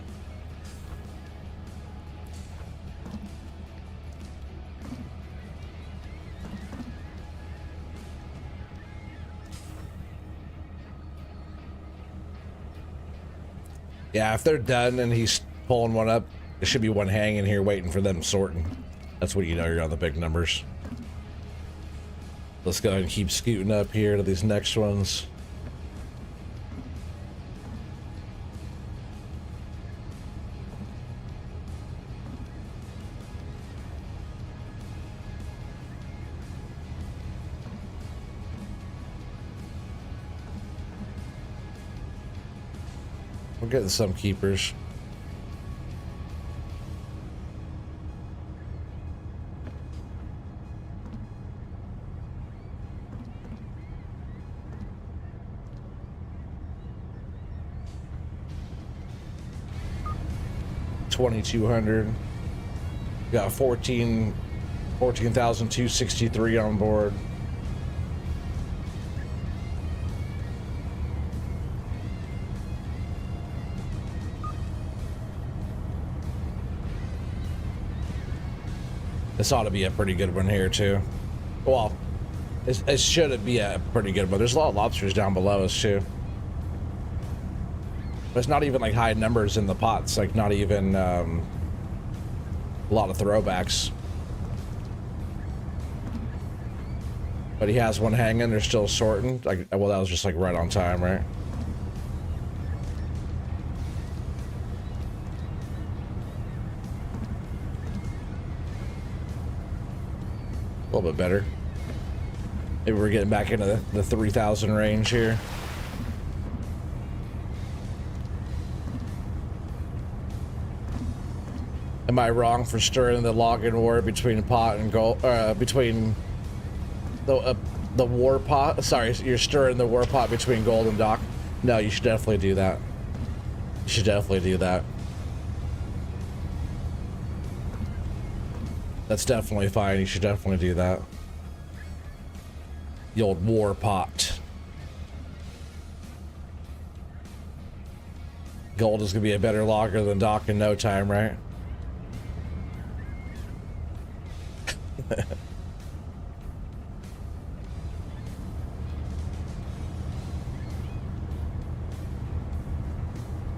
Yeah, if they're done and he's pulling one up, there should be one hanging here waiting for them sorting. That's what you know, you're on the big numbers. Let's go ahead and keep scooting up here to these next ones. We're getting some keepers. $2,200. Got 14,263 on board. This ought to be a pretty good one here too. Well, It should be a pretty good one. There's a lot of lobsters down below us too. But it's not even like high numbers in the pots. Like not even a lot of throwbacks. But he has one hanging. They're still sorting. Like, well, that was just like right on time, right? A little bit better. Maybe we're getting back into the 3,000 range here. Am I wrong for stirring the login war between pot and gold? Between the war pot? Sorry, you're stirring the war pot between gold and dock. No, you should definitely do that. You should definitely do that. That's definitely fine. You should definitely do that. The old war pot. Gold is gonna be a better logger than dock in no time, right? I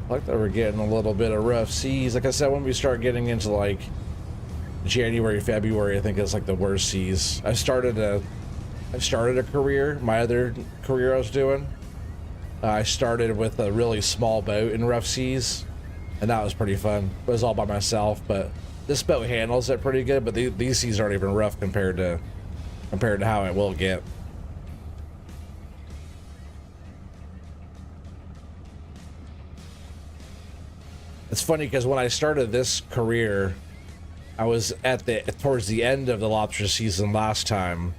like that we're getting a little bit of rough seas. Like I said, when we start getting into like January, February, I think it's like the worst seas. I started a career, my other career I was doing. I started with a really small boat in rough seas, and that was pretty fun. It was all by myself, but this boat handles it pretty good. But these seas aren't even rough compared to how it will get. It's funny because when I started this career, I was towards the end of the lobster season last time.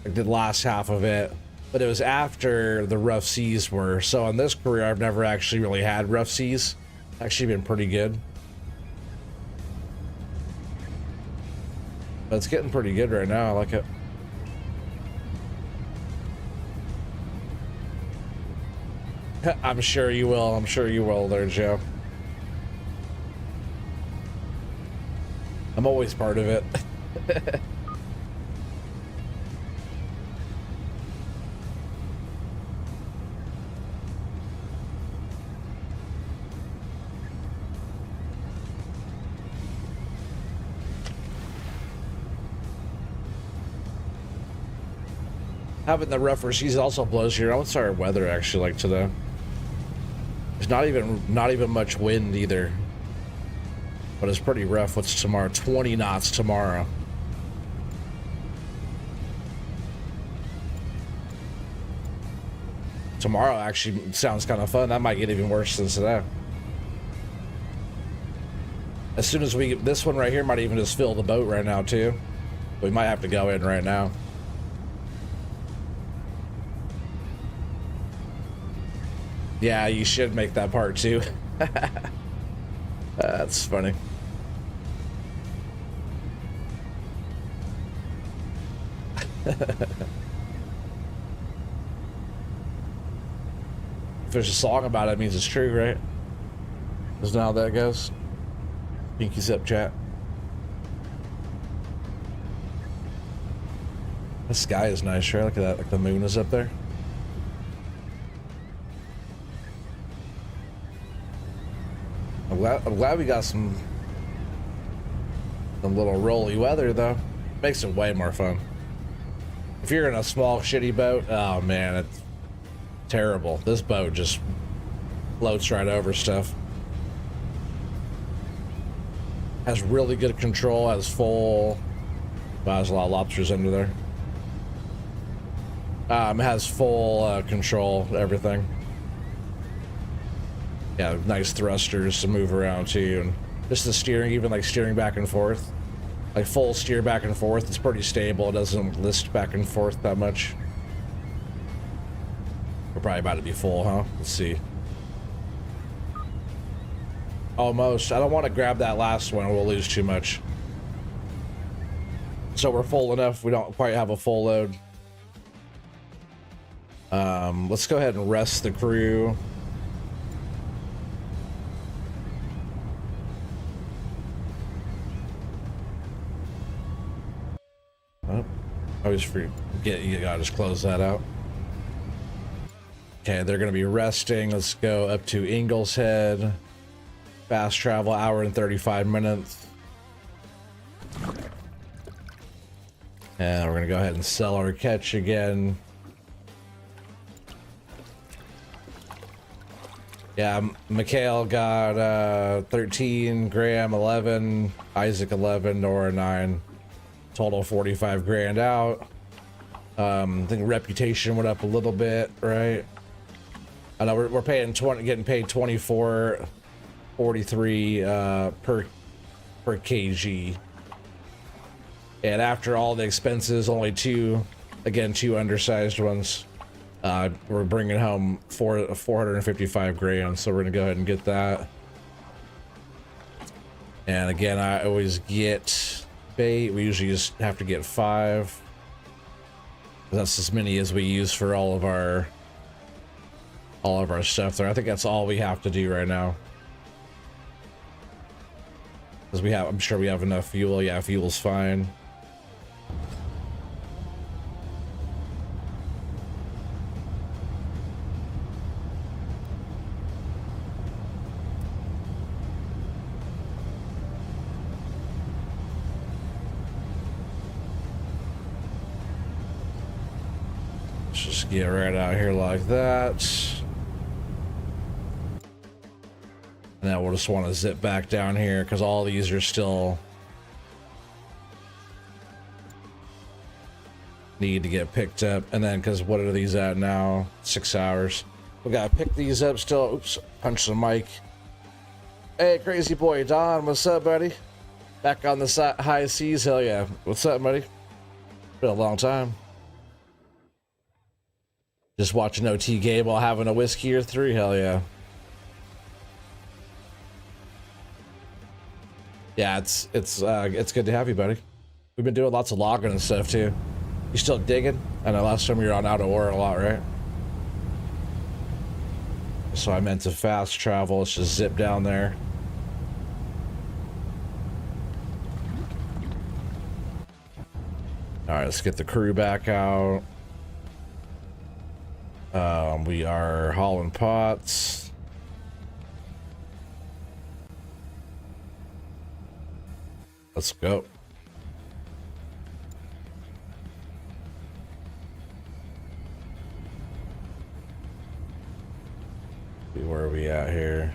I did last half of it, but it was after the rough seas were. So in this career, I've never actually really had rough seas. Actually been pretty good. But it's getting pretty good right now. I like it. I'm sure you will. I'm sure you will there, Joe. I'm always part of it. Having the rougher seas also blows here. What's our weather actually like today? There's not even much wind either. But it's pretty rough. What's tomorrow? 20 knots tomorrow. Tomorrow actually sounds kind of fun. That might get even worse than today. As soon as this one right here might even just fill the boat right now too. We might have to go in right now. Yeah, you should make that part too. That's funny. If there's a song about it, it means it's true, right? Isn't that how that goes? Pinky's up, chat. The sky is nice, right? Look at that, like the moon is up there. I'm glad we got some little rolly weather though. Makes it way more fun. If you're in a small shitty boat, oh man, it's terrible. This boat just floats right over stuff. Has really good control, has full... Wow, there's a lot of lobsters under there. It has full control, everything. Yeah, nice thrusters to move around too, and just the steering, even like steering back and forth. Like full steer back and forth, it's pretty stable. It doesn't list back and forth that much. We're probably about to be full, huh? Let's see. Almost. I don't want to grab that last one, we'll lose too much. So we're full enough, we don't quite have a full load. Let's go ahead and rest the crew. Oh, he's free. You gotta just close that out. Okay, they're gonna be resting. Let's go up to Ingalls Head. Fast travel, hour and 35 minutes. And we're gonna go ahead and sell our catch again. Yeah, Mikhail got 13, Graham 11, Isaac 11, Nora 9. Total 45 grand out. I think reputation went up a little bit, right? I know we're paying 20, getting paid 24.43 per kg. And after all the expenses, only two undersized ones. We're bringing home 455 grand, so we're gonna go ahead and get that. And again, I always get bait. We usually just have to get 5. That's as many as we use for all of our stuff there. I think that's all we have to do right now. Because I'm sure we have enough fuel. Yeah, fuel's fine. Just get right out here like that. And now we'll just want to zip back down here because all these are still need to get picked up. And then because what are these at now? 6 hours. We gotta pick these up still. Oops, punch the mic. Hey, crazy boy Don, what's up, buddy? Back on the high seas, hell yeah. What's up, buddy? Been a long time. Just watching OT game while having a whiskey or 3, hell yeah. Yeah, it's good to have you, buddy. We've been doing lots of logging and stuff too. You still digging? I know last time you were on out of ore a lot, right? So I meant to fast travel. Let's just zip down there. All right, let's get the crew back out. We are hauling pots. Let's go. See where are we at here?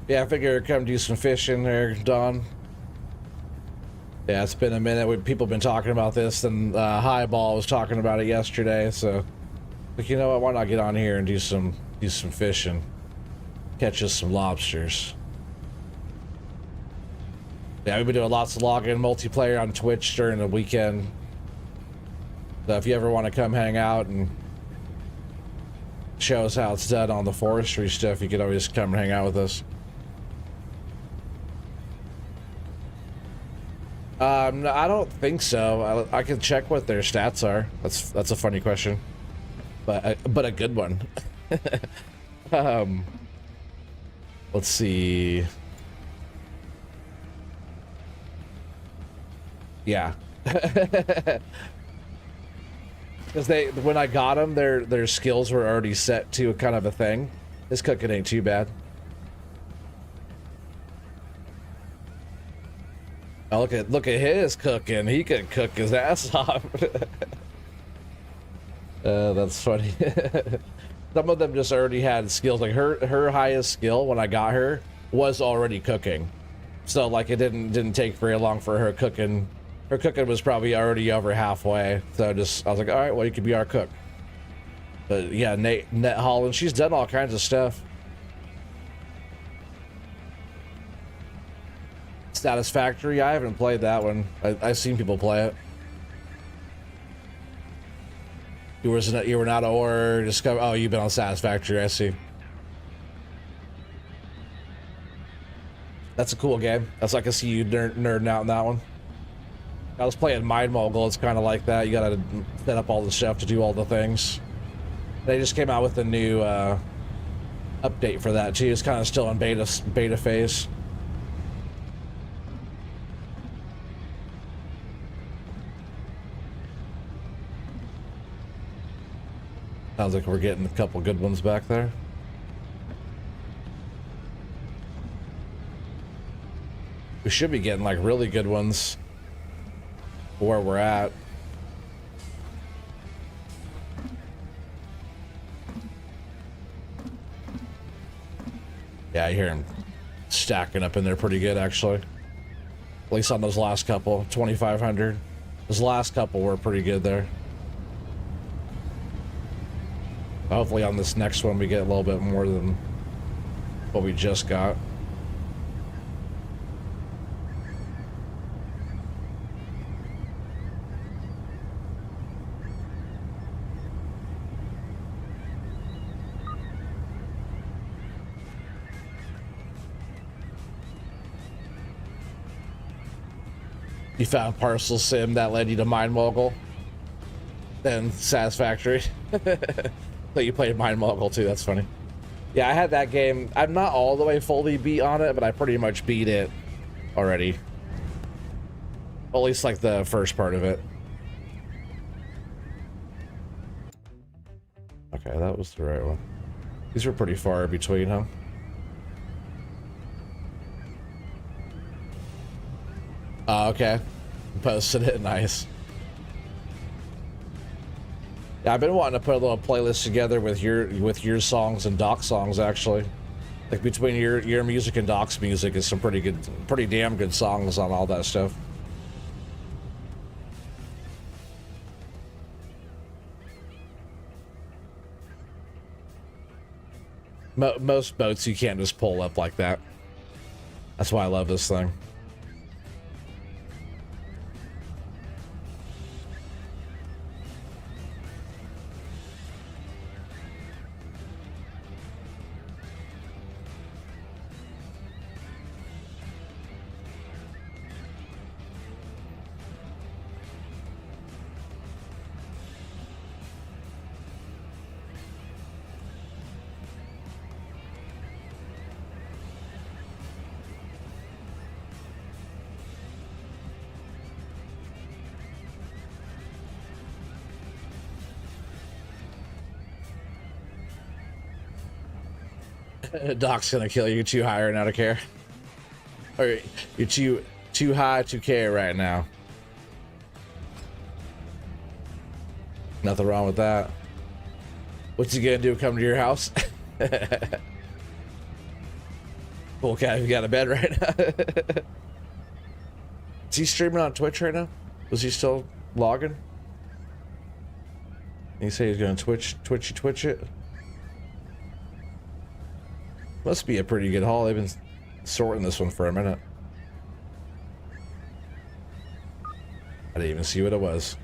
Yeah, I figure I'd come do some fishing there, Don. Yeah, it's been a minute. People have been talking about this, and Highball was talking about it yesterday. So, but you know what? Why not get on here and do some fishing? Catch us some lobsters. Yeah, we've been doing lots of login multiplayer on Twitch during the weekend. So if you ever want to come hang out and show us how it's done on the forestry stuff, you can always come and hang out with us. I don't think so. I can check what their stats are. That's a funny question, but a good one. Let's see. Yeah, because when I got them, their skills were already set to kind of a thing. This cooking ain't too bad. Oh, look at his cooking. He could cook his ass off. That's funny. Some of them just already had skills. Like her highest skill when I got her was already cooking. So like it didn't take very long for her cooking. Her cooking was probably already over halfway. So I was like, all right, well, you could be our cook. But yeah, Net Holland, she's done all kinds of stuff. Satisfactory, I haven't played that one. I've seen people play it. You were not or discover. Oh, you've been on Satisfactory. I see. That's a cool game. That's like I see you nerding out in that one. I was playing Mind Mogul. It's kind of like that. You gotta set up all the stuff to do all the things. They just came out with a new update for that too. It's kind of still in beta phase. Sounds like we're getting a couple good ones back there. We should be getting like really good ones where we're at. Yeah, I hear him stacking up in there pretty good, actually. At least on those last couple, 2,500. Those last couple were pretty good there. Hopefully on this next one we get a little bit more than what we just got. You found Parcel Sim that led you to Mind Mogul, then Satisfactory. But you played Mind Mogul too, that's funny. Yeah, I had that game. I'm not all the way fully beat on it, but I pretty much beat it already. At least like the first part of it. Okay, that was the right one. These were pretty far between, huh? Oh, okay. Posted it, nice. Yeah, I've been wanting to put a little playlist together with your songs and Doc's songs, actually. Like between your music and Doc's music is some pretty damn good songs on all that stuff. Most boats you can't just pull up like that. That's why I love this thing. Doc's gonna kill you too high right now to care. Or you're too high to care right now. Nothing wrong with that. What's he gonna do? Come to your house? Cool cat, you got a bed right now. Is he streaming on Twitch right now? Was he still logging? He say he's gonna twitch it. Must be a pretty good haul. They've been sorting this one for a minute. I didn't even see what it was.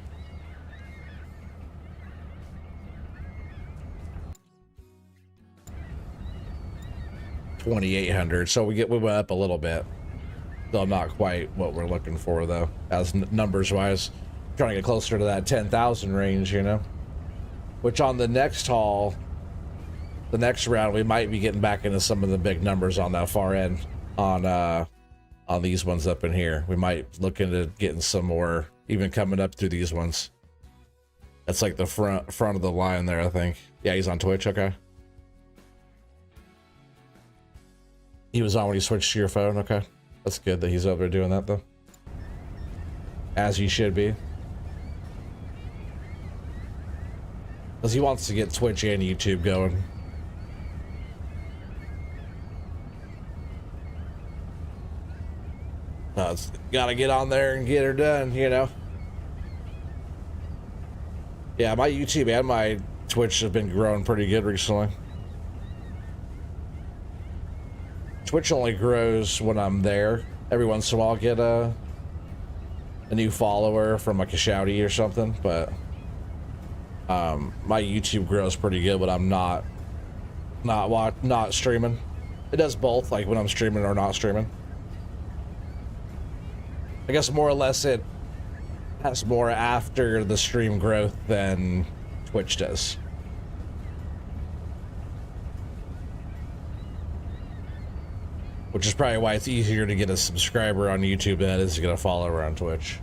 $2,800. So we went up a little bit. Still not quite what we're looking for though, as numbers wise. Trying to get closer to that 10,000 range, you know. Which on the next haul, the next round, we might be getting back into some of the big numbers on that far end on these ones up in here. We might look into getting some more, even coming up through these ones. That's like the front of the line there, I think. Yeah, he's on Twitch. Okay. He was on when you switched to your phone. Okay, that's good that he's over there doing that though, as he should be. Because he wants to get Twitch and YouTube going. Gotta get on there and get her done, you know. Yeah, my YouTube and my Twitch have been growing pretty good recently. Twitch only grows when I'm there. Every once in a while I'll get a new follower from like a shouty or something, but my YouTube grows pretty good when I'm not streaming. It does both, like when I'm streaming or not streaming. I guess more or less it has more after the stream growth than Twitch does. Which is probably why it's easier to get a subscriber on YouTube than it is to get a follower on Twitch.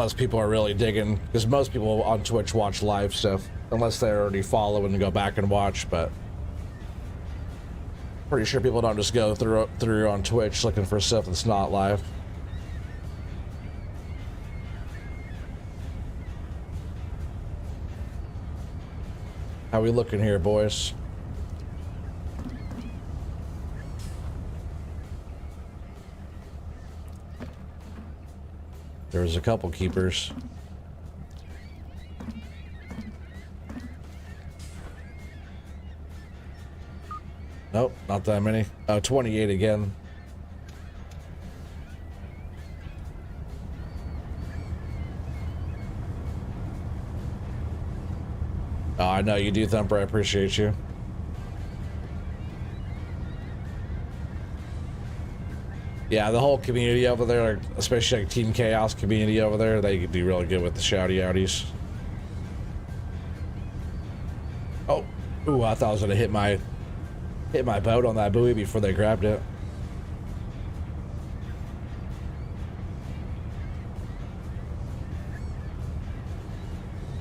unless people are really digging, because most people on Twitch watch live stuff, unless they already follow and go back and watch. But pretty sure people don't just go through on Twitch looking for stuff that's not live. How we looking here, boys? There's a couple keepers. Nope, not that many. Oh, 28 again. Oh, I know you do, Thumper. I appreciate you. Yeah, the whole community over there, especially like Team Chaos community over there, they could be really good with the shouty outies. Oh, ooh, I thought I was gonna hit my boat on that buoy before they grabbed it.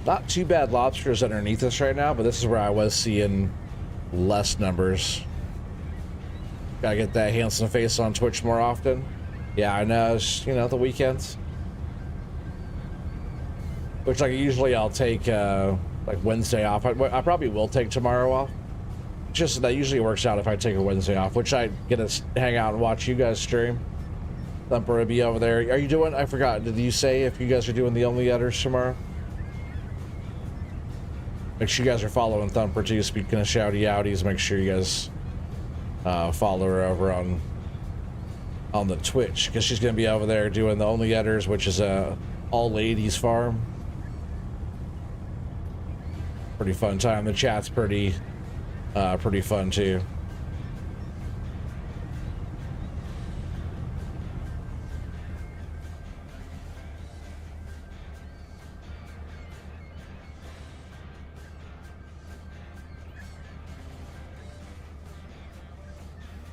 Not too bad lobsters underneath us right now, but this is where I was seeing less numbers. Gotta get that handsome face on Twitch more often. Yeah, I know, it's, you know, the weekends. Which, like, usually I'll take, like, Wednesday off. I probably will take tomorrow off. Just that usually works out if I take a Wednesday off, which I get to hang out and watch you guys stream. Thumper will be over there. Are you doing, I forgot, did you say if you guys are doing the Only Utters tomorrow? Make sure you guys are following Thumper too. Speaking of shouty outies, make sure you guys follow her over on the Twitch, because she's gonna be over there doing the Only Utters, which is a all ladies farm. Pretty fun time. The chat's pretty fun too.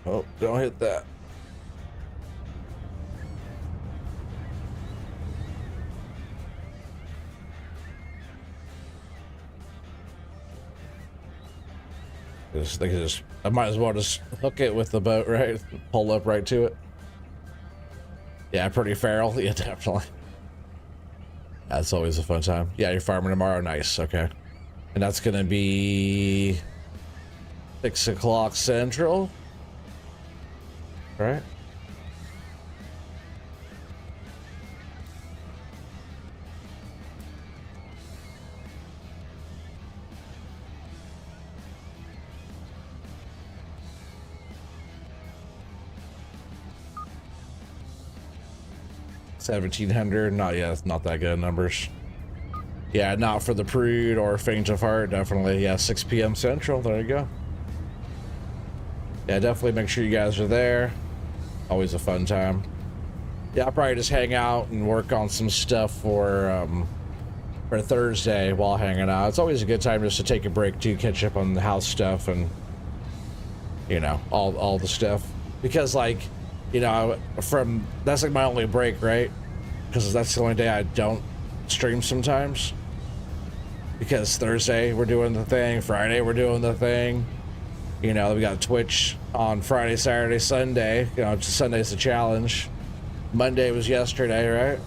Oh, don't hit that. I might as well just hook it with the boat, right? Pull up right to it. Yeah, pretty feral. Yeah, definitely. That's always a fun time. Yeah, you're farming tomorrow. Nice. Okay. And that's gonna be 6 o'clock Central. Right? $1,700. Not yet. Not that good numbers. Yeah, not for the prude or faint of heart. Definitely. Yeah, 6 p.m. Central. There you go. Yeah, definitely make sure you guys are there. Always a fun time. Yeah, I'll probably just hang out and work on some stuff for Thursday while hanging out. It's always a good time just to take a break too, catch up on the house stuff and, you know, all the stuff. Because, like, you know, that's like my only break, right? Because that's the only day I don't stream sometimes. Because Thursday we're doing the thing, Friday we're doing the thing. You know, we got Twitch on Friday, Saturday, Sunday. You know, Sunday's the challenge. Monday was yesterday, right?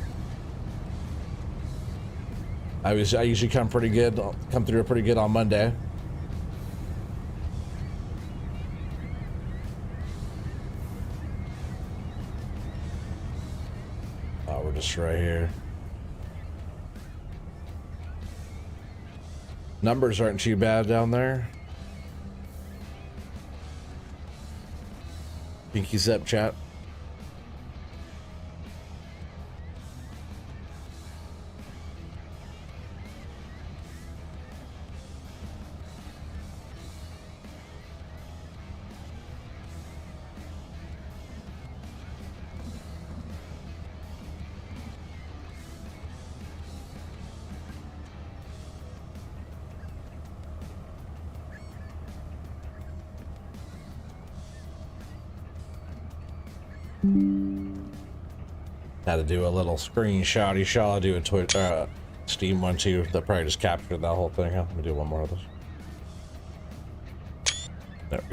I usually come through pretty good on Monday. Oh, we're just right here. Numbers aren't too bad down there. Pinky's up, chat. Had to do a little screenshot shot. I'll do a Twitch, Steam one too. That probably just captured that whole thing. Let me do one more of this. There we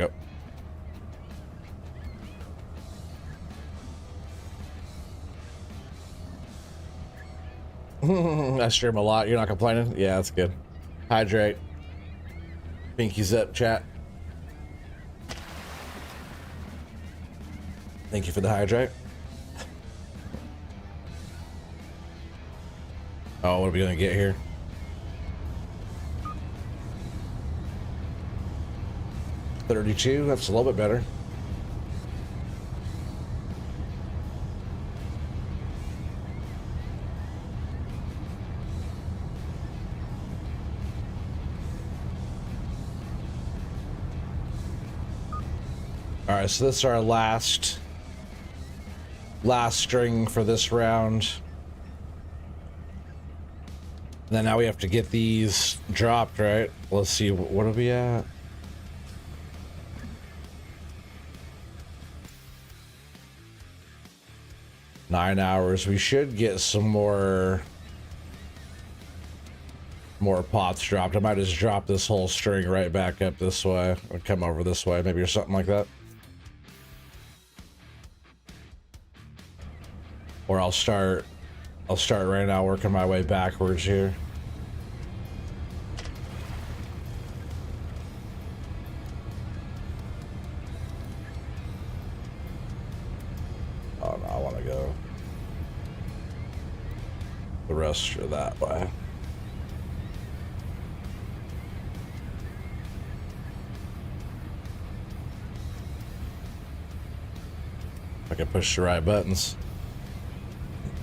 go. I stream a lot. You're not complaining? Yeah, that's good. Hydrate. Pinky zip, chat. Thank you for the hydrate. Oh, what are we gonna get here? $32. That's a little bit better. All right, so this is our last string for this round. And then now we have to get these dropped, right? Let's see, what are we at? Nine hours. We should get some more pots dropped. I might just drop this whole string right back up this way or come over this way, maybe, or something like that. Or I'll start right now working my way backwards here. Oh no, I want to go the rest of that way. I can push the right buttons.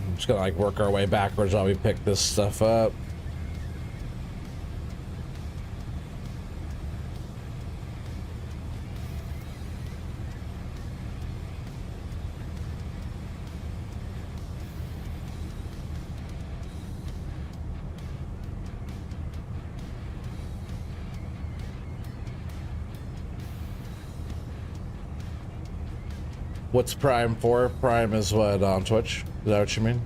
I'm just gonna like work our way backwards while we pick this stuff up. What's Prime for? Prime is what on Twitch? Is that what you mean?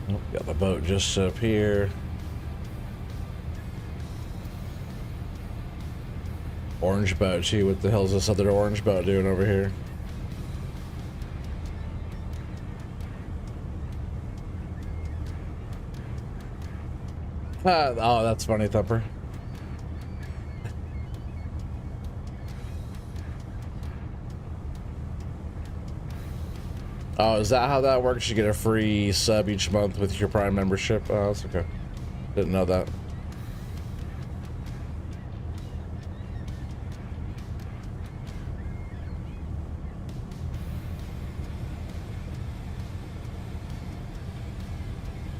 Oh, got the boat just up here. Orange boat too. What the hell is this other orange boat doing over here? Oh, that's funny, Thumper. Oh, is that how that works? You get a free sub each month with your Prime membership? Oh, that's okay. Didn't know that.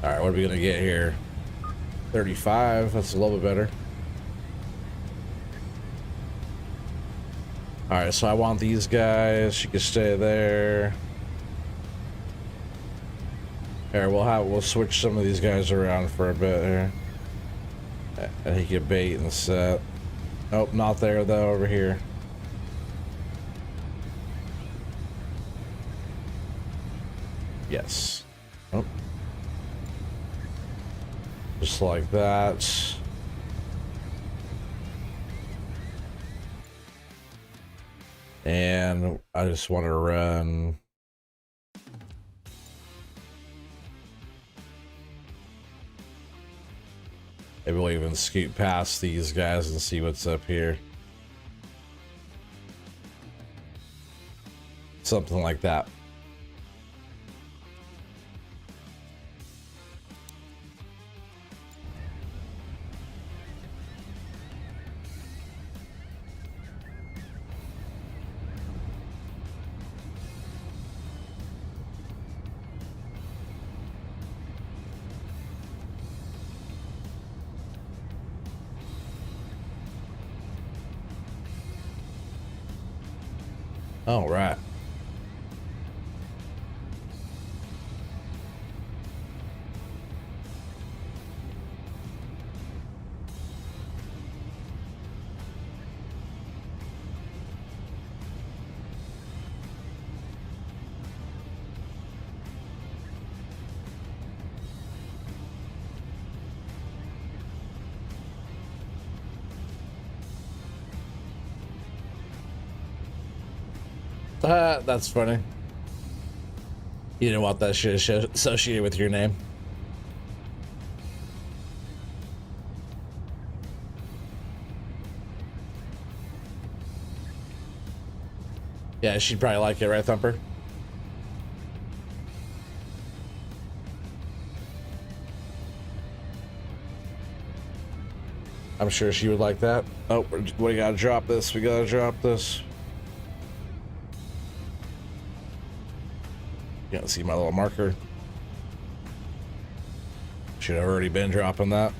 All right, what are we gonna get here? 35. That's a little bit better. All right, so I want these guys. She can stay there. Here, we'll switch some of these guys around for a bit here. And he can bait and set. Nope, not there though. Over here. Yes. Oh. Just like that. And I just want to run. Maybe we'll even scoot past these guys and see what's up here. Something like that. All right. That's funny. You didn't want that shit associated with your name. Yeah, she'd probably like it, right, Thumper? I'm sure she would like that. Oh, we gotta drop this. We gotta drop this. You can't see my little marker. Should have already been dropping that.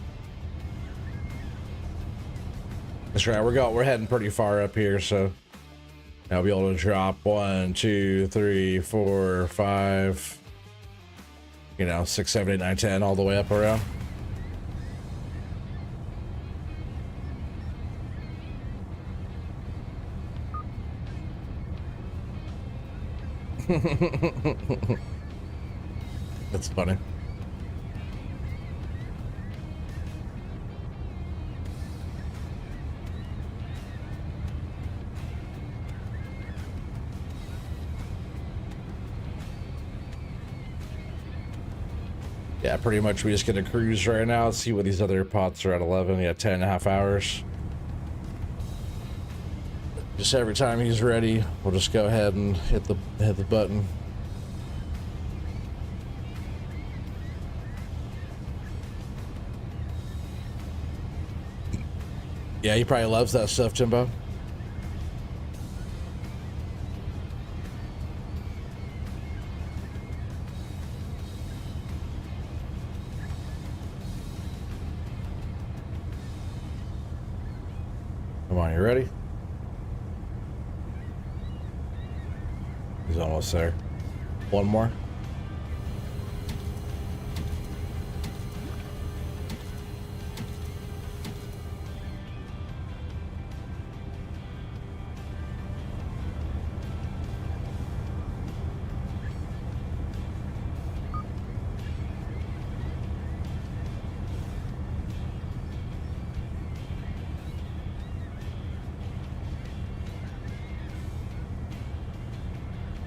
That's right. We're heading pretty far up here, so I'll be able to drop 1, 2, 3, 4, 5. You know, 6, 7, 8, 9, 10, all the way up around. That's funny. Yeah, pretty much we just get a cruise right now. Let's see what these other pots are at 11. Yeah, 10.5 hours. Just every time he's ready, we'll just go ahead and hit the button. Yeah, he probably loves that stuff, Timbo. Come on, you ready? He's almost there. One more.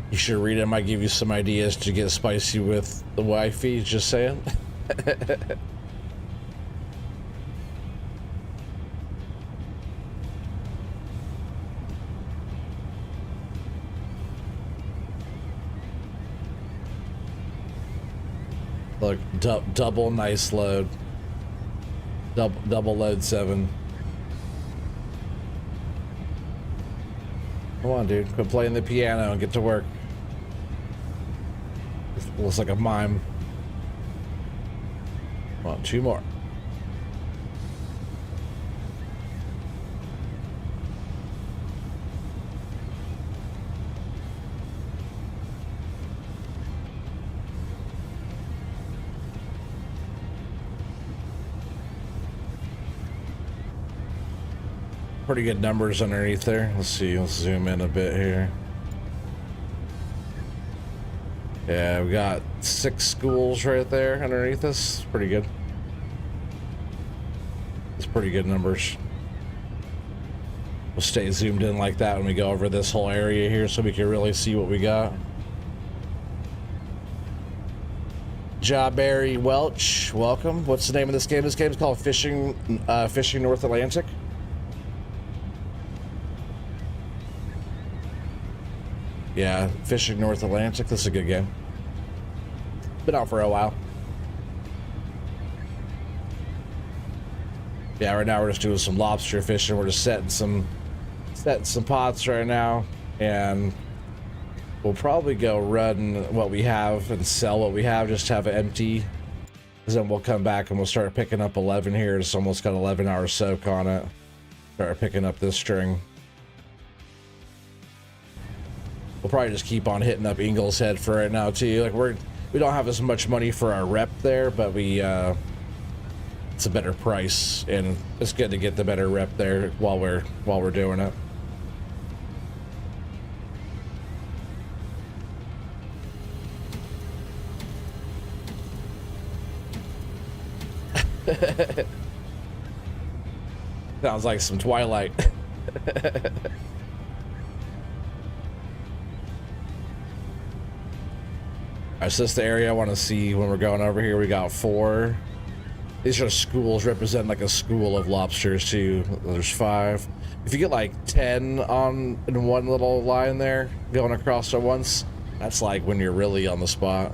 You should read it. Might give you some ideas to get spicy with the wifey. Just saying. Look, double nice load. Double load 7. Come on, dude. Quit playing the piano and get to work. Looks like a mime. Come on, 2 more. Pretty good numbers underneath there. Let's see. Let's zoom in a bit here. Yeah, we got 6 schools right there underneath us. Pretty good. It's pretty good numbers. We'll stay zoomed in like that when we go over this whole area here so we can really see what we got. Jawberry Welch, welcome. What's the name of this game? This game is called Fishing North Atlantic. Yeah, Fishing North Atlantic. This is a good game. Been out for a while. Yeah, right now we're just doing some lobster fishing. We're just setting some pots right now, and we'll probably go run what we have and sell what we have, just have it empty. Because then we'll come back and we'll start picking up 11 here. It's almost got 11 hours soak on it. Start picking up this string. We'll probably just keep on hitting up Ingles Head for right now too. Like we don't have as much money for our rep there, but it's a better price, and it's good to get the better rep there while we're doing it. Sounds like some Twilight. Is this the area I want to see when we're going over here? We got 4. These are schools, represent like a school of lobsters too. There's 5. If you get like 10 on in one little line there, going across at once, that's like when you're really on the spot.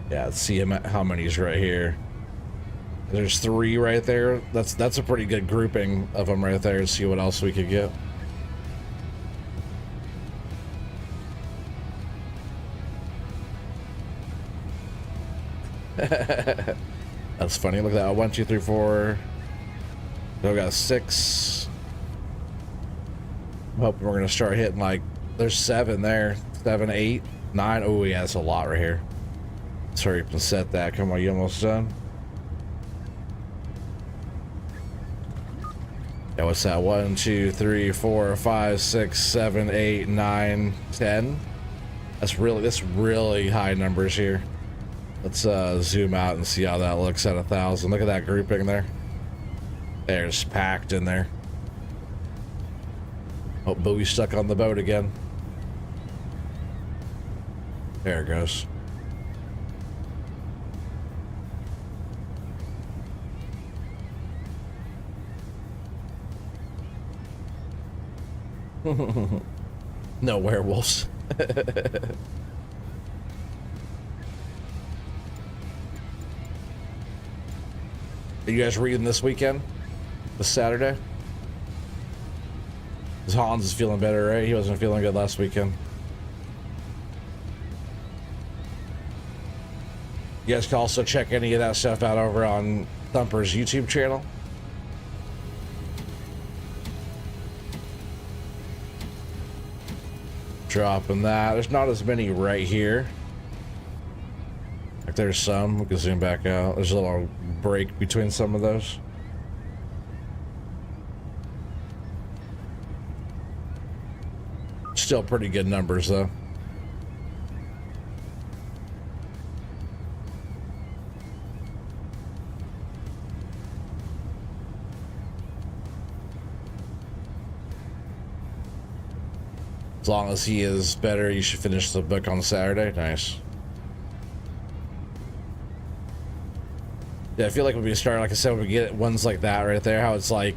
Yeah, let's see how many's right here. There's 3 right there. That's a pretty good grouping of them right there. See what else we could get. That's funny. Look at that. 1, 2, 3, 4. So we got 6. I'm hoping we're gonna start hitting like there's 7 there. 7, 8, 9. Oh yeah, that's a lot right here. Let's hurry up and set that. Come on, you almost done? Yeah, what's that? 1, 2, 3, 4, 5, 6, 7, 8, 9, 10. That's really high numbers here. Let's zoom out and see how that looks at 1,000. Look at that grouping there. There's packed in there. Oh, buoy stuck on the boat again. There it goes. No werewolves. Are you guys reading this weekend? This Saturday? Because Hans is feeling better, right? He wasn't feeling good last weekend. You guys can also check any of that stuff out over on Thumper's YouTube channel. Dropping that. There's not as many right here. Like there's some. We can zoom back out. There's a little break between some of those. Still pretty good numbers though. As long as he is better, you should finish the book on Saturday. Nice. Yeah, I feel like when we start, like I said, when we get ones like that right there, how it's like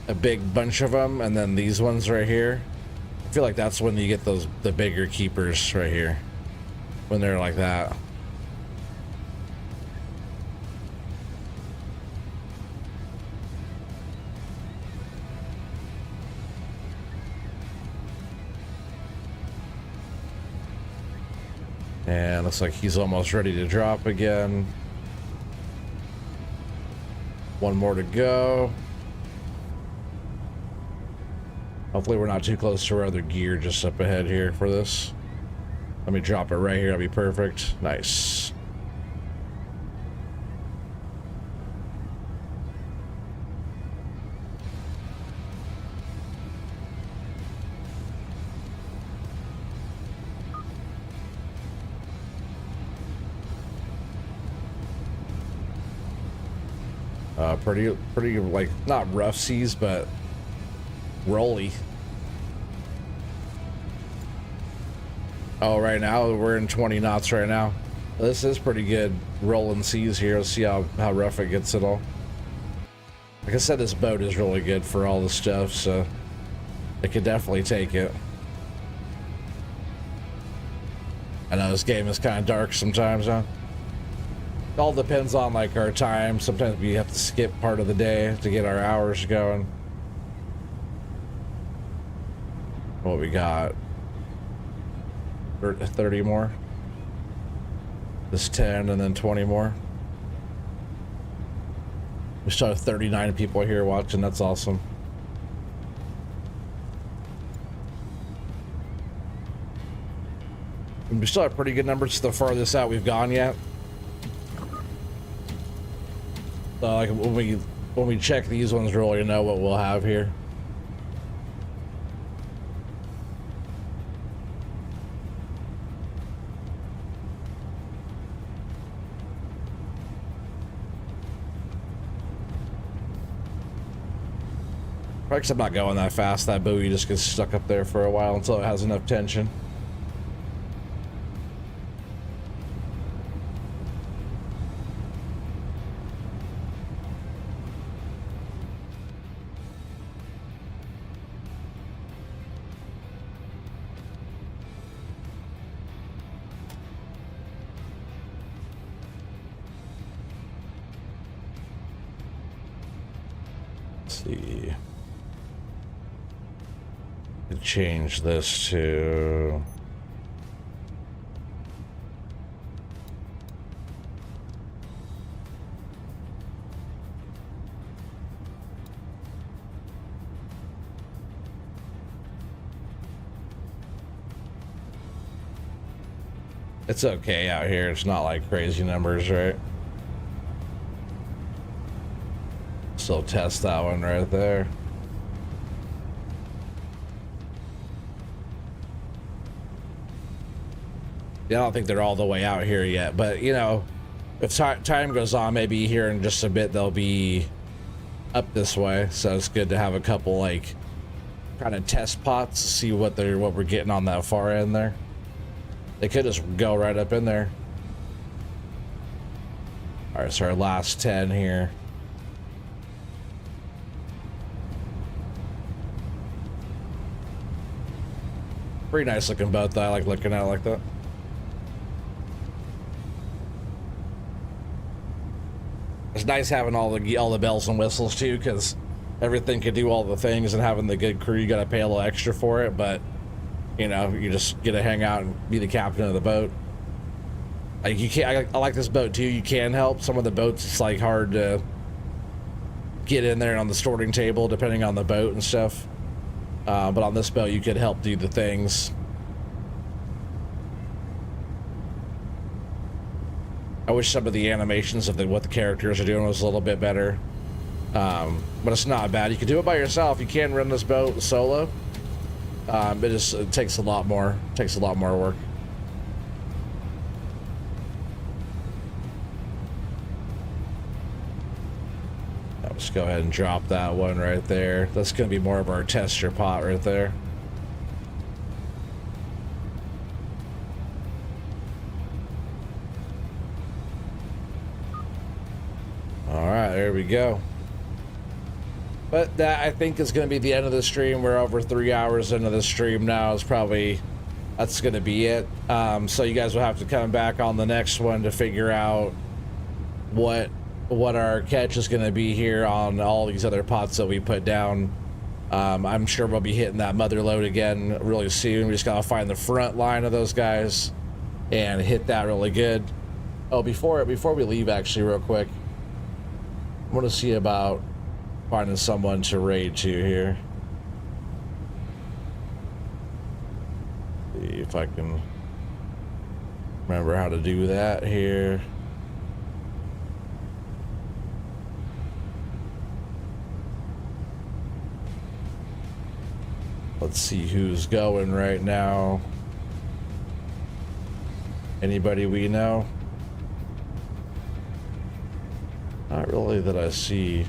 a big bunch of them, and then these ones right here. I feel like that's when you get the bigger keepers right here. When they're like that. And looks like he's almost ready to drop again. 1 more to go. Hopefully we're not too close to our other gear just up ahead here for this. Let me drop it right here. That'll be perfect. Nice. Pretty like not rough seas, but rolly. Oh, right now we're in 20 knots right now. This is pretty good rolling seas here. Let's see how rough it gets at all. Like I said, this boat is really good for all the stuff, so it could definitely take it. I know this game is kind of dark sometimes, huh? It all depends on like our time. Sometimes we have to skip part of the day to get our hours going. What we got? 30 more. This 10 and then 20 more. We still have 39 people here watching. That's awesome. And we still have pretty good numbers to the farthest out we've gone yet. So like when we check these ones, we'll really know what we'll have here. Because I'm not going that fast. That buoy just gets stuck up there for a while until it has enough tension. Let's see. Change this to it's okay out here. It's not like crazy numbers, right? Still test that one right there. Yeah, I don't think they're all the way out here yet, but you know, if time goes on, maybe here in just a bit they'll be up this way. So it's good to have a couple like kind of test pots, see what we're getting on that far end there. They could just go right up in there. All right, so our last 10 here. Pretty nice looking boat though. I like looking at it like that. It's nice having all the bells and whistles too, because everything can do all the things, and having the good crew, you got to pay a little extra for it. But you know, you just get to hang out and be the captain of the boat. Like you can't. I like this boat too. You can help. Some of the boats, it's like hard to get in there on the sorting table, depending on the boat and stuff. But on this boat, you could help do the things. I wish some of the animations of what the characters are doing was a little bit better. But it's not bad. You can do it by yourself. You can run this boat solo. It takes a lot more. Takes a lot more work. I'll just go ahead and drop that one right there. That's going to be more of our tester pot right there. Alright, there we go. But that, I think, is going to be the end of the stream. We're over 3 hours into the stream now. That's going to be it. So you guys will have to come back on the next one to figure out what our catch is going to be here on all these other pots that we put down. I'm sure we'll be hitting that mother load again really soon. We just got to find the front line of those guys and hit that really good. Oh, before we leave, actually, real quick, I want to see about finding someone to raid to here. See if I can remember how to do that here. Let's see who's going right now. Anybody we know? Not really that I see.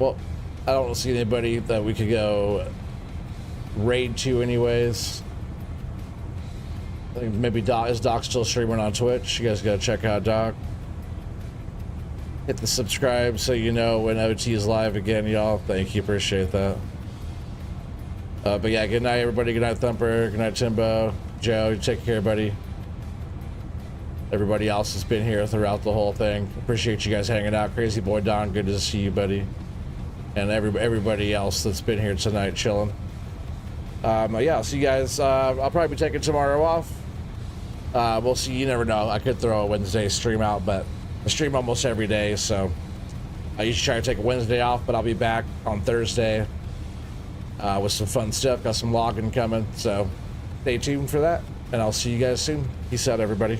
Well, I don't see anybody that we could go raid to anyways. I think maybe Doc, is Doc still streaming on Twitch? You guys gotta check out Doc. Hit the subscribe so you know when OT is live again, y'all. Thank you, appreciate that. But yeah, good night everybody. Good night Thumper, good night Timbo, Joe, take care buddy. Everybody else has been here throughout the whole thing. Appreciate you guys hanging out. Crazy Boy Don, good to see you buddy. And everybody else that's been here tonight chilling. Yeah, I'll see you guys. I'll probably be taking tomorrow off. We'll see. You never know. I could throw a Wednesday stream out, but I stream almost every day, so I usually try to take a Wednesday off, but I'll be back on Thursday with some fun stuff. Got some logging coming, so stay tuned for that, and I'll see you guys soon. Peace out, everybody.